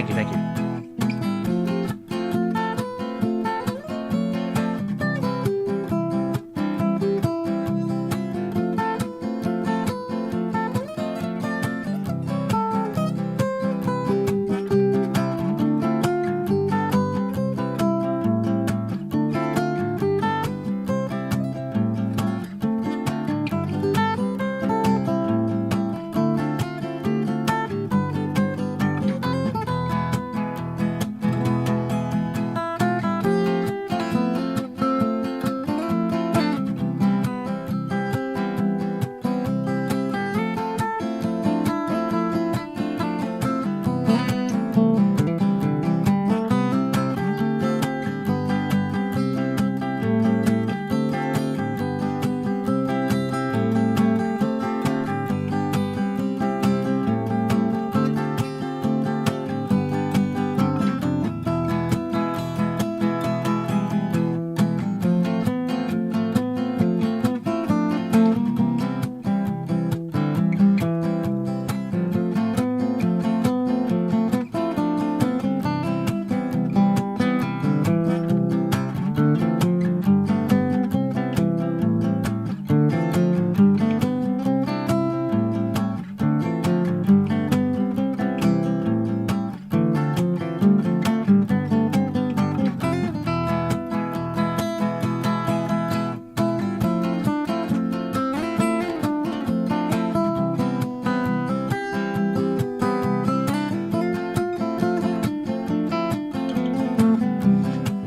Thank you, thank you.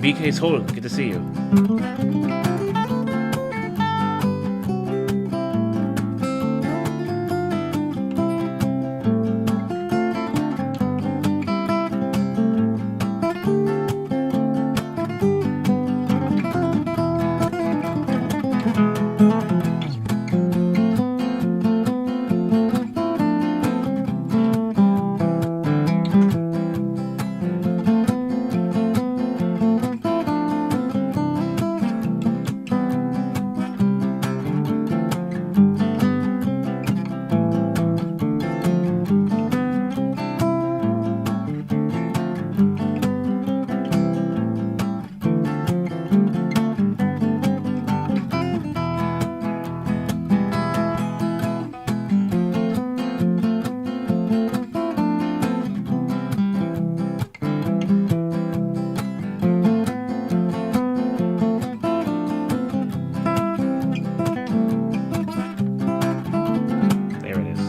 BK's Hold, good to see you. There it is.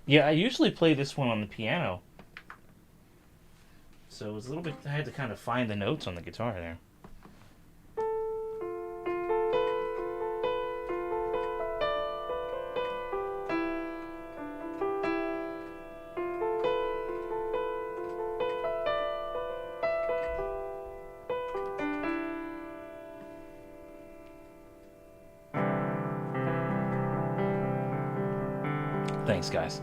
Yeah, I usually play this one on the piano. So it was a little bit. I had to kind of find the notes on the guitar there. Thanks, guys.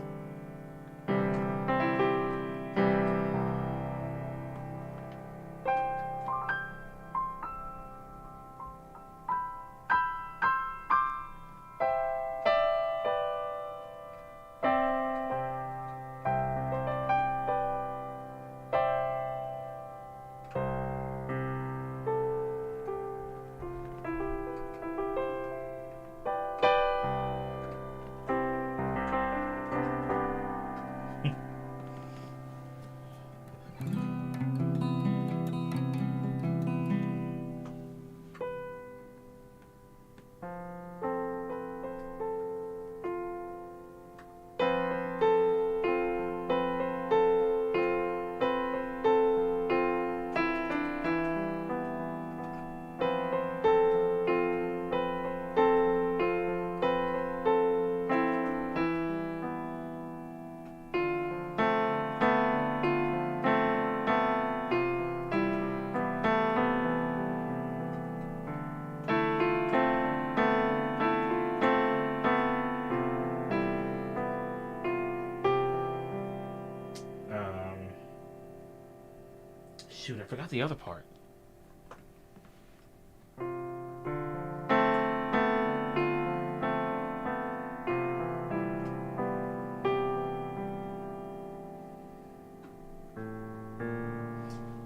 Shoot, I forgot the other part.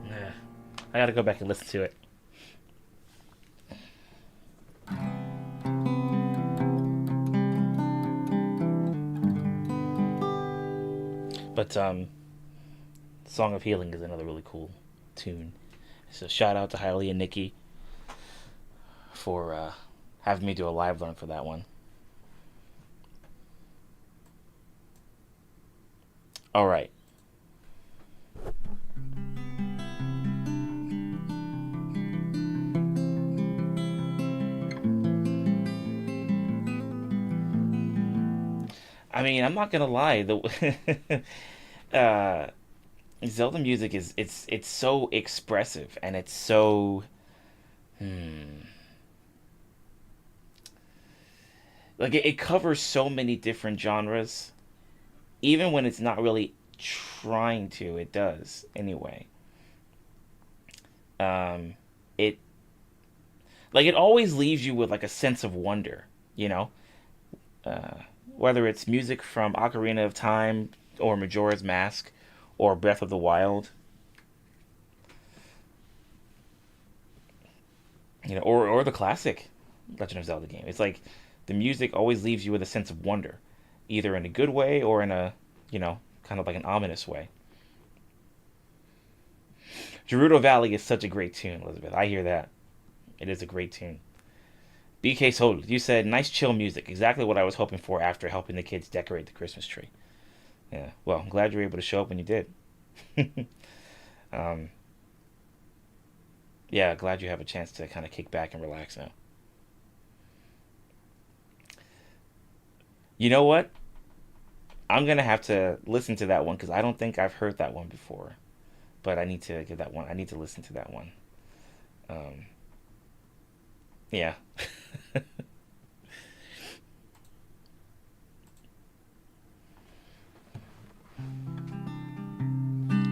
Yeah, I gotta go back and listen to it. But Song of Healing is another really cool tune. So shout out to Hailey and Nikki for having me do a live learn for that one. All right. I mean, I'm not gonna lie. The Zelda music is it's so expressive and it's so like it covers so many different genres. Even when it's not really trying to, it does anyway. It like it always leaves you with like a sense of wonder, you know, uh, whether it's music from Ocarina of Time or Majora's Mask or Breath of the Wild, you know, or the classic Legend of Zelda game. It's like the music always leaves you with a sense of wonder, either in a good way or in a, you know, kind of like an ominous way. Gerudo Valley is such a great tune, Elizabeth. I hear that. It is a great tune. BK Soul, you said nice chill music. Exactly what I was hoping for after helping the kids decorate the Christmas tree. Yeah. Well, I'm glad you were able to show up when you did. um, yeah, glad you have a chance to kind of kick back and relax now. You know what? I'm gonna have to listen to that one because I don't think I've heard that one before. But I need to get that one. I need to listen to that one. Um, yeah.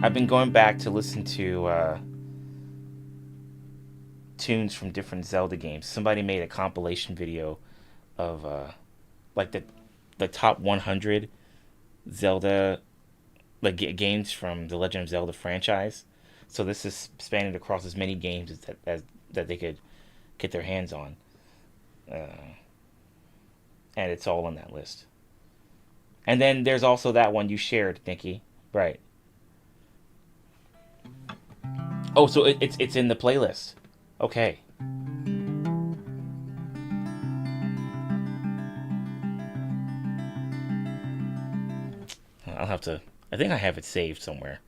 I've been going back to listen to tunes from different Zelda games. Somebody made a compilation video of like the top 100 Zelda like games from the Legend of Zelda franchise. So this is spanning across as many games that they could get their hands on, uh, and it's all on that list. And then there's also that one you shared, Nikki. Right. Oh, so it's in the playlist. Okay. I'll have to. I think I have it saved somewhere.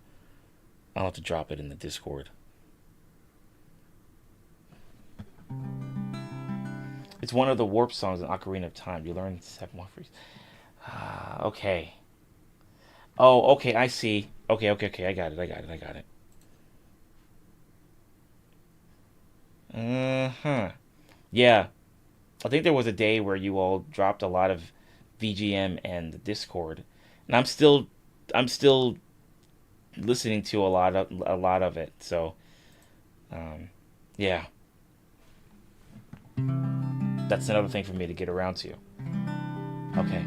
I'll have to drop it in the Discord. It's one of the warp songs in Ocarina of Time. You learn 7 more freeze. Okay. Oh, okay. I see. Okay, okay, okay. I got it. I got it. I got it. Uh-huh. Yeah. I think there was a day where you all dropped a lot of VGM and the Discord, and I'm still listening to a lot of it. So, um, yeah, that's another thing for me to get around to. Okay.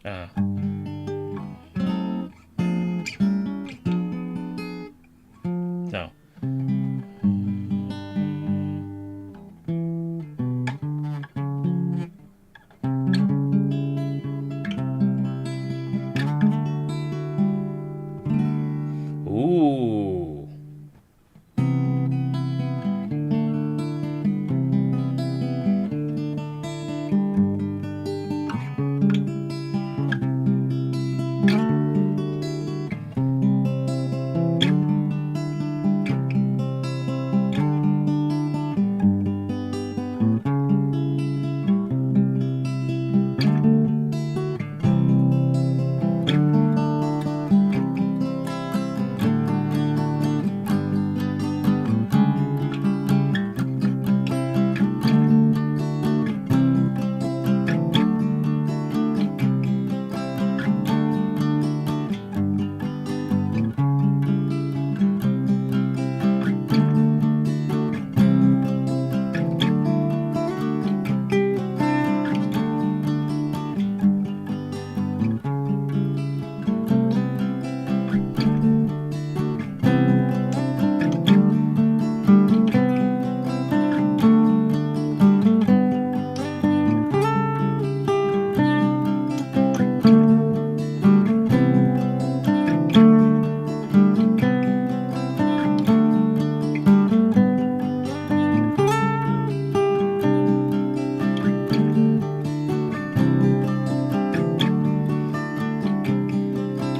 Uh, no. Ooh.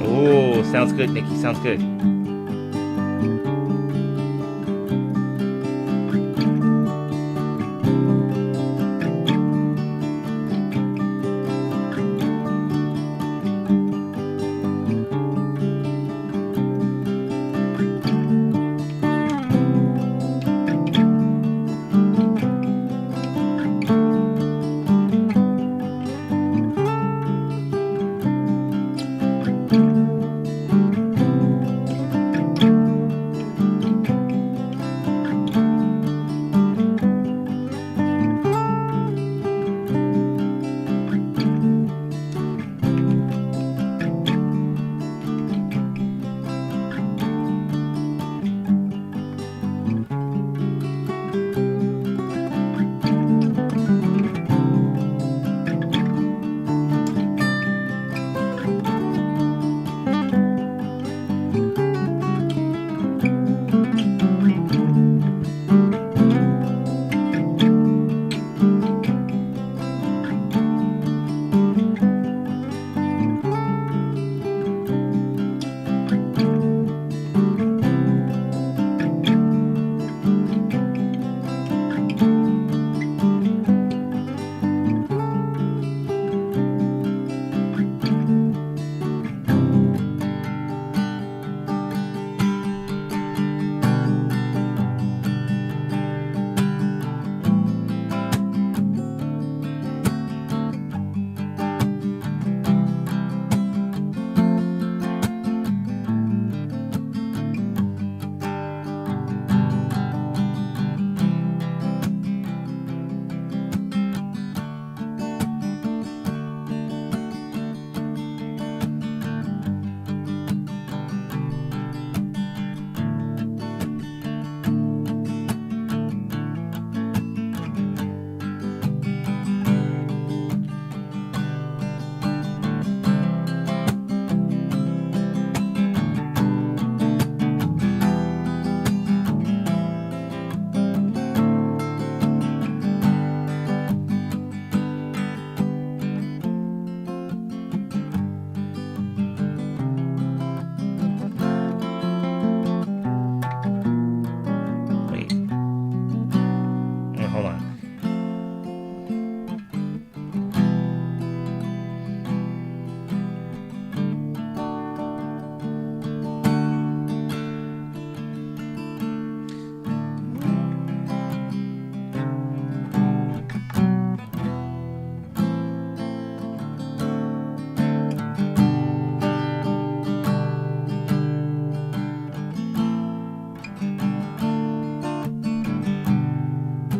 Ooh. Sounds good, Nikki. Sounds good.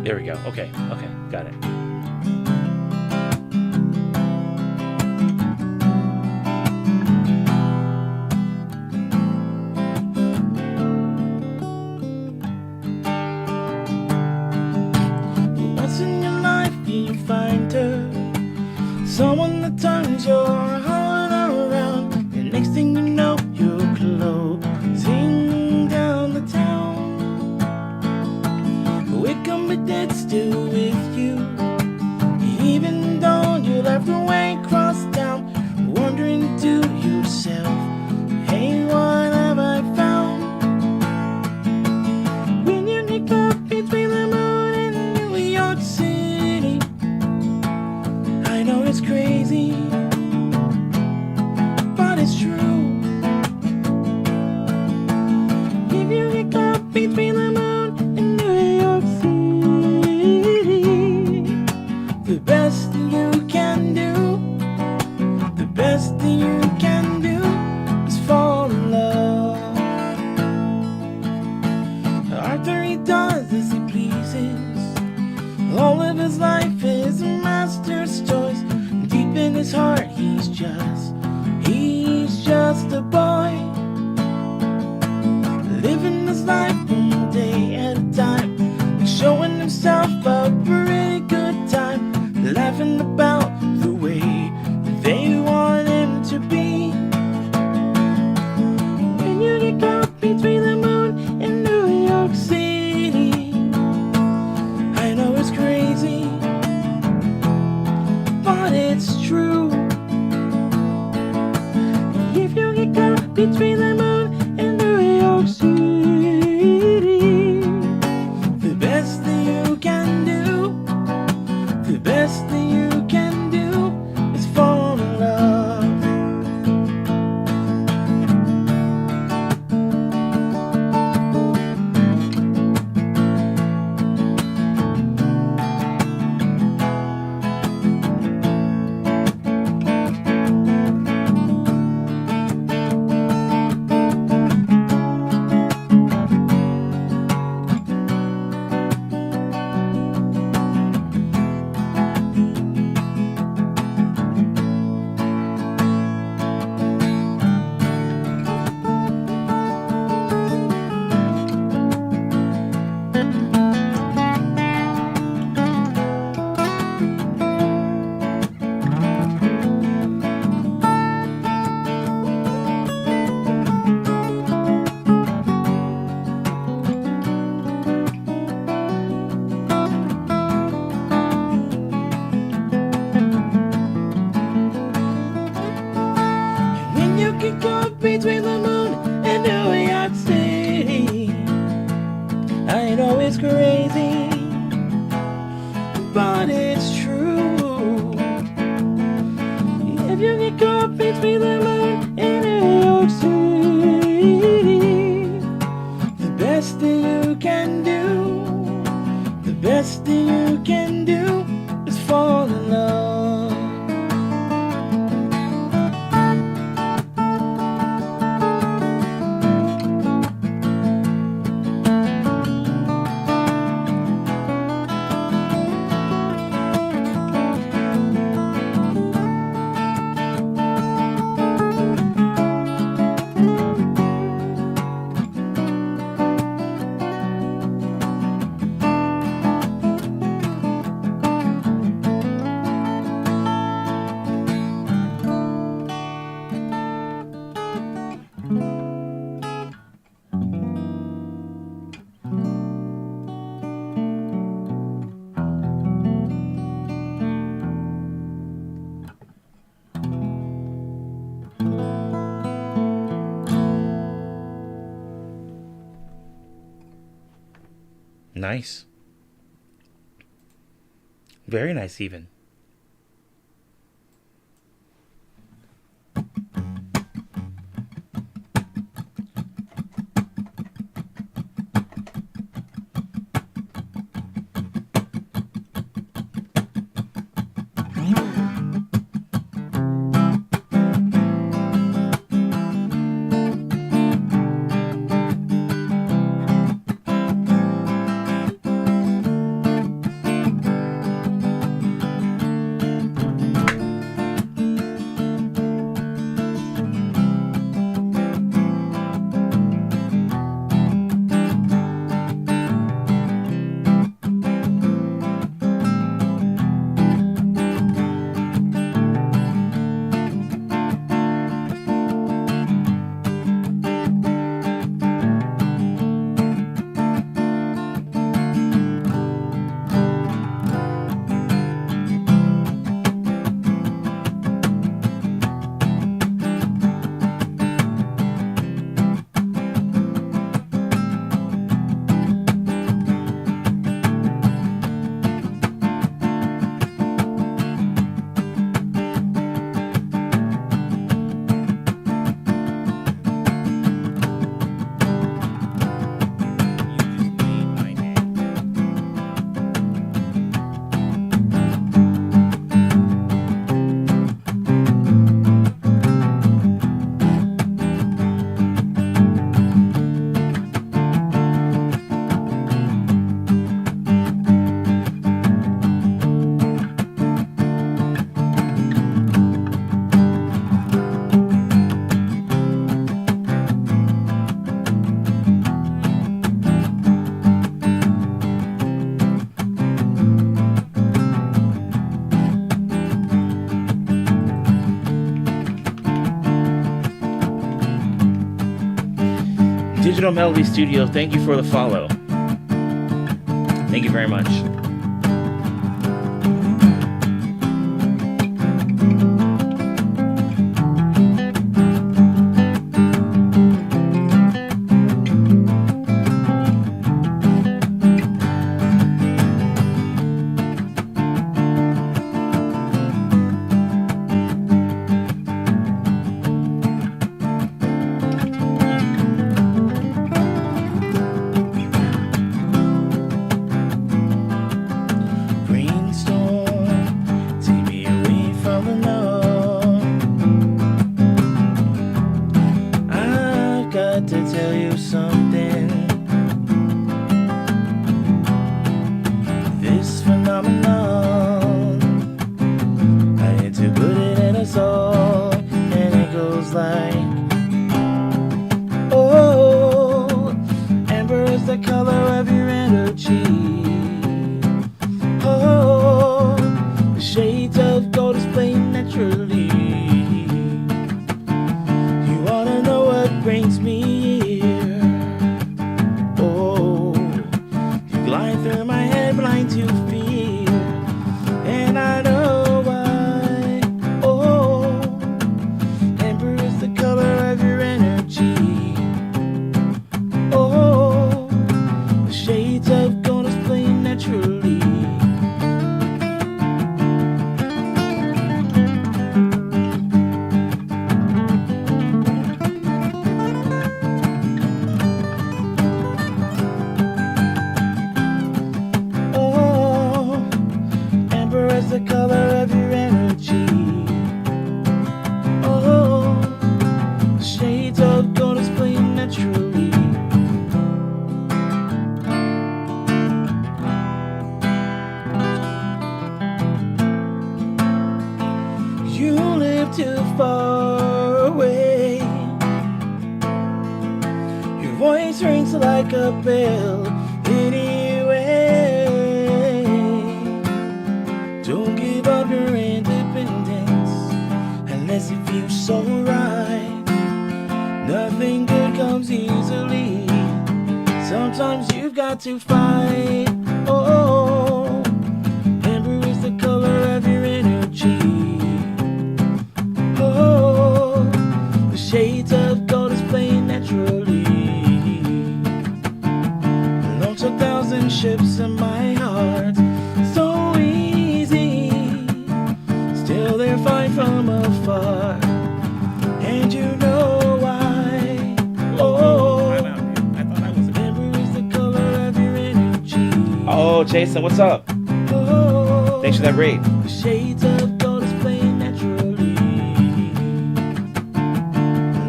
There we go. Okay, okay, got it. Once in your life you find her, someone that turns your heart around, and next thing you know you're closing down the town. It can be dead still with you, even though you left away across town, wondering to yourself, hey, what have I found? When you get caught between the moon and New York City, I know it's crazy, but it's true. If you get caught between the moon and New York City, the best thing you can do, the best thing you can do is fall in love. Arthur, he does as he pleases. All of his life is a master's choice. Deep in his heart, he's just a boy, living his life one day at a time, and showing himself a pretty good time, laughing about the way they want him to be. When you get caught between the moon and New York City, I know it's crazy, but it's true. If you get caught between the moon and New York City, the best thing you can do, the best thing you can do is fall in love. When you get caught between the moon and New York City, I know it's crazy, but it's true. If you get caught between the moon and New York City, the best thing you can do, the best thing you can do is fall in love. Nice. Very nice, even. Digital Melody Studio, thank you for the follow. Thank you very much. To tell you something, this phenomenon, I had to put it in a song, and it goes like, oh, amber is the color of your energy, oh, the shades of gold display naturally. You wanna know what brings me here? Oh, you glide through my head blind to fear, and I know why. Oh, amber is the color of your energy. Oh, the shades of gold display naturally. The color of your energy. Oh, shades of gold display naturally. You live too far away. Your voice rings like a bell anyway. Don't give up your independence unless it feels so right. Nothing good comes easily. Sometimes you've got to fight. Oh, amber is the color of your energy. Oh, the shades of gold display naturally. Launched 1,000 ships in my heart. So easy. Still they're fine from afar, and you know why. Oh, amber is the color of your energy. Oh, Jason, what's up? Oh, Thanks for that raid. the shades of gold display naturally.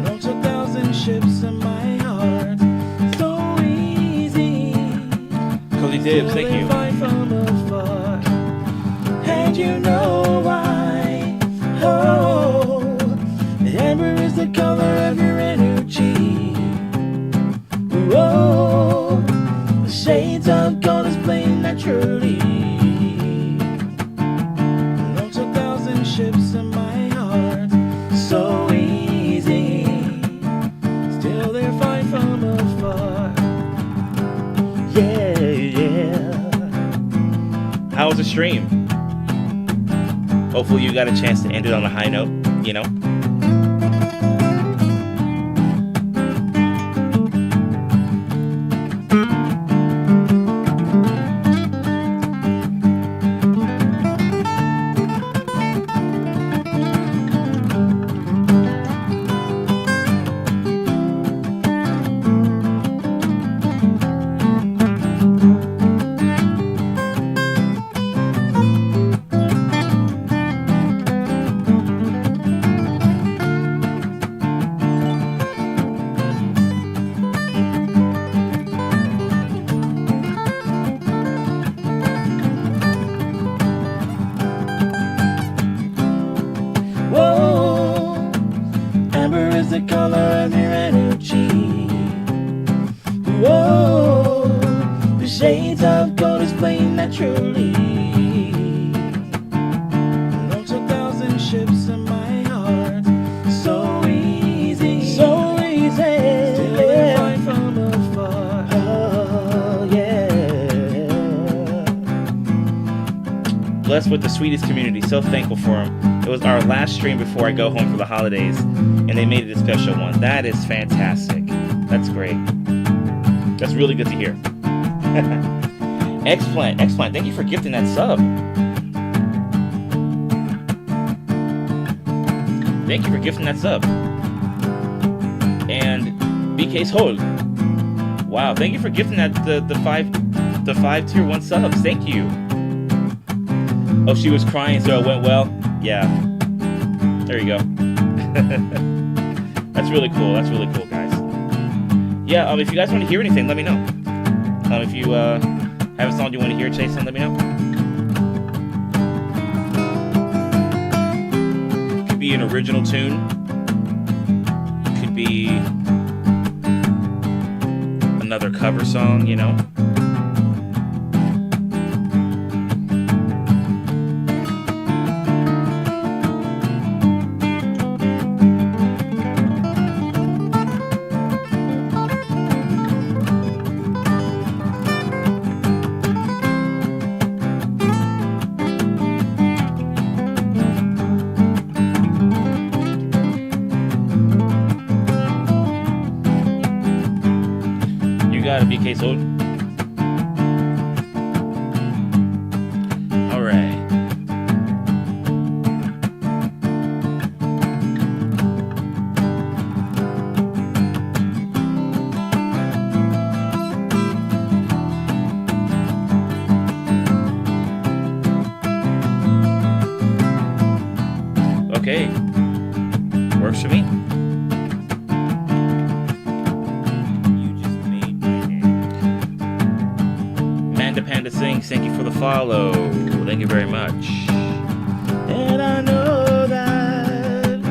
Launched 1,000 ships in my heart. So easy. Cody Dibs, thank you. From afar, and you know why. Oh, amber is the color of your energy. Oh, the shades of gold display naturally. Launched 1,000 ships in my heart. So easy. Still they're fine from afar. Yeah, yeah. How was the stream? Hopefully you got a chance to end it on a high note, you know? the color of your energy. Whoa, the shades of gold is playing naturally. Launched 1,000 ships in my heart. So easy, so easy. Still I find from blessed with the sweetest community. So thankful for them. It was our last stream before I go home for the holidays, and they made it a special one. That is fantastic. That's great. That's really good to hear. Eggplant, thank you for gifting that sub. Thank you for gifting that sub. And BK's hold. Wow, thank you for gifting that the five tier 1 subs. Thank you. Oh, she was crying, so it went well. Yeah. There you go. That's really cool. That's really cool, guys. Yeah. If you guys want to hear anything, let me know. If you have a song you want to hear, Jason, let me know. Could be an original tune. Could be another cover song, you know. BK Soul. All right. Okay. Works for me. Panda Sings, thank you for the follow. Thank you very much. And I know that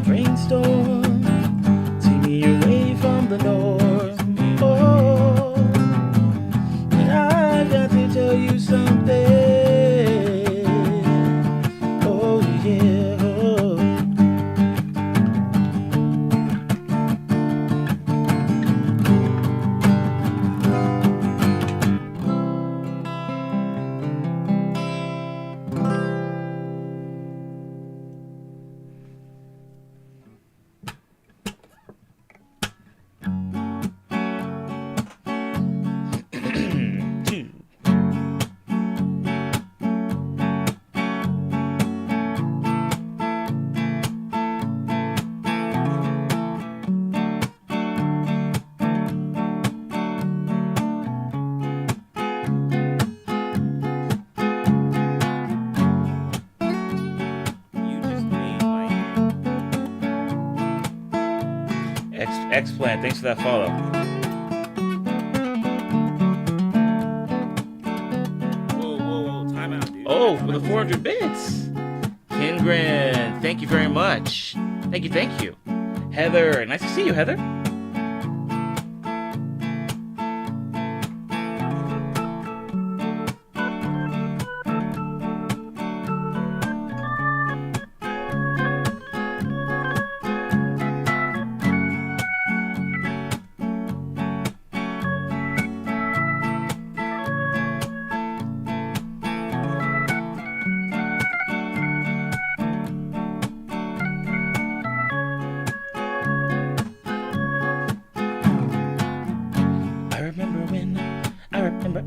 rainstorm take me away from the north. Oh, and I got to tell you something. Oh yeah. Xplant, thanks for that follow. Whoa, time out, dude. Oh, for the 400 bits. Kingren, thank you very much. Thank you. Heather, nice to see you, Heather.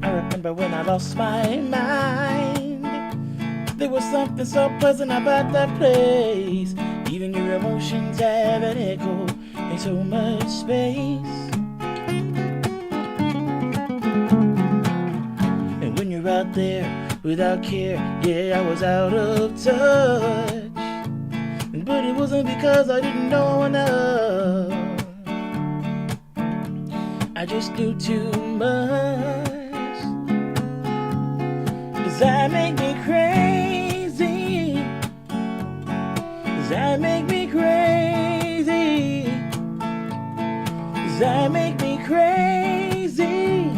I remember when I lost my mind. There was something so pleasant about that place. Even your emotions have an echo in so much space. And when you're out there without care, yeah, I was out of touch. But it wasn't because I didn't know enough. I just knew too much. Does that make me crazy? Does that make me crazy? Does that make me crazy?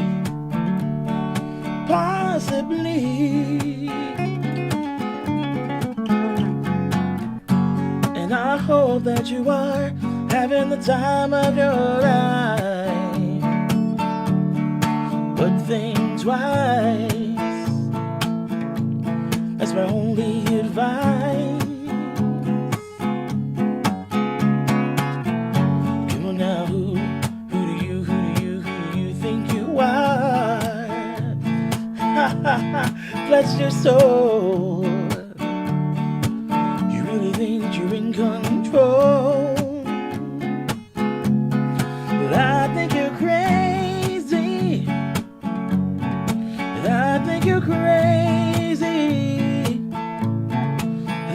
Possibly. And I hope that you are having the time of your life. But think twice That's my only advice. Come on now, who do you think you are? Bless your soul. You really think you're in control? Well, I think you're crazy. I think you're crazy.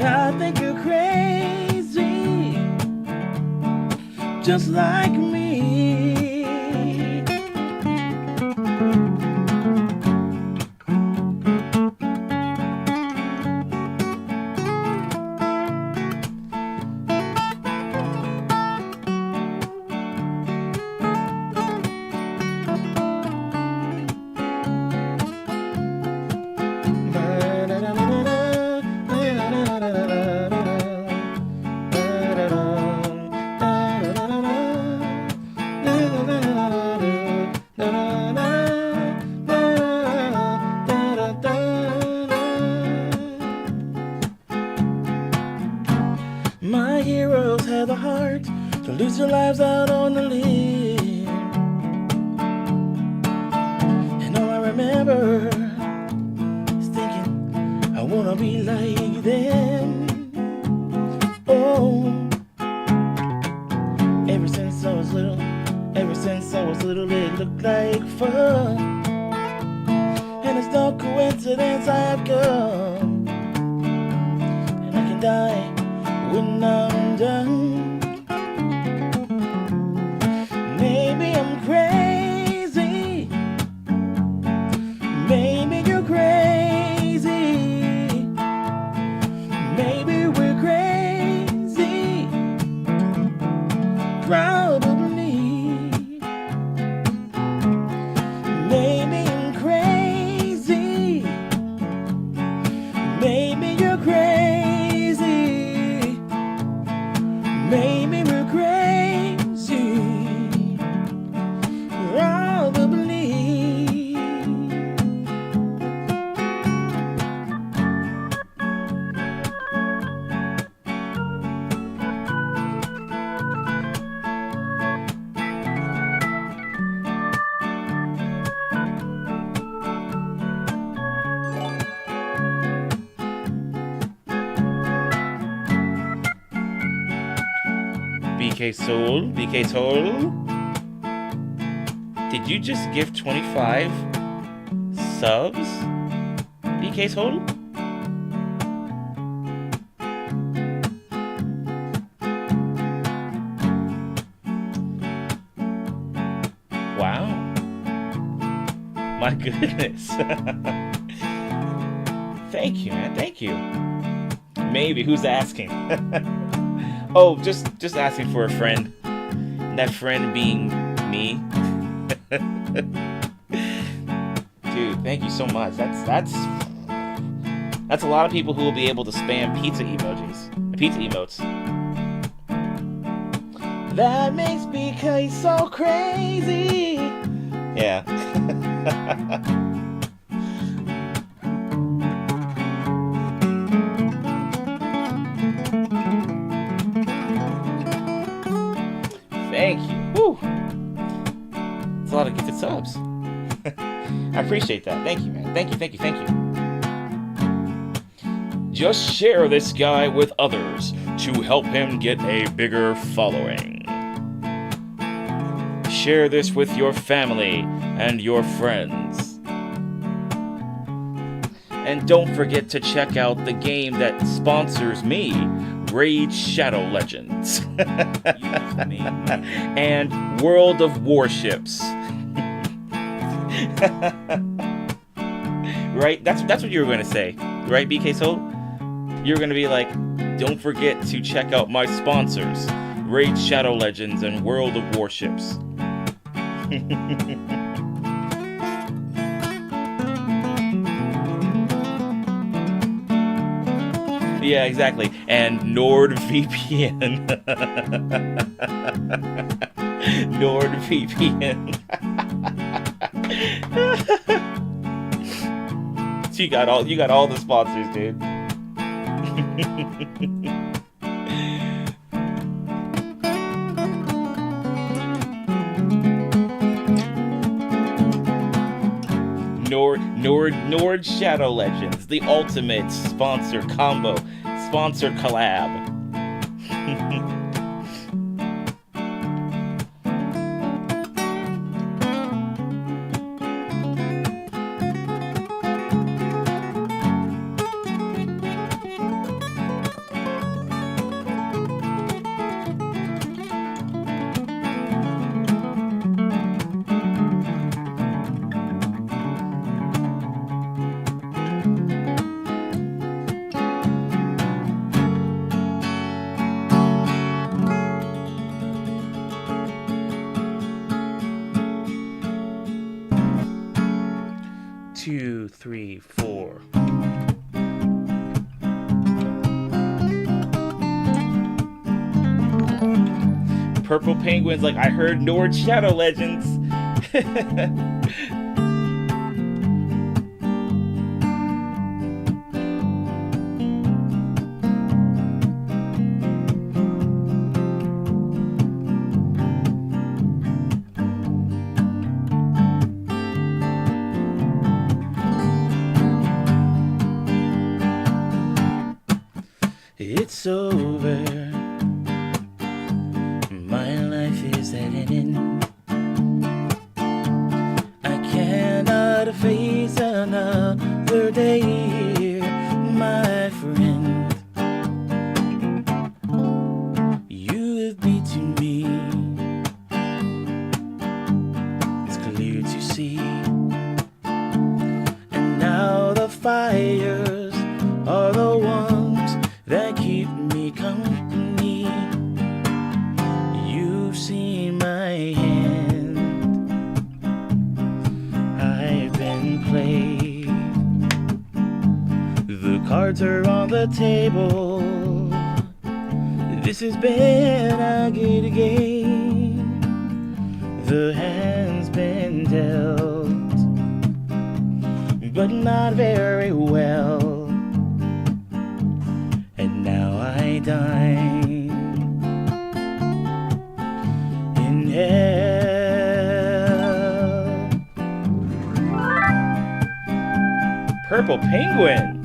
I think you're crazy. Just like me. My heroes had the heart to lose their lives out on the limb. And all I remember is thinking, I wanna be like them. Oh, ever since I was little, it looked like fun. And it's no coincidence I have come, and I can die when I'm done. Maybe I'm crazy. Maybe you're crazy. Maybe we're crazy. Probably. Maybe I'm crazy. Maybe you're crazy. Maybe we're crazy. Probably. BK Soul. Did you just give 25 subs? BK Soul? Wow. My goodness. Thank you, man. Thank you. Maybe. Who's asking? Oh, just asking for a friend. That friend being me. Dude, thank you so much. That's a lot of people who will be able to spam pizza emojis. Pizza emotes. That makes BK so crazy. Yeah. Thank you. Woo. It's a lot of gifted subs. I appreciate that. Thank you, man. Thank you. Just share this guy with others to help him get a bigger following. Share this with your family and your friends. And don't forget to check out the game that sponsors me, Raid Shadow Legends. And World of Warships. Right? That's what you were going to say. Right, BK Soul? You're going to be like, don't forget to check out my sponsors, Raid Shadow Legends and World of Warships. Yeah, exactly. And NordVPN. NordVPN. you got all the sponsors, dude. Nord Shadow Legends, the ultimate sponsor combo, sponsor collab. 2, 3, 4. Purple Penguins, like I heard Nord Shadow Legends. It's over. My life is at an end. I cannot face another day here, my friend. You have beaten me. It's clear to see. And now the fires are the ones that keep me company. You've seen my hand. I've been played. The cards are on the table. This has been a good game. The hand's been dealt, but not very well. I dine in hell. Purple Penguin.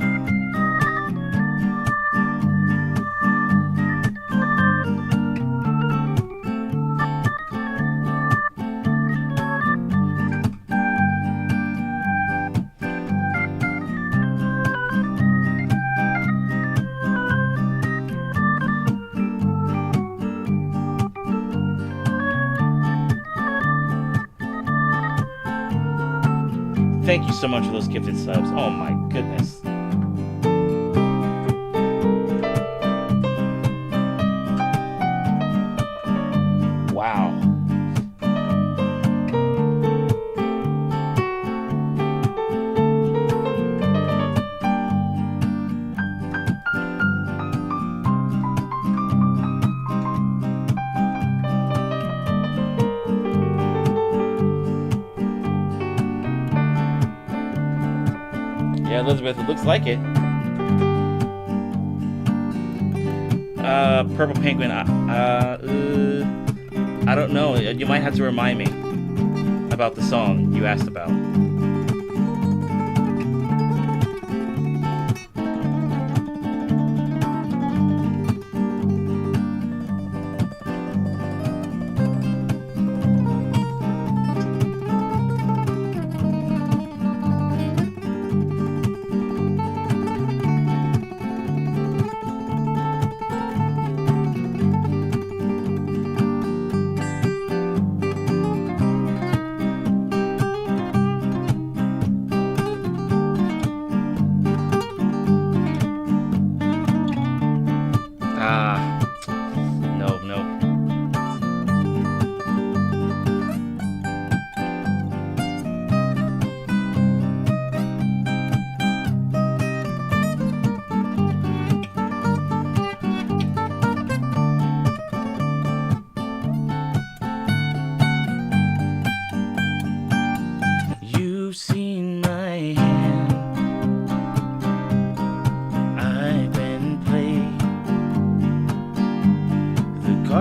Thank you so much for those gifted subs. Oh my goodness. Wow. Yeah, Elizabeth, it looks like it. Purple Penguin, I don't know. You might have to remind me about the song you asked about.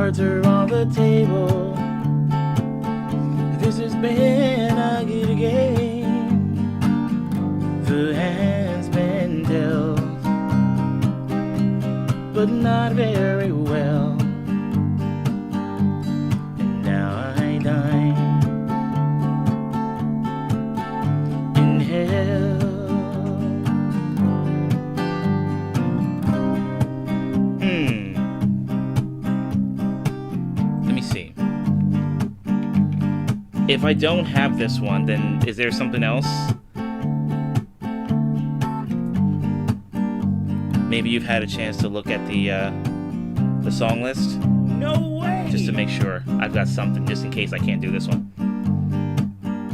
cards are on the table. This has been a good game. The hand's been dealt, but not very well. And now I dine in hell. Let me see. If I don't have this one, then is there something else? Maybe you've had a chance to look at the song list? No way! Just to make sure I've got something, just in case I can't do this one.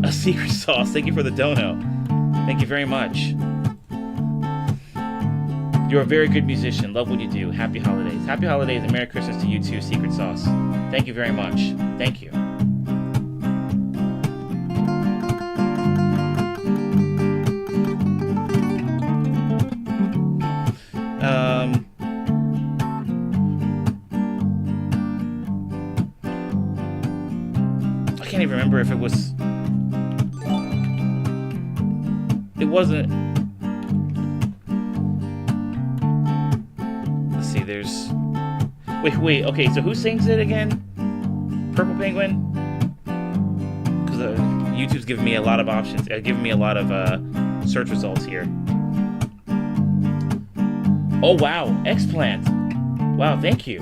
A secret sauce. Thank you for the dono. Thank you very much. You're a very good musician. Love what you do. Happy holidays. Happy holidays and Merry Christmas to you too, Secret Sauce. Thank you very much. Thank you. I can't even remember if it was... It wasn't... Let's see, there's... Wait, okay, so who sings it again? Purple Penguin? Because YouTube's giving me a lot of options, giving me a lot of search results here. Oh wow, Explant. Wow, thank you.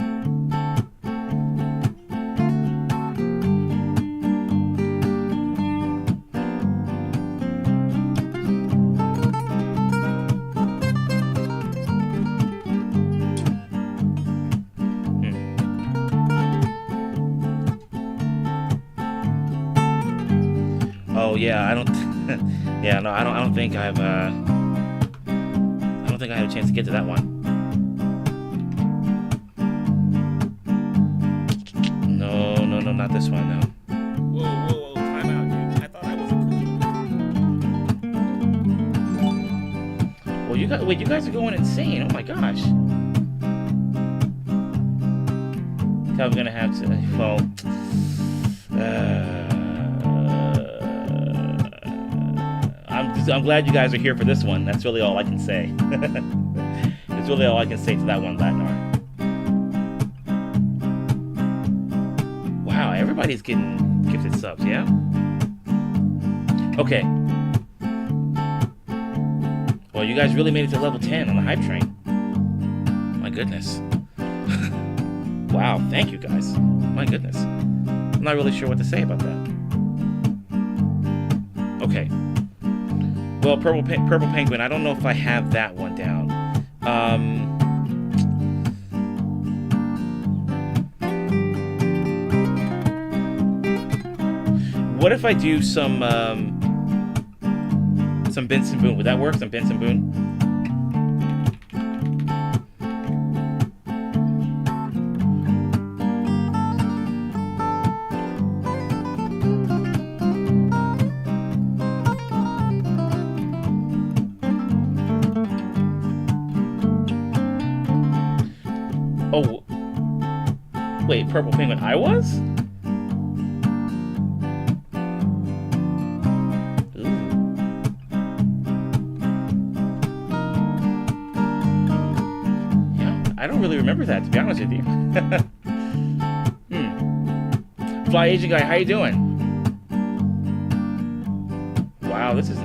Oh yeah, I don't. Yeah, no, I don't think I've. I don't think I had a chance to get to that one. No, not this one. No. Whoa, time out, dude. I thought I was Well, you guys are going insane. Oh my gosh. I'm gonna have to. Well. I'm glad you guys are here for this one. That's really all I can say. It's really all I can say to that one, Latnar. Wow, everybody's getting gifted subs, yeah? Okay. Well, you guys really made it to level 10 on the hype train. My goodness. Wow, thank you guys. My goodness. I'm not really sure what to say about that. Okay. Well, Purple Penguin, I don't know if I have that one down. What if I do some Benson Boone? Would that work? Some Benson Boone? Oh, wait, Purple Penguin, I was? Ooh. Yeah, I don't really remember that, to be honest with you. Fly Asian guy, how you doing? Wow, this is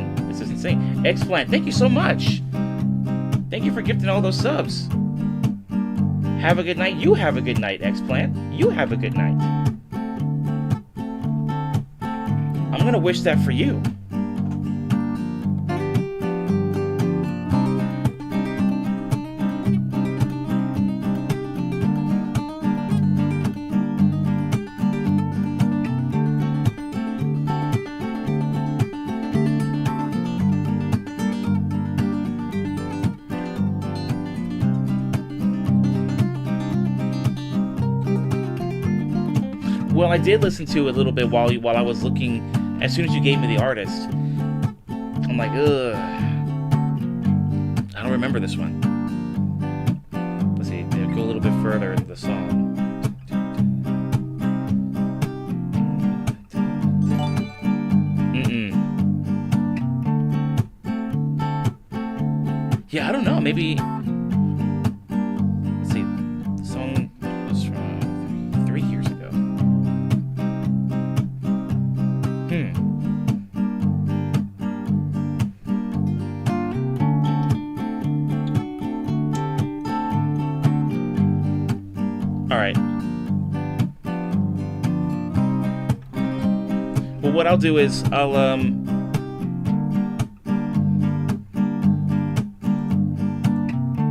insane. Explant, thank you so much. Thank you for gifting all those subs. Have a good night. You have a good night, Explant. You have a good night. I'm gonna wish that for you. Well, I did listen to it a little bit while I was looking. As soon as you gave me the artist, I'm like, ugh. I don't remember this one. Let's see. Go a little bit further into the song. Yeah, I don't know. Maybe let's see. The song was from 3 years ago. Hmm. All right. Well, what I'll do is let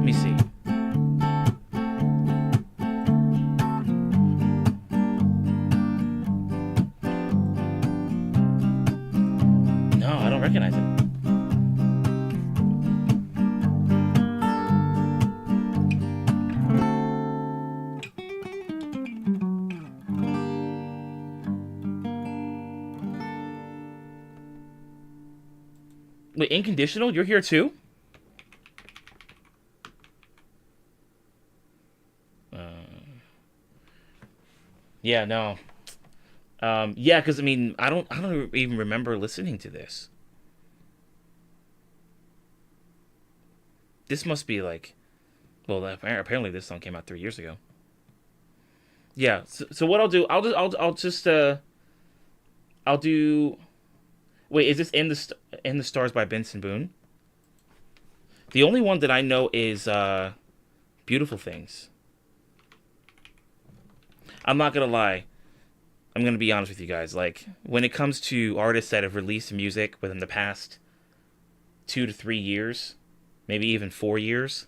me see. No, I don't recognize it. Wait, Inconditional? You're here too? Yeah, no. Yeah, because I mean, I don't even remember listening to this. This must be like, well, apparently this song came out 3 years ago. Yeah. So what I'll do, I'll just, I'll do. Wait, is this in the stars by Benson Boone? The only one that I know is Beautiful Things. I'm not gonna lie. I'm gonna be honest with you guys. Like when it comes to artists that have released music within the past 2 to 3 years, maybe even 4 years,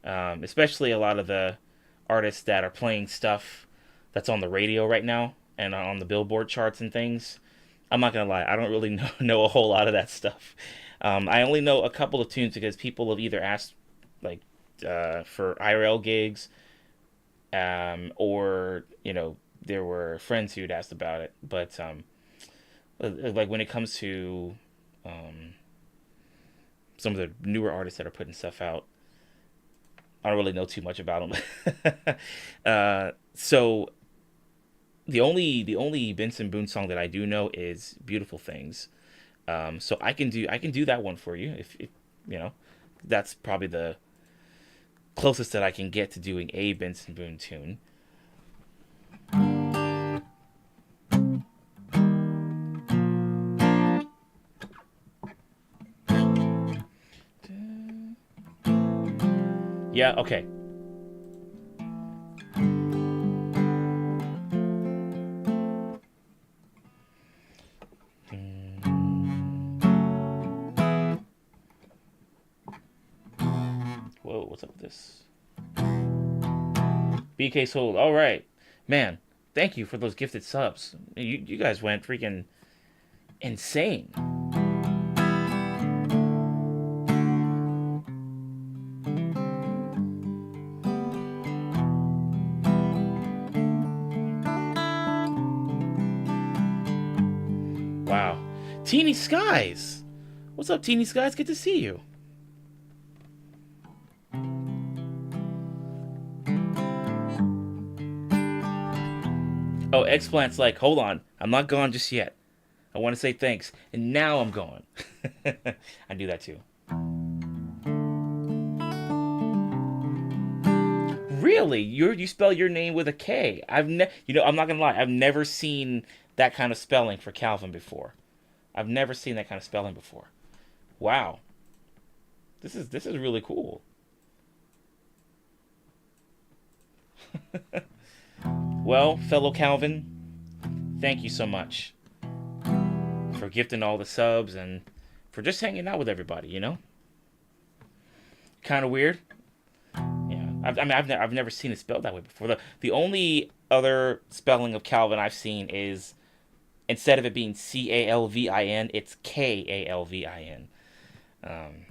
especially a lot of the artists that are playing stuff that's on the radio right now and on the Billboard charts and things. I'm not gonna lie, I don't really know a whole lot of that stuff. I only know a couple of tunes because people have either asked like for IRL gigs, or there were friends who'd asked about it. But like when it comes to some of the newer artists that are putting stuff out, I don't really know too much about them. So the only Benson Boone song that I do know is "Beautiful Things." So I can do that one for you if you know. That's probably the closest that I can get to doing a Benson Boone tune. Yeah. Okay. Whoa. What's up with this? BK Soul. All right, man. Thank you for those gifted subs. You guys went freaking insane. Wow. Teeny Skies. What's up, Teeny Skies? Good to see you. Oh, Explant's like, hold on. I'm not gone just yet. I want to say thanks. And now I'm gone. I do that too. Really? You spell your name with a K? I'm not gonna lie. I've never seen that kind of spelling for Calvin before. I've never seen that kind of spelling before. Wow. This is really cool. Well, fellow Calvin, thank you so much for gifting all the subs and for just hanging out with everybody. Kind of weird. Yeah, I've never seen it spelled that way before. The only other spelling of Calvin I've seen is instead of it being Calvin, it's Kalvin. Um,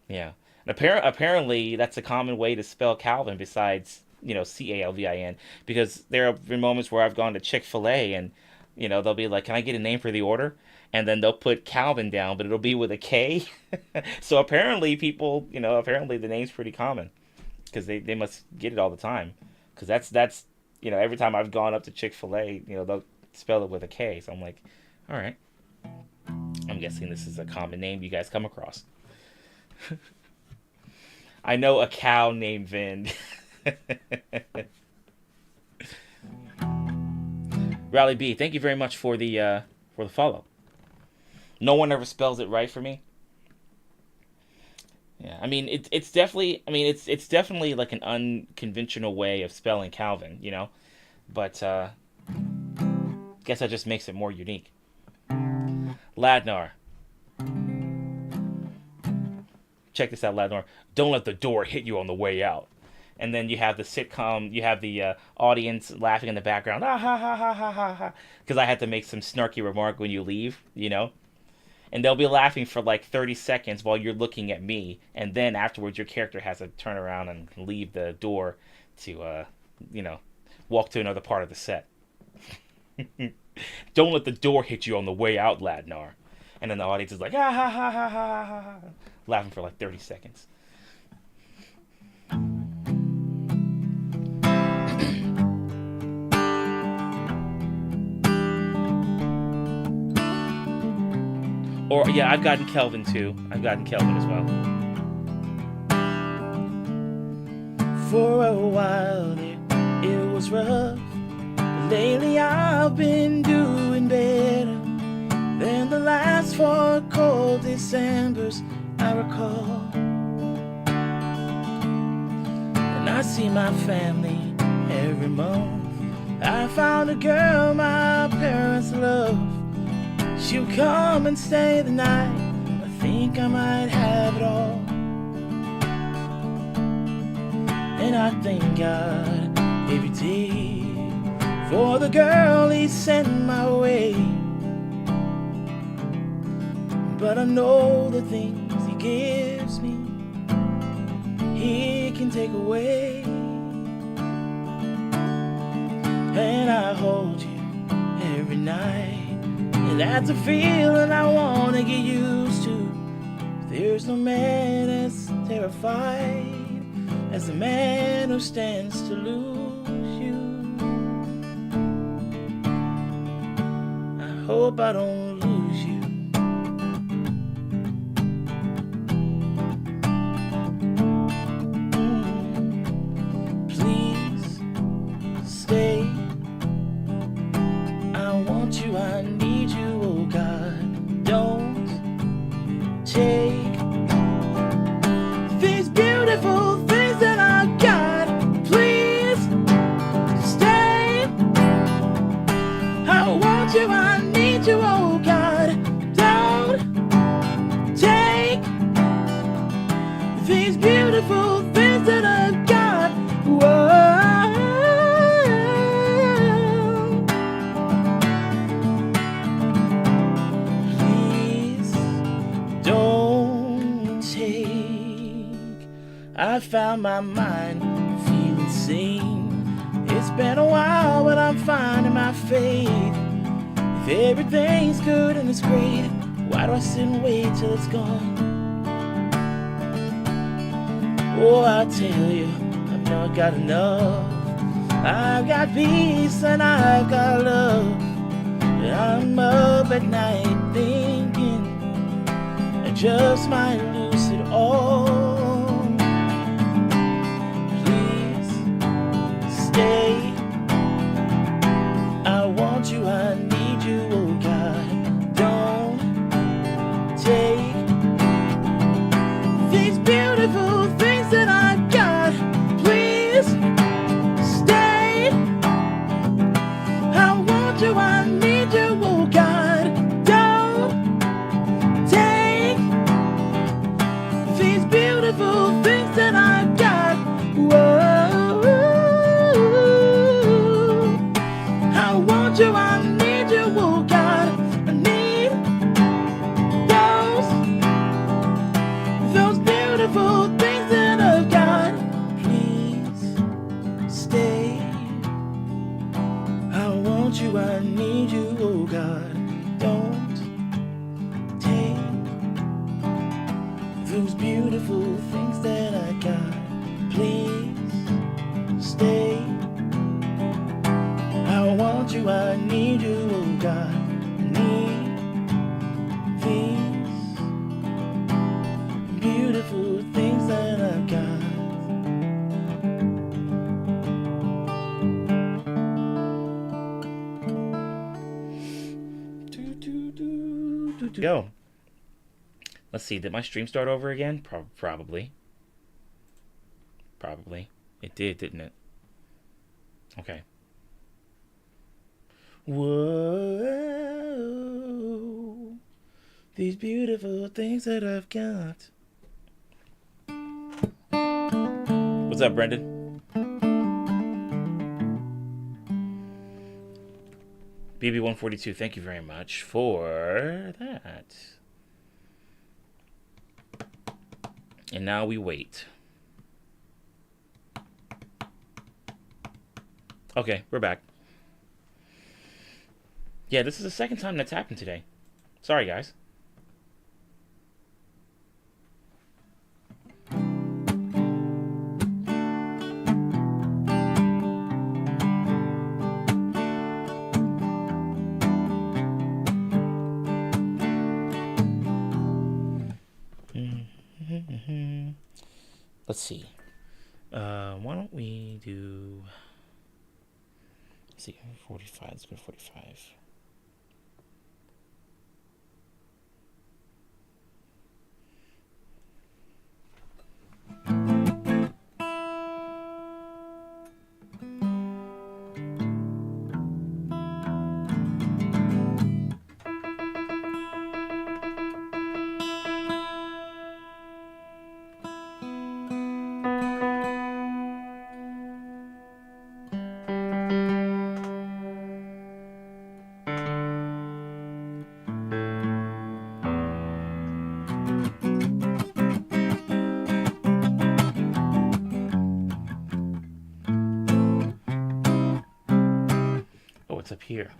yeah, and apparently that's a common way to spell Calvin besides Calvin, because there have been moments where I've gone to Chick-fil-A and they'll be like, "Can I get a name for the order?" And then they'll put Calvin down, but it'll be with a K. So apparently apparently the name's pretty common because they must get it all the time. Because that's every time I've gone up to Chick-fil-A, they'll spell it with a K. So I'm like, all right. I'm guessing this is a common name you guys come across. I know a cow named Vin. Rally B, thank you very much for the follow. No one ever spells it right for me. Yeah, I mean it's definitely it's definitely like an unconventional way of spelling Calvin, you know, but guess that just makes it more unique. Ladnar, check this out, Ladnar. Don't let the door hit you on the way out. And then you have the sitcom, you have the audience laughing in the background, ah ha ha ha ha ha ha, because I had to make some snarky remark when you leave, you know. And they'll be laughing for like 30 seconds while you're looking at me, and then afterwards your character has to turn around and leave the door to, you know, walk to another part of the set. Don't let the door hit you on the way out, Ladnar. And then the audience is like, ah ha ha ha ha ha ha, laughing for like 30 seconds. Or, yeah, I've gotten Kelvin too. I've gotten Kelvin as well. For a while there, it was rough. But lately I've been doing better than the last 4 cold Decembers I recall. And I see my family every month. I found a girl my parents love. She'll come and stay the night. I think I might have it all. And I thank God every day for the girl He sent my way. But I know the things He gives me, He can take away. And I hold you every night. And that's a feeling I wanna get used to. There's no man as terrified as the man who stands to lose you. I hope I don't lose you. Please stay. I want you, I need you, oh God. Don't take these beautiful things that I got. Please stay. I want you, I need you, oh God. Don't take these beautiful things that I've got. Whoa. I found my mind feeling sane. It's been a while, but I'm finding my faith. If everything's good and it's great, why do I sit and wait till it's gone? Oh, I tell you, I've not got enough. I've got peace and I've got love. But I'm up at night thinking I just might lose it all. Stay. I want you, I need you, oh God. Don't take these beautiful things that I've got. Please stay. I want you, I need you, oh God. Don't take these beautiful things that I've got. Whoa. You, I need you, oh God. I need those beautiful things that I've got. Please stay. I want you, I need you, oh God. Don't take those beautiful things that I got. Please stay. I want you, I need you, oh God. I need these beautiful things that I've got. go. Let's see. Did my stream start over again? Probably. Probably. It did, didn't it? Okay. Whoa, these beautiful things that I've got. What's up, Brendan? BB142, thank you very much for that. And now we wait. Okay, we're back. Yeah, this is the second time that's happened today. Sorry, guys. Let's see. Why don't we do... Let's see, 45. Let's go to 45. Up here.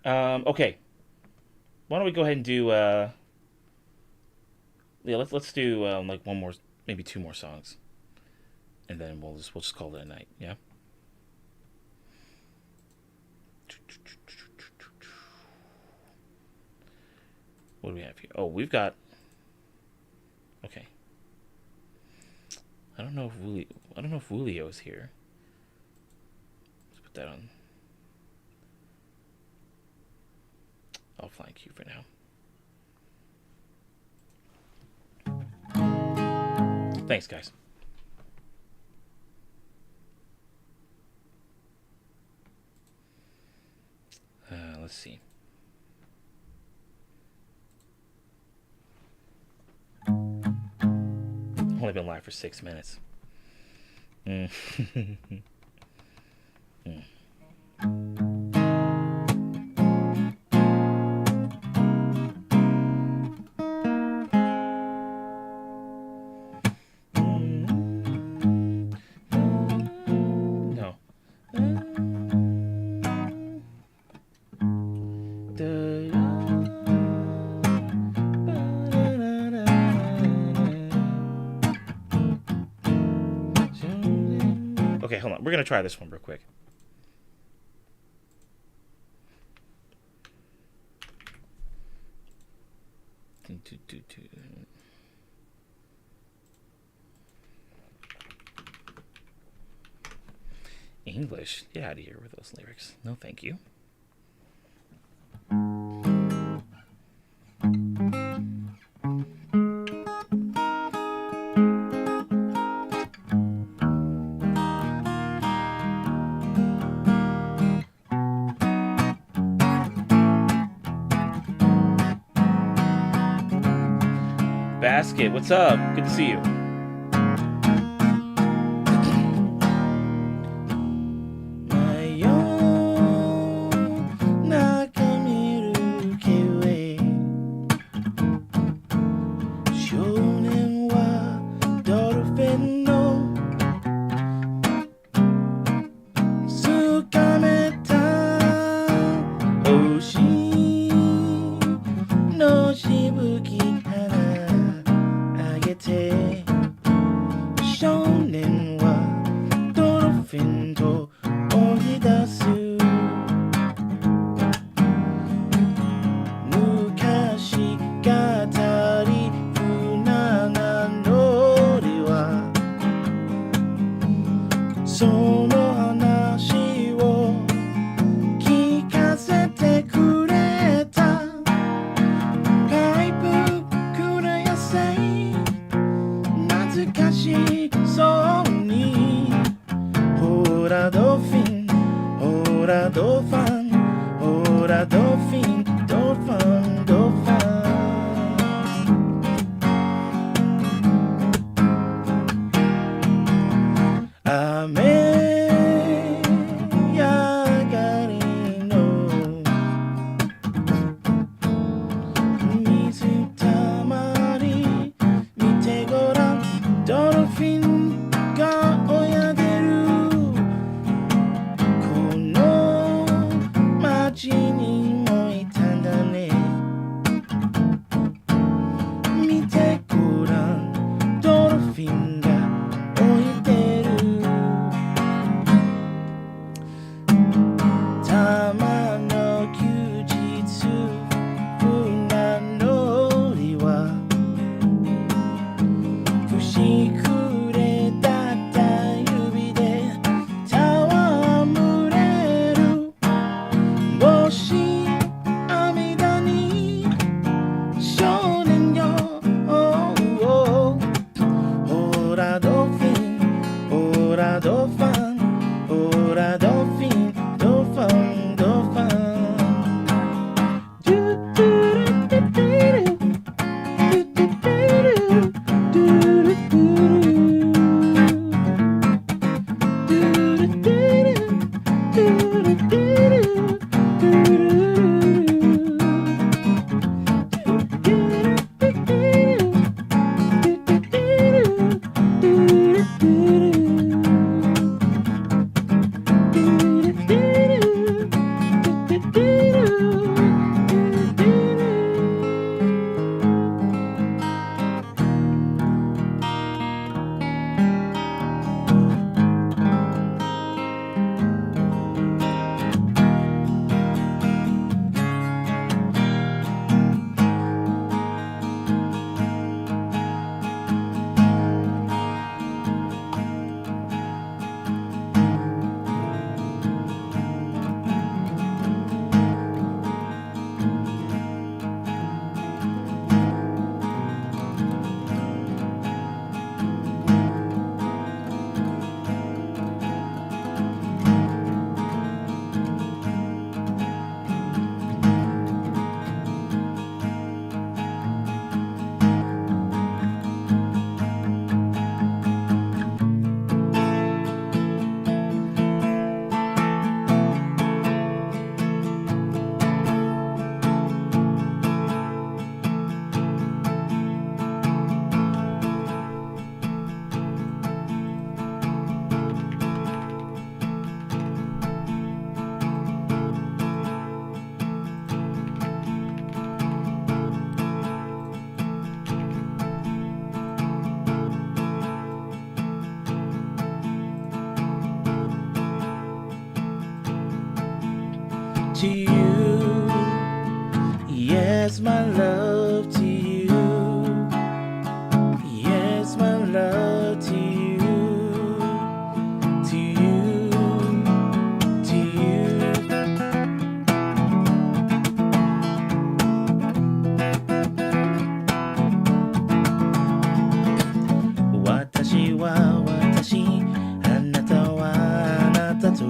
Okay. Why don't we go ahead and do yeah, let's do like one more, maybe two more songs, and then we'll just call it a night. Yeah. What do we have here? Oh, we've got. Okay. I don't know if Wulio is here. Let's put that on offline queue for now. Thanks, guys. Let's see. Only been live for 6 minutes. Mm. Mm. No. Okay, hold on. We're gonna try this one real quick. English? Get out of here with those lyrics. No, thank you. Basket, what's up? Good to see you. to you. Yes, my love to you. Yes, my love to you. To you, to you. 私は私、あなたはあなたと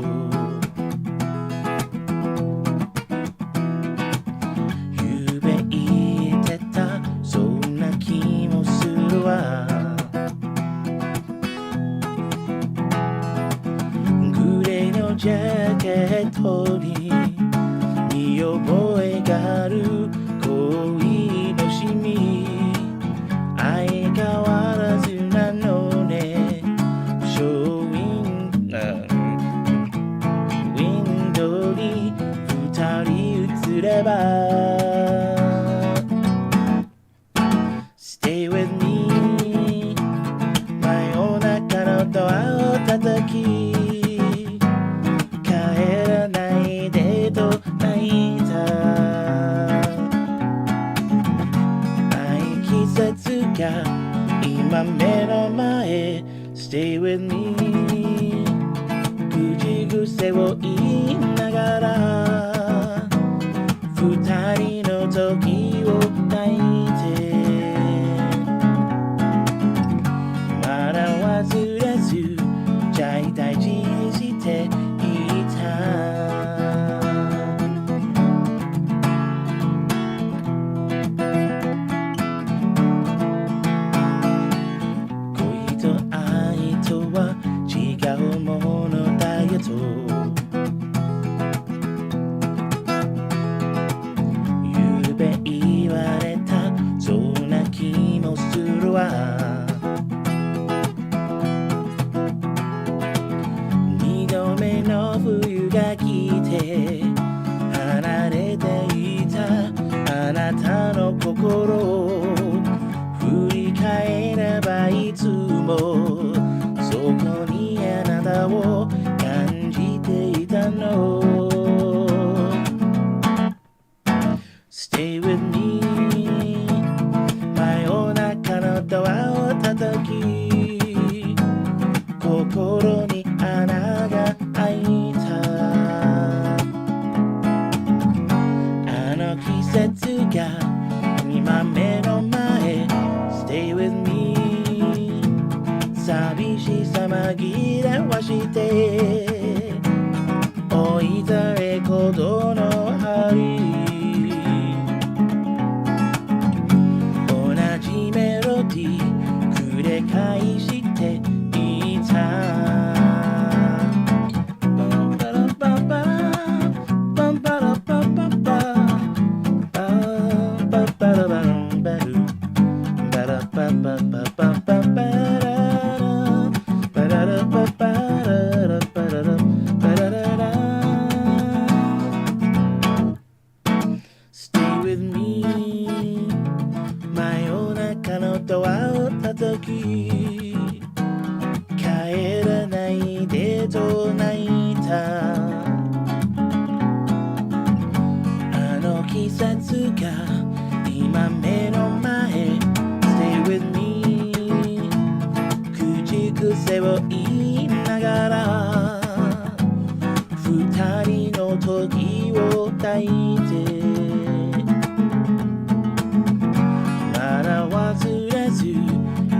ゆうべ言ってた、そんな気もするわ。グレーのジャケットに見覚えがある恋のシミ、相変わらずなのね。ショーウィンドウに二人映れば Stay with me 真夜中のドアを叩き、帰らないでと泣いた。季節が今目の前 Stay with me 口癖を言いながら二人の時を抱いて、まだ忘れず大事にしていた。ゆうべ言われた、そんな気もするわ。二度目の冬が来て離れていたあなたの心を振り返ればいつもそこにあなたを感じていたの。 Stay with me 真夜中のドアを叩き、心に穴が開いた。あの季節が今目の前 Stay with me 寂しさ紛らわして置いたレコードの針、同じメロディー繰り返していた。Stay with me 真夜中のドアを叩き、帰らないでと泣いた。あの季節が今目の前 Stay with me 口癖を言いながら二人の時を抱いて、まだ忘れず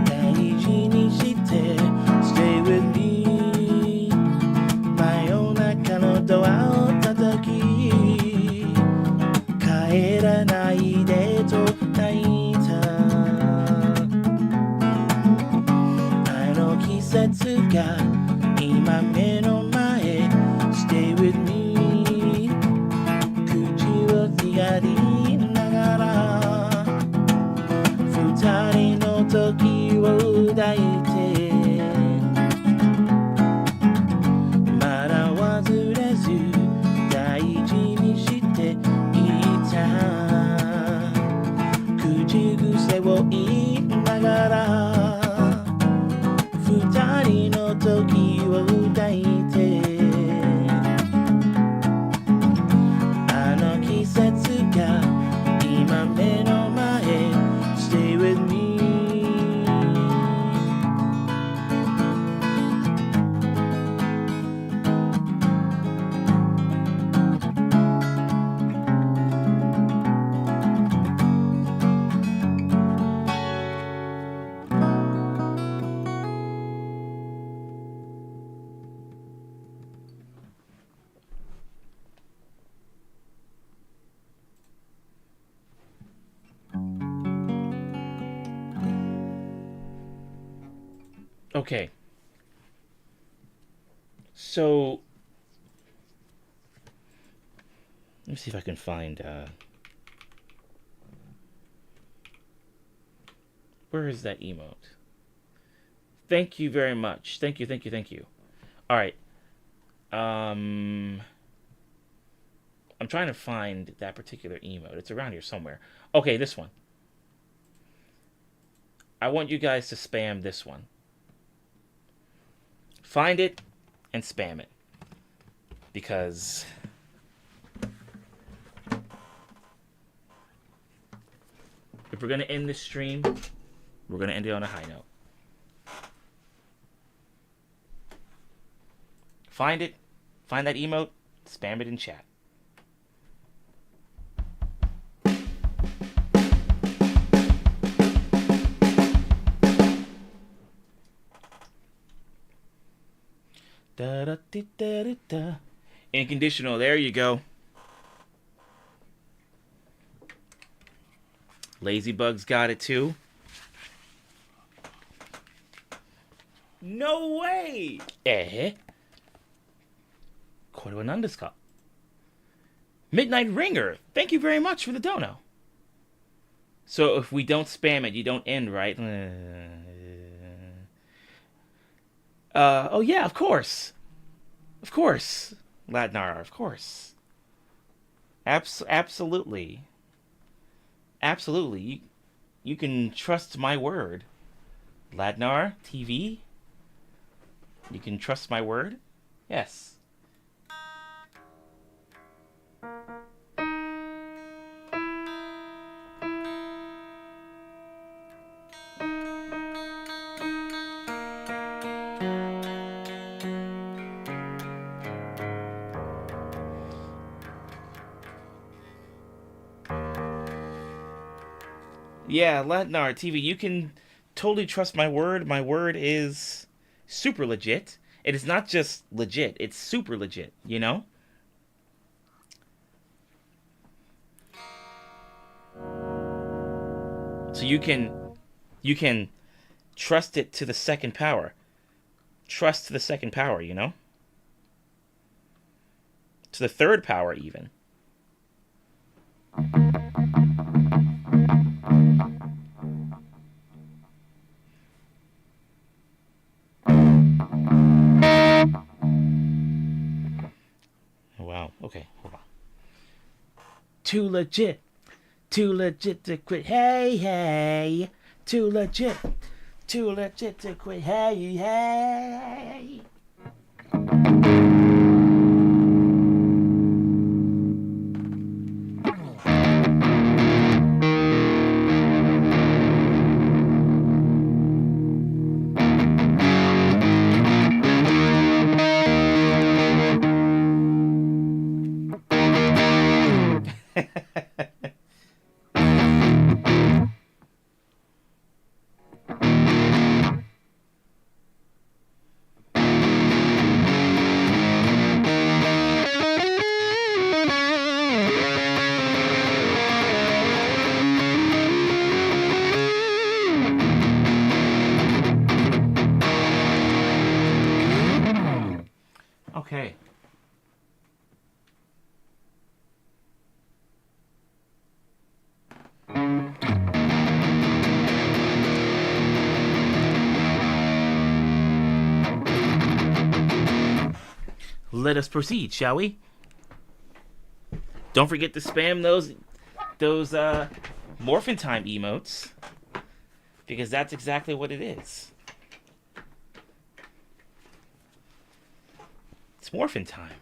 大事にして Stay with me 真夜中のドアを叩き、帰らないでと泣いた。あの季節が今目の前 Stay with me 口を握りながら二人の時を抱いて、まだ忘れず大事にしていた。口癖を言いながら二人の時を抱いて、Okay. So let me see if I can find where is that emote? Thank you very much. Thank you, thank you, thank you. All right. I'm trying to find that particular emote. It's around here somewhere. Okay, this one. I want you guys to spam this one. Find it and spam it. Because if we're going to end this stream, we're going to end it on a high note. Find it. Find that emote. Spam it in chat. Da, da, da, da, da. Inconditional. There you go. Lazybugs got it too. No way! Kodoanandesuka. Midnight Ringer. Thank you very much for the dono. So if we don't spam it, you don't end, right? Oh yeah, of course. Of course. Ladnar, of course. Absolutely. Absolutely. You can trust my word. Ladnar TV. You can trust my word. Yes. Yeah, Latnar TV, you can totally trust my word. My word is super legit. It is not just legit, it's super legit, you know? So you can trust it to the second power. Trust to the second power, you know? To the third power, even. Wow. Okay, hold on. Too legit to quit. Hey, hey. Too legit to quit. Hey, hey. Okay. Let us proceed, shall we? Don't forget to spam those Morphin Time emotes, because that's exactly what it is. It's Morphin Time.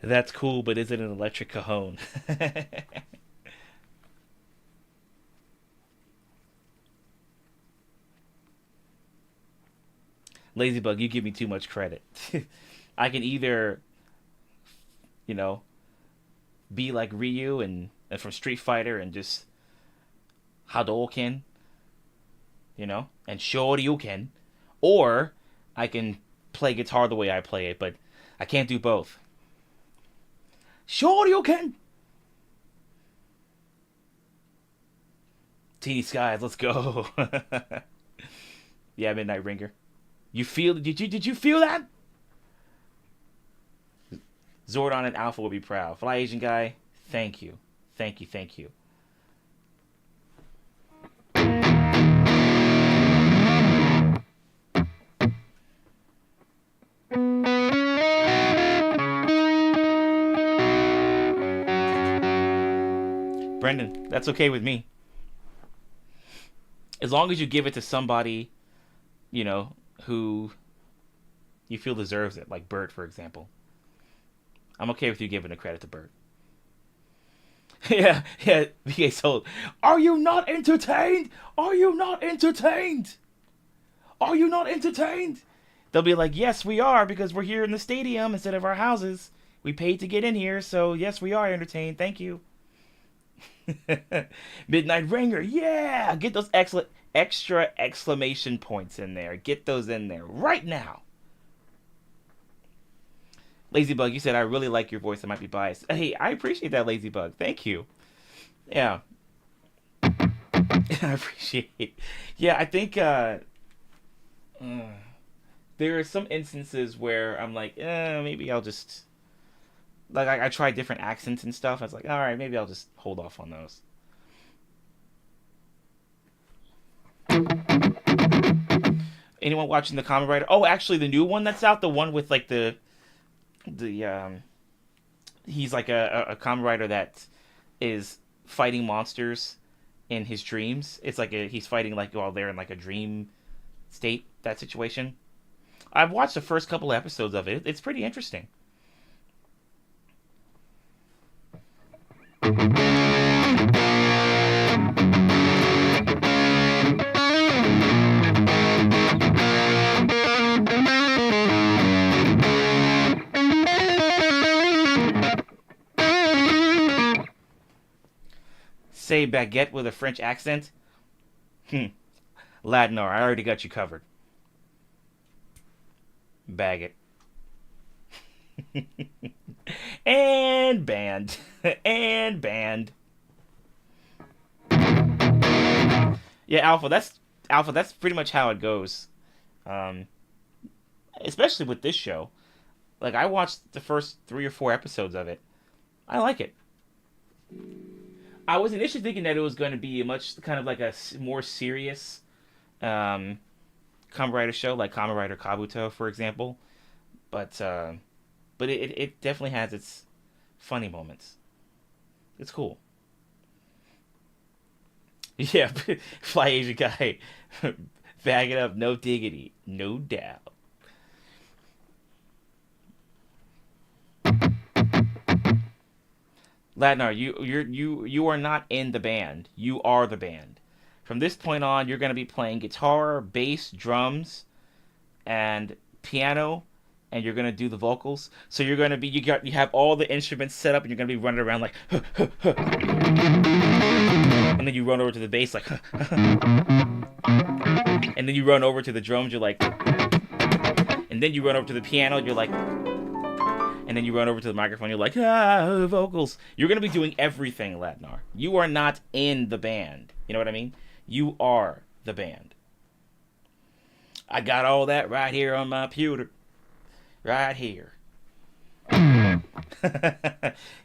That's cool, but is it an electric cajon? Ladybug, you give me too much credit. I can either, you know, be like Ryu and from Street Fighter and just Hadouken, and Shoryuken, or I can play guitar the way I play it, but I can't do both. Shoryuken! Teeny Skies, let's go. Yeah, Midnight Ringer. Did you feel that? Zordon and Alpha will be proud. Fly Asian guy, thank you. Thank you, thank you. Brendan, that's okay with me. As long as you give it to somebody, who you feel deserves it, like Bert, for example. I'm okay with you giving the credit to Bert. Yeah, VA Soul. Are you not entertained? Are you not entertained? Are you not entertained? They'll be like, yes, we are, because we're here in the stadium instead of our houses. We paid to get in here, so yes, we are entertained. Thank you. Midnight Ringer, yeah! Get those extra exclamation points in there. Get those in there right now. Ladybug, you said, I really like your voice. I might be biased. Hey, I appreciate that, Ladybug. Thank you. Yeah. I appreciate it. Yeah, I think there are some instances where I'm like, maybe I'll just... Like, I tried different accents and stuff. I was like, all right, maybe I'll just hold off on those. Anyone watching the Kamen Rider? Oh, actually, the new one that's out, the one with like the he's like a Kamen Rider that is fighting monsters in his dreams. It's like he's fighting like while they're in like a dream state, that situation. I've watched the first couple episodes of it. It's pretty interesting. Say baguette with a French accent? Latinar, I already got you covered. Bag it. And banned. And banned. Yeah, Alpha, that's pretty much how it goes. Especially with this show. Like, I watched the first 3 or 4 episodes of it. I like it. I was initially thinking that it was going to be a much kind of like a more serious Kamen Rider show, like Kamen Rider Kabuto, for example. But it definitely has its funny moments. It's cool. Yeah, Fly Asian guy, bag it up, no diggity, no doubt. Latinar, you are not in the band. You are the band. From this point on, you're going to be playing guitar, bass, drums, and piano, and you're going to do the vocals. So you're going to be you have all the instruments set up, and you're going to be running around like and then you run over to the bass like and then you run over to the drums, you're like, and then you run over to the piano, you're like, and then you run over to the microphone, you're like, vocals. You're going to be doing everything, Latinar. You are not in the band. You know what I mean? You are the band. I got all that right here on my computer. Right here. Yeah,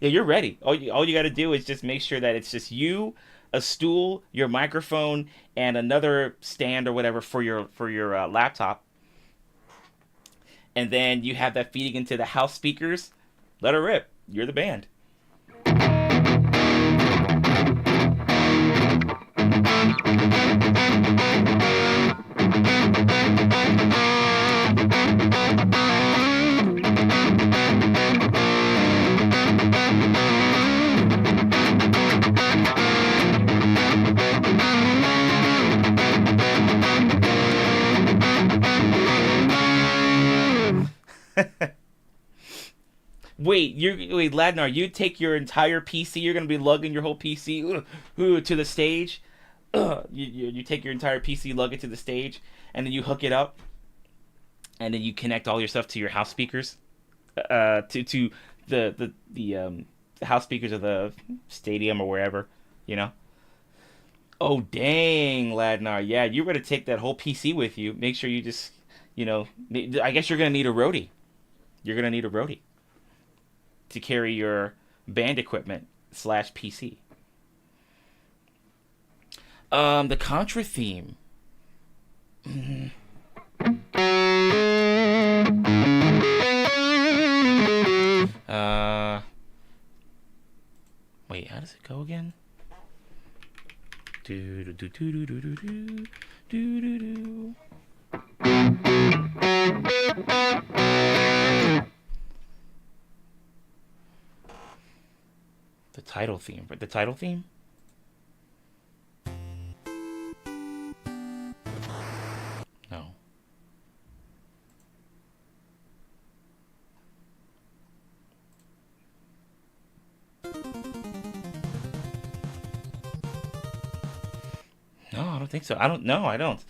you're ready. All you got to do is just make sure that it's just you, a stool, your microphone, and another stand or whatever for your laptop. And then you have that feeding into the house speakers. Let her rip. You're the band. wait, Ladnar, you take your entire PC. You're gonna be lugging your whole PC to the stage. You take your entire PC, lug it to the stage, and then you hook it up, and then you connect all your stuff to your house speakers, to the house speakers of the stadium or wherever, you know. Oh dang, Ladnar, yeah, you're gonna take that whole PC with you. Make sure you just, I guess you're gonna need a roadie. You're gonna need a roadie to carry your band equipment slash PC. The Contra theme. Wait, how does it go again? Do do do do do do do do do do. The title theme. The title theme? No. No, I don't think so. I don't. No, I don't.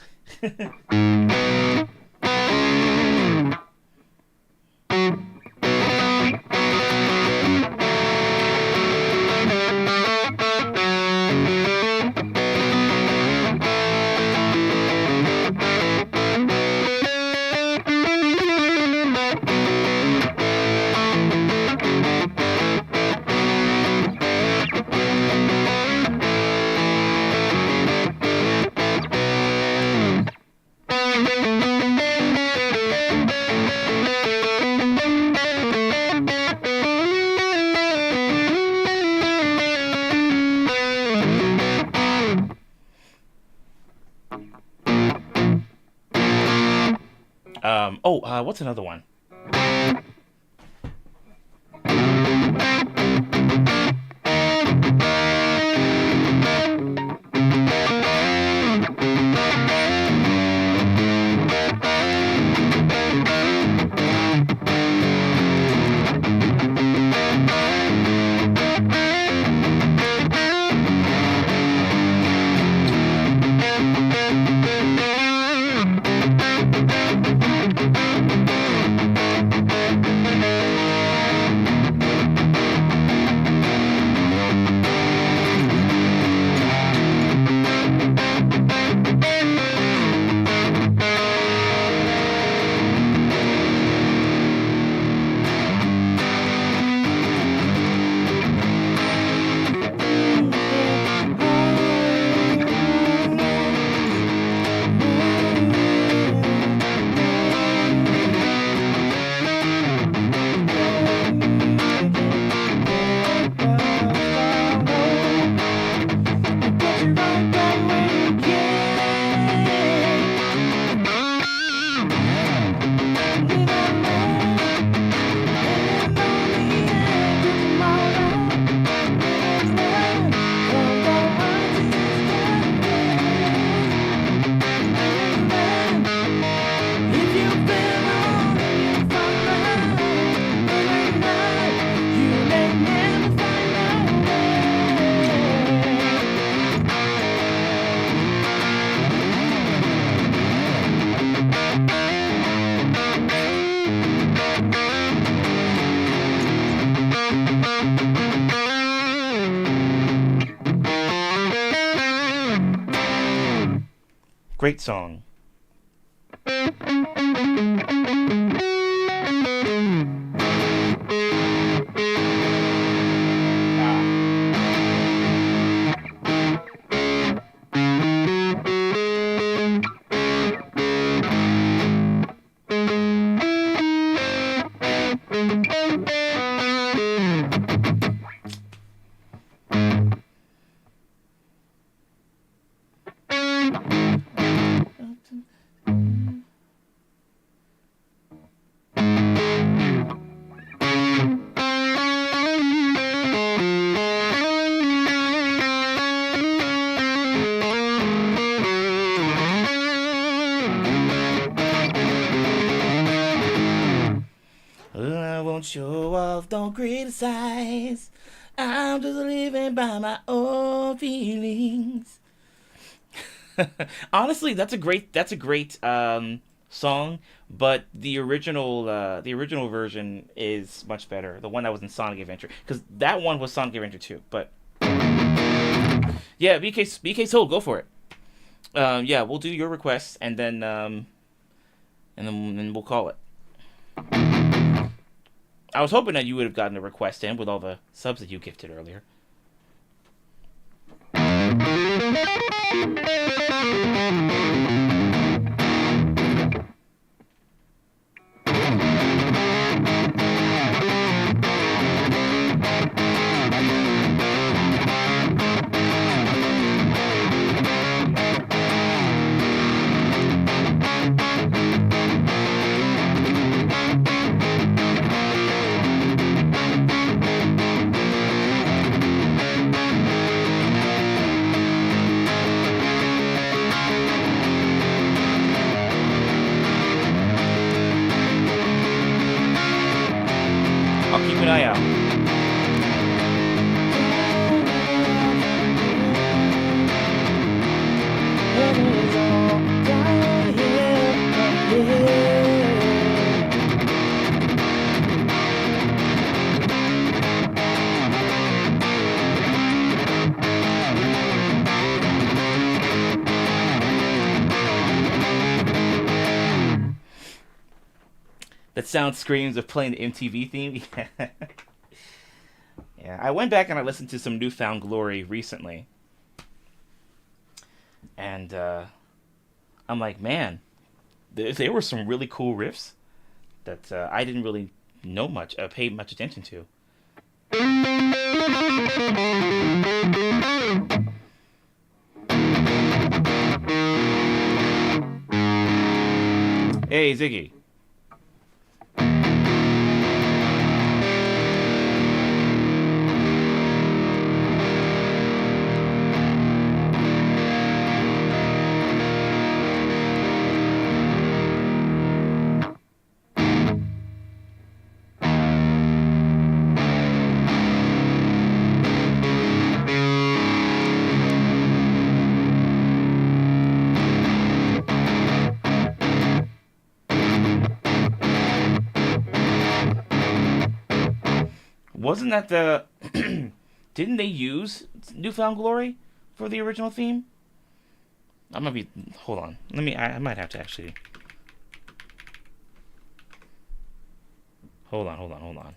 What's another one? Great song. yourself, don't criticize. I'm just living by my own feelings. Honestly, that's a great song, but the original version is much better. The one that was in Sonic Adventure, because that one was Sonic Adventure 2. But yeah, BK Soul, go for it. Yeah, we'll do your request, and then we'll call it. I was hoping that you would have gotten a request in with all the subs that you gifted earlier. I'll keep an eye out. That sound screams of playing the MTV theme. Yeah, I went back and I listened to some Newfound Glory recently, and I'm like, man, there were some really cool riffs that I didn't really pay much attention to. Hey, Ziggy. Wasn't that the... Didn't they use Newfound Glory for the original theme? I'm gonna be... Hold on. I might have to actually... Hold on.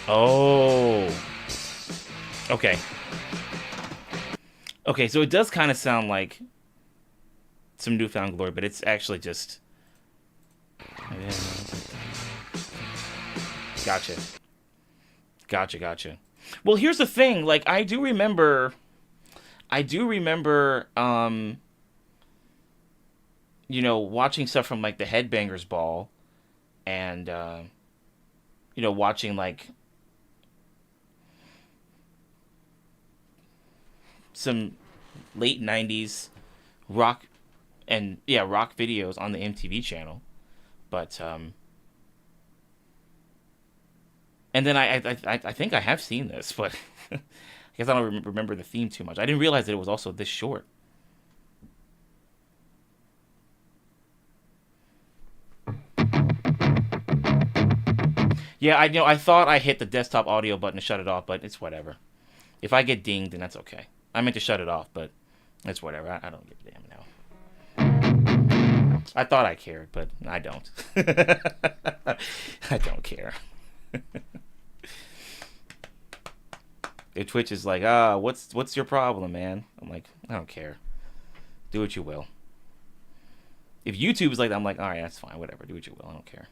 Oh. Okay. Okay, so it does kind of sound like some Newfound Glory, but it's actually just... Gotcha. Well, here's the thing. Like, I do remember, watching stuff from, like, the Headbangers Ball, and, watching, like, some late 90s rock videos on the MTV channel. But, and then I think I have seen this, but I guess I don't remember the theme too much. I didn't realize that it was also this short. Yeah, I thought I hit the desktop audio button to shut it off, but it's whatever. If I get dinged, then that's okay. I meant to shut it off, but it's whatever. I don't give a damn now. I thought I cared, but I don't. I don't care. If Twitch is like, what's your problem, man? I'm like, I don't care. Do what you will. If YouTube is like that, I'm like, all right, that's fine, whatever. Do what you will. I don't care.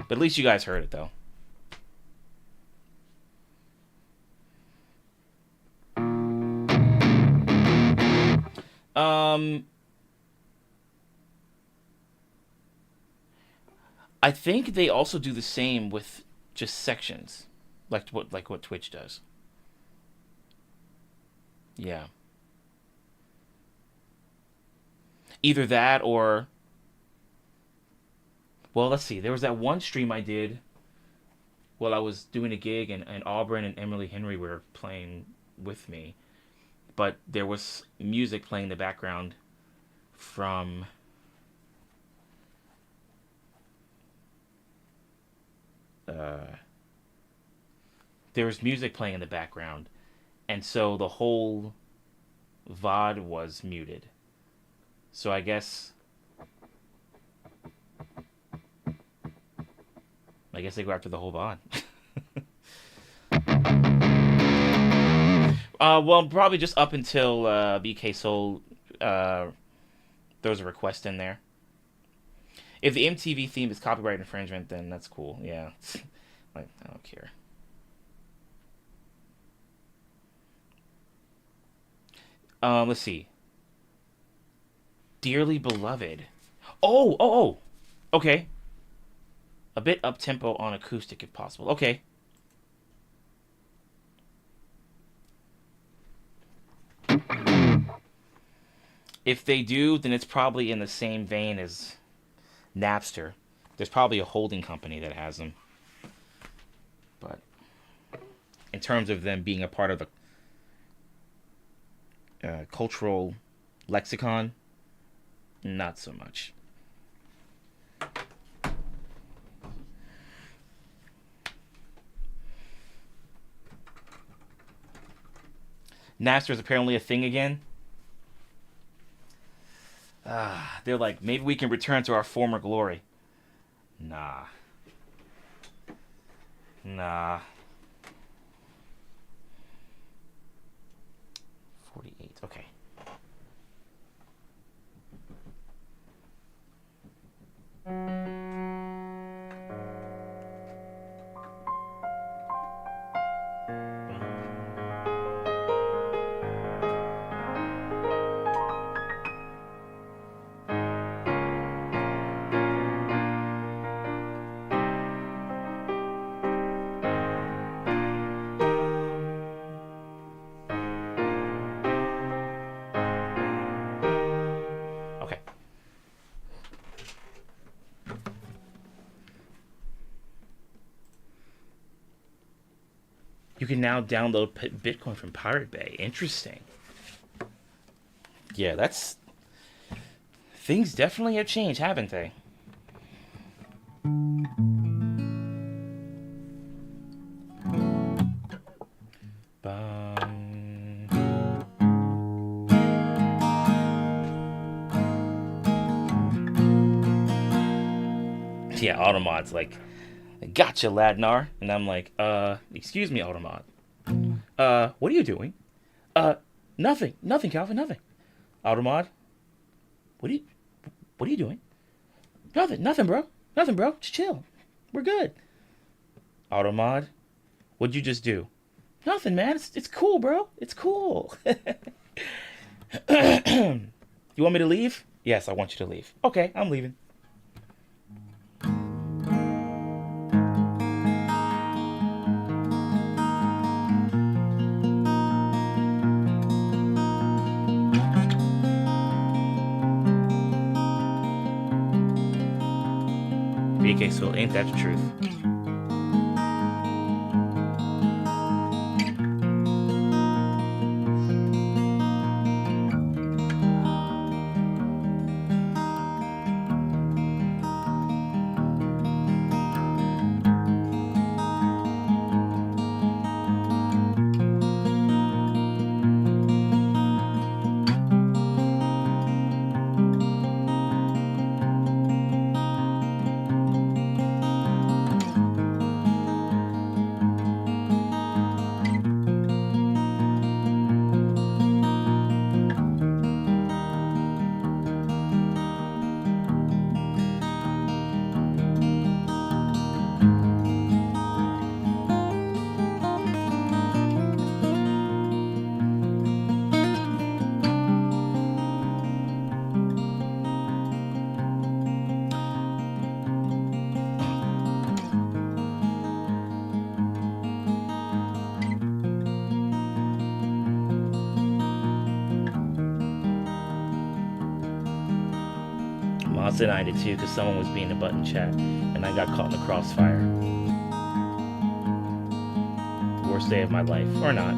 But at least you guys heard it, though. I think they also do the same with just sections, like what Twitch does. Yeah. Either that or, well, let's see. There was that one stream I did while I was doing a gig, and Auburn and Emily Henry were playing with me. But there was music playing in the background from there was music playing in the background, and so the whole VOD was muted. So I guess they go after the whole VOD. Well, probably just up until BK Soul throws a request in there. If the MTV theme is copyright infringement, then that's cool. Yeah, like I don't care. Let's see. Dearly beloved. Oh. Okay. A bit up tempo on acoustic if possible. Okay. If they do, then it's probably in the same vein as Napster. There's probably a holding company that has them. But in terms of them being a part of the cultural lexicon, not so much. Napster is apparently a thing again. They're like, maybe we can return to our former glory. Nah. 48. Okay. Okay. You can now download Bitcoin from Pirate Bay. Interesting. Yeah, that's... Things definitely have changed, haven't they? Yeah, Automod's like, gotcha, Ladnar. And I'm like, excuse me, Automod. What are you doing? Nothing, Calvin, nothing. Automod, what are you doing? Nothing, bro. Just chill. We're good. Automod, what'd you just do? Nothing, man. It's cool, bro. It's cool. You want me to leave? Yes, I want you to leave. Okay, I'm leaving. BK Soul, ain't that the truth? Mom said I did too because someone was being a button chat and I got caught in the crossfire. Worst day of my life. Or not.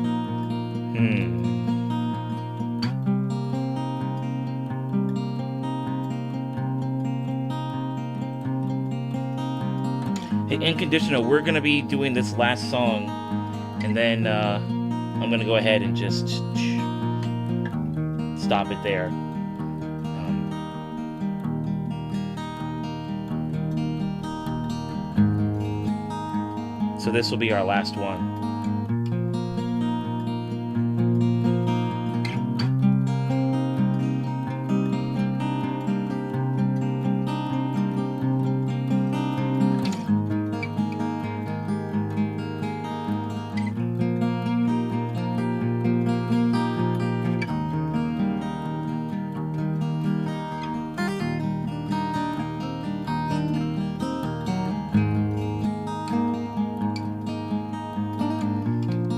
Hey, Inconditional, we're going to be doing this last song and then I'm going to go ahead and just stop it there. So this will be our last one.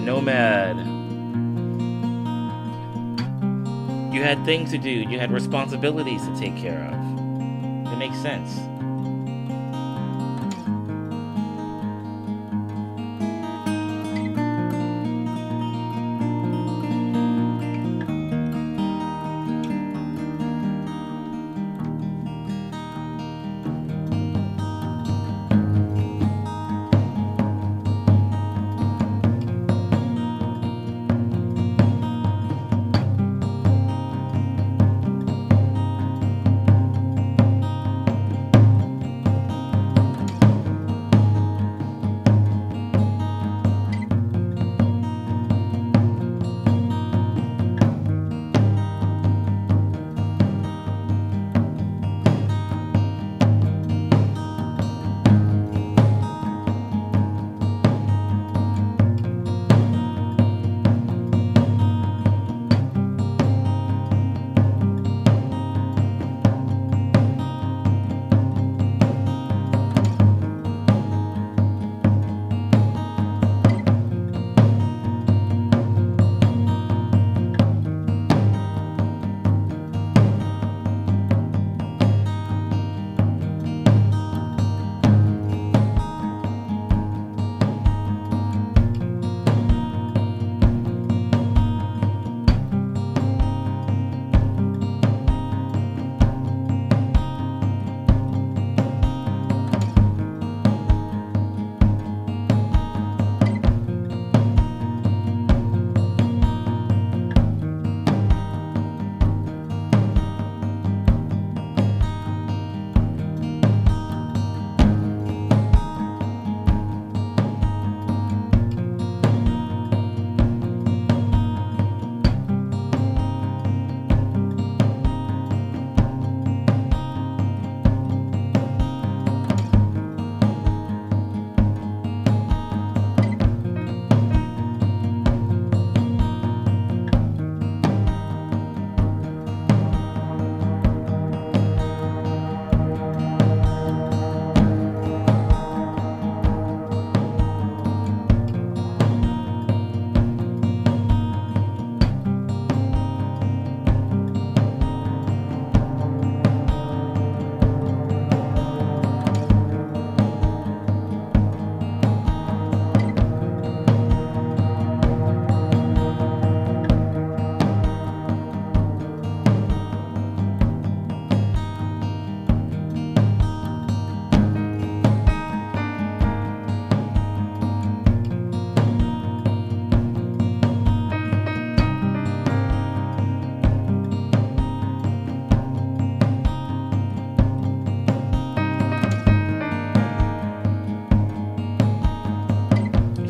Nomad. You had things to do. You had responsibilities to take care of. It makes sense.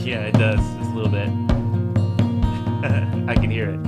Yeah, it does. Just a little bit. I can hear it.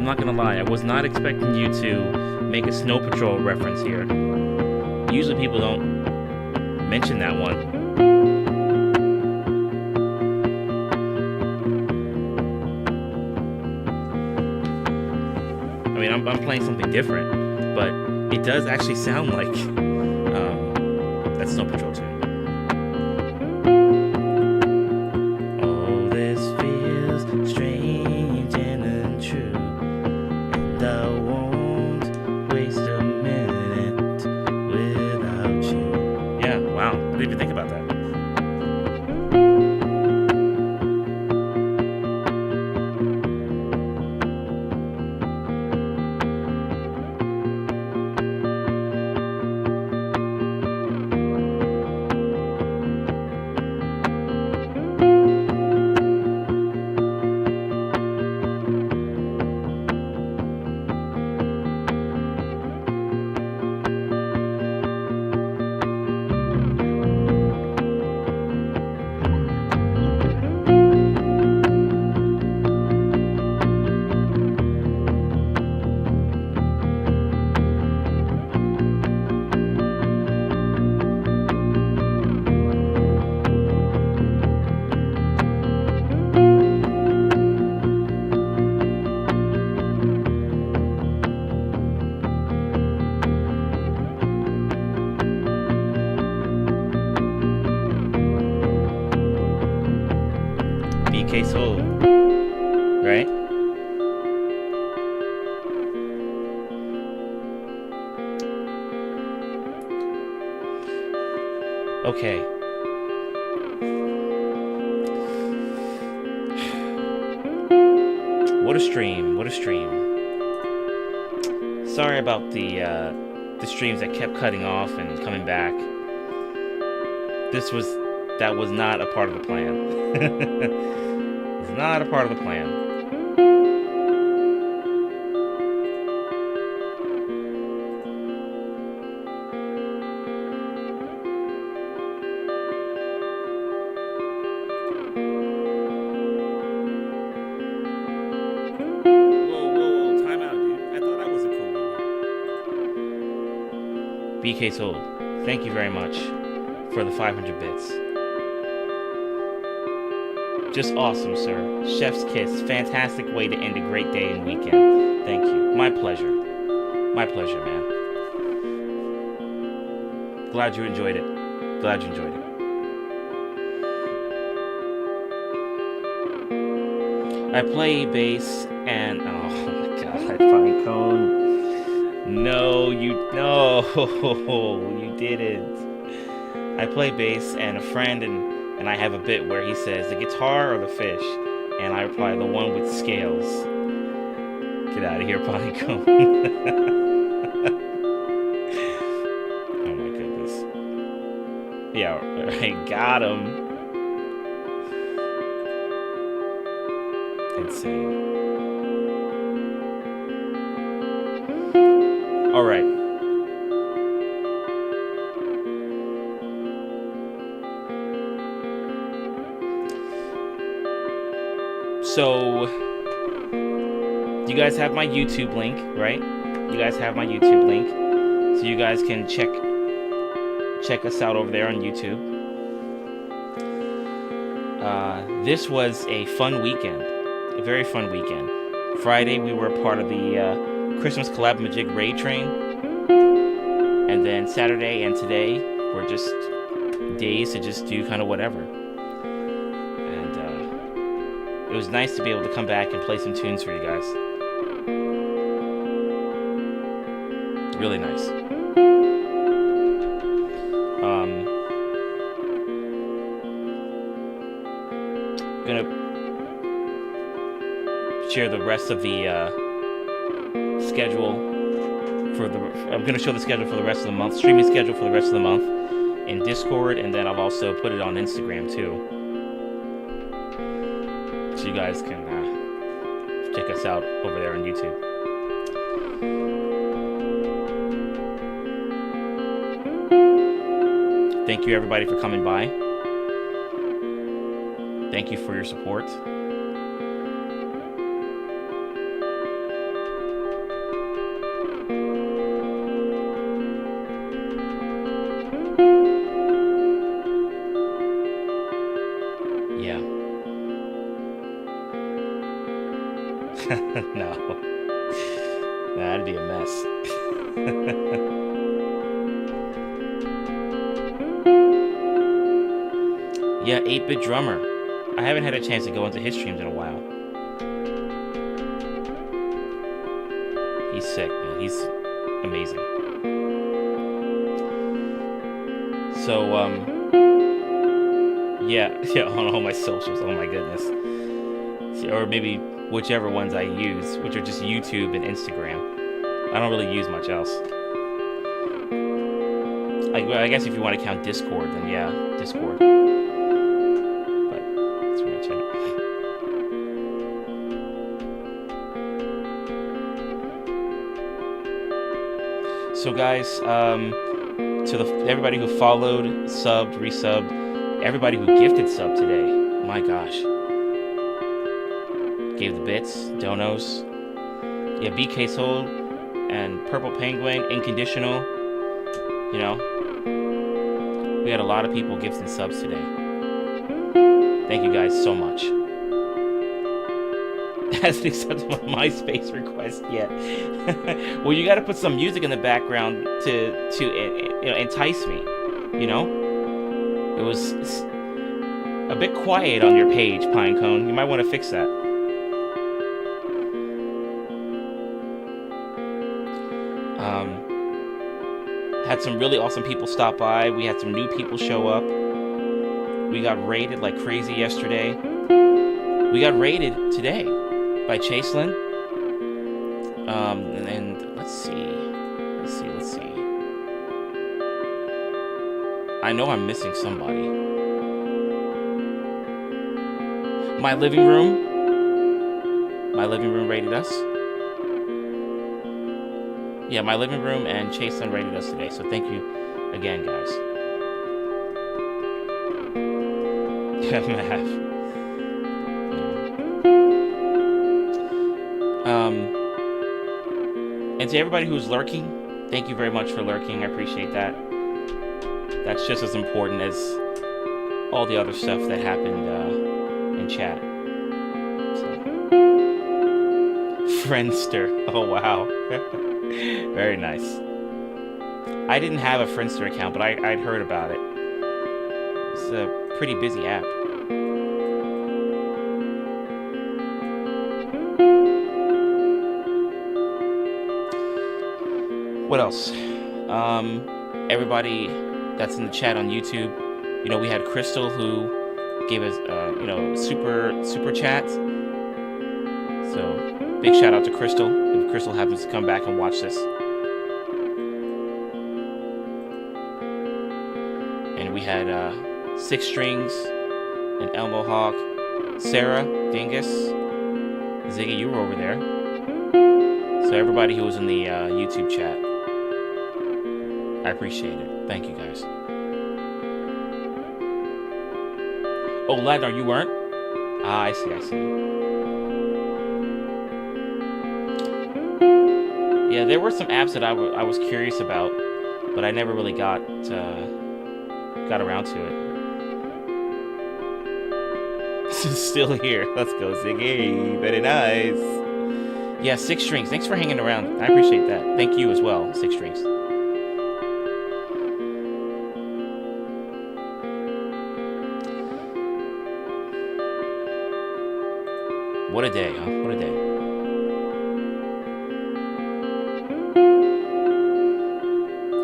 not gonna lie, I was not expecting you to make a Snow Patrol reference here. Usually people don't mention that one. I mean, I'm playing something different, but it does actually sound like that Snow Patrol tune. Oh, this feels strange and untrue, and I won't waste a minute without you. Yeah, wow. I didn't even think about that. BK Soul, right? Okay. What a stream! What a stream! Sorry about the streams that kept cutting off and coming back. That was not a part of the plan. It's not a part of the plan. Whoa, time out, dude. I thought that was a cool movie. BK Soul, thank you very much for the 500 bits. Just awesome, sir. Chef's kiss. Fantastic way to end a great day and weekend. Thank you. My pleasure. My pleasure, man. Glad you enjoyed it. Glad you enjoyed it. I play bass and... Oh my god, Fine Cone. No, you didn't. I play bass and a friend and I have a bit where he says, the guitar or the fish? And I reply, the one with scales. Get out of here, Pinecone. Oh my goodness. Yeah, I got him. Insane. Alright. So, you guys have my YouTube link, right? You guys have my YouTube link. So you guys can check us out over there on YouTube. This was a fun weekend. A very fun weekend. Friday, we were a part of the Christmas Collab Majig Raid Train. And then Saturday and today were just days to just do kind of whatever. It was nice to be able to come back and play some tunes for you guys. Really nice. Gonna share the rest of the schedule for the. I'm gonna show the schedule for the rest of the month, streaming schedule for the rest of the month in Discord, and then I'll also put it on Instagram too. So you guys can check us out over there on YouTube. Thank you everybody for coming by. Thank you for your support. Yeah, 8-Bit Drummer. I haven't had a chance to go into his streams in a while. He's sick, man. He's amazing. So, yeah, on all my socials. Oh my goodness. Or maybe whichever ones I use, which are just YouTube and Instagram. I don't really use much else. I guess if you want to count Discord, then yeah, Discord. But that's pretty much it. So guys, to everybody who followed, subbed, resubbed, everybody who gifted sub today, my gosh. Gave the bits, donos. Yeah, BK Soul and Purple Penguin, Inconditional. You know, we had a lot of people gifting subs today. Thank you guys so much. Hasn't accepted my MySpace request yet. Well, you got to put some music in the background to entice me. You know, it was a bit quiet on your page, Pinecone. You might want to fix that. Had some really awesome people stop by. We had some new people show up. We got raided like crazy yesterday. We got raided today by Chaselin. And let's see. I know I'm missing somebody. My living room raided us. Yeah, My Living Room and Chaselin raided us today, so thank you again, guys. And to everybody who's lurking, thank you very much for lurking. I appreciate that. That's just as important as all the other stuff that happened in chat. So. Friendster. Oh, wow. Very nice. I didn't have a Friendster account, but I'd heard about it. It's a pretty busy app. What else? Everybody that's in the chat on YouTube, you know, we had Crystal who gave us, super chat. So big shout out to Crystal. If Crystal happens to come back and watch this. And we had Six Strings and Elmo Hawk, Sarah, Dingus, Ziggy, you were over there. So everybody who was in the YouTube chat, I appreciate it. Thank you guys. Oh, Ladnar, you weren't? Ah, I see. Yeah, there were some apps that I was curious about, but I never really got around to it. Still here. Let's go, Ziggy. Very nice. Yeah, Six Strings. Thanks for hanging around. I appreciate that. Thank you as well, Six Strings. What a day, huh? What a day.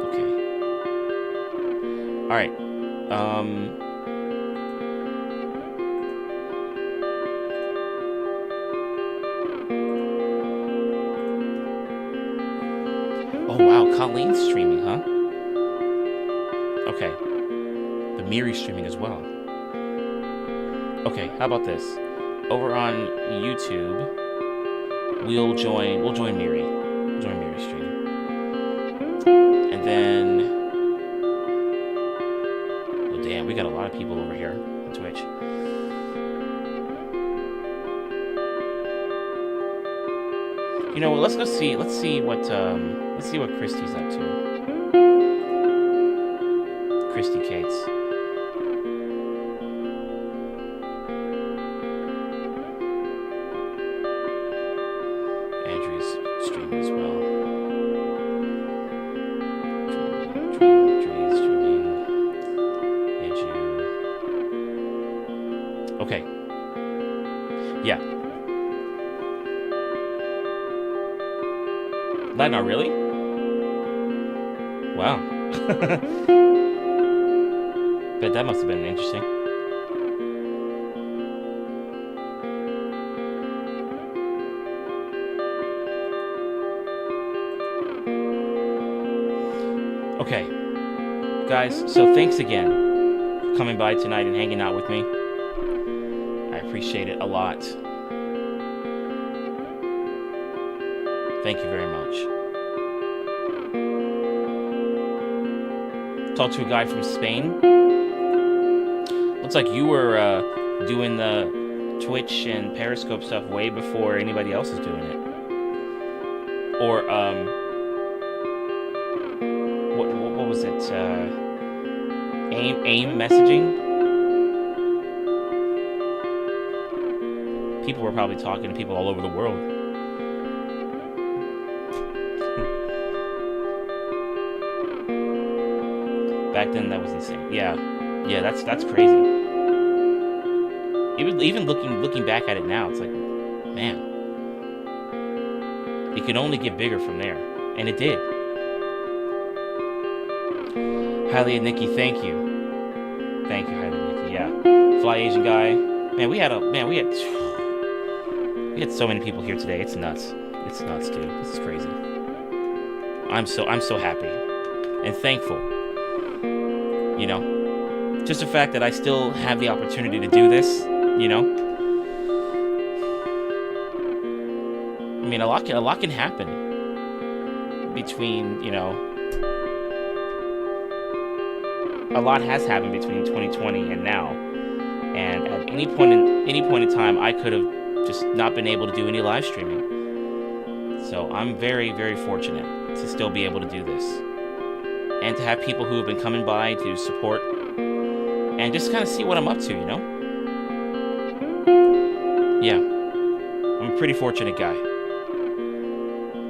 Okay. All right. Oh, wow. Colleen's streaming, huh? Okay. The Miri streaming as well. Okay, how about this? Over on YouTube, we'll join Miri. We'll join Miri's stream. And then, oh damn, we got a lot of people over here on Twitch. You know what? Let's go see. Let's see what Christy's up to. Christy Cates. Yeah. Ladnar, really? Wow. Bet that must have been interesting. Okay, guys, so thanks again for coming by tonight and hanging out with me. I appreciate it a lot. Thank you very much. Talked to a guy from Spain. Looks like you were doing the Twitch and Periscope stuff way before anybody else is doing it. Or, what was it? AIM messaging? People were probably talking to people all over the world. Back then, that was insane. Yeah, that's crazy. Even looking back at it now, it's like, man, it could only get bigger from there, and it did. Highly Nikki, thank you, Highly Nikki. Yeah, Fly Asian guy. Man, we had so many people here today. It's nuts. It's nuts, dude. This is crazy. I'm so happy and thankful. You know, just the fact that I still have the opportunity to do this. You know, I mean, a lot can happen between, you know, a lot has happened between 2020 and now, and at any point in time, I could have just not been able to do any live streaming. So I'm very, very fortunate to still be able to do this, and to have people who have been coming by to support and just kind of see what I'm up to, you know. Yeah, I'm a pretty fortunate guy.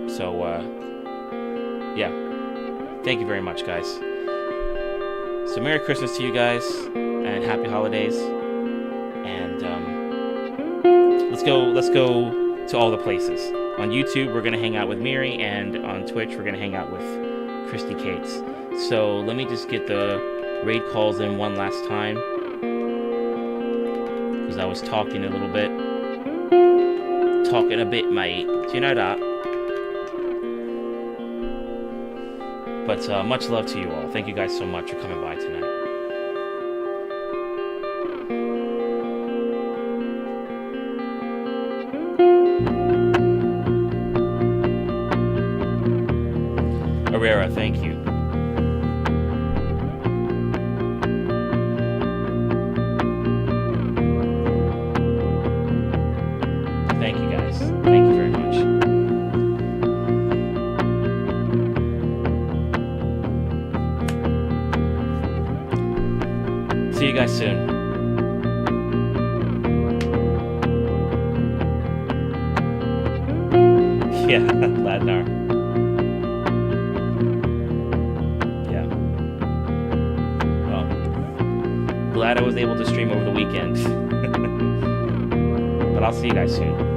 So, yeah, thank you very much, guys. So Merry Christmas to you guys, and Happy Holidays. And let's go to all the places. On YouTube, we're gonna hang out with Miri, and on Twitch, we're gonna hang out with Christy Cates. So let me just get the raid calls in one last time, because I was talking a little bit. Talking a bit, mate. Do you know that? But much love to you all. Thank you guys so much for coming by tonight. Herrera, thank you. Thank you guys. Thank you very much. See you guys soon. Yeah, Ladnar. Yeah. Well, glad I was able to stream over the weekend. But I'll see you guys soon.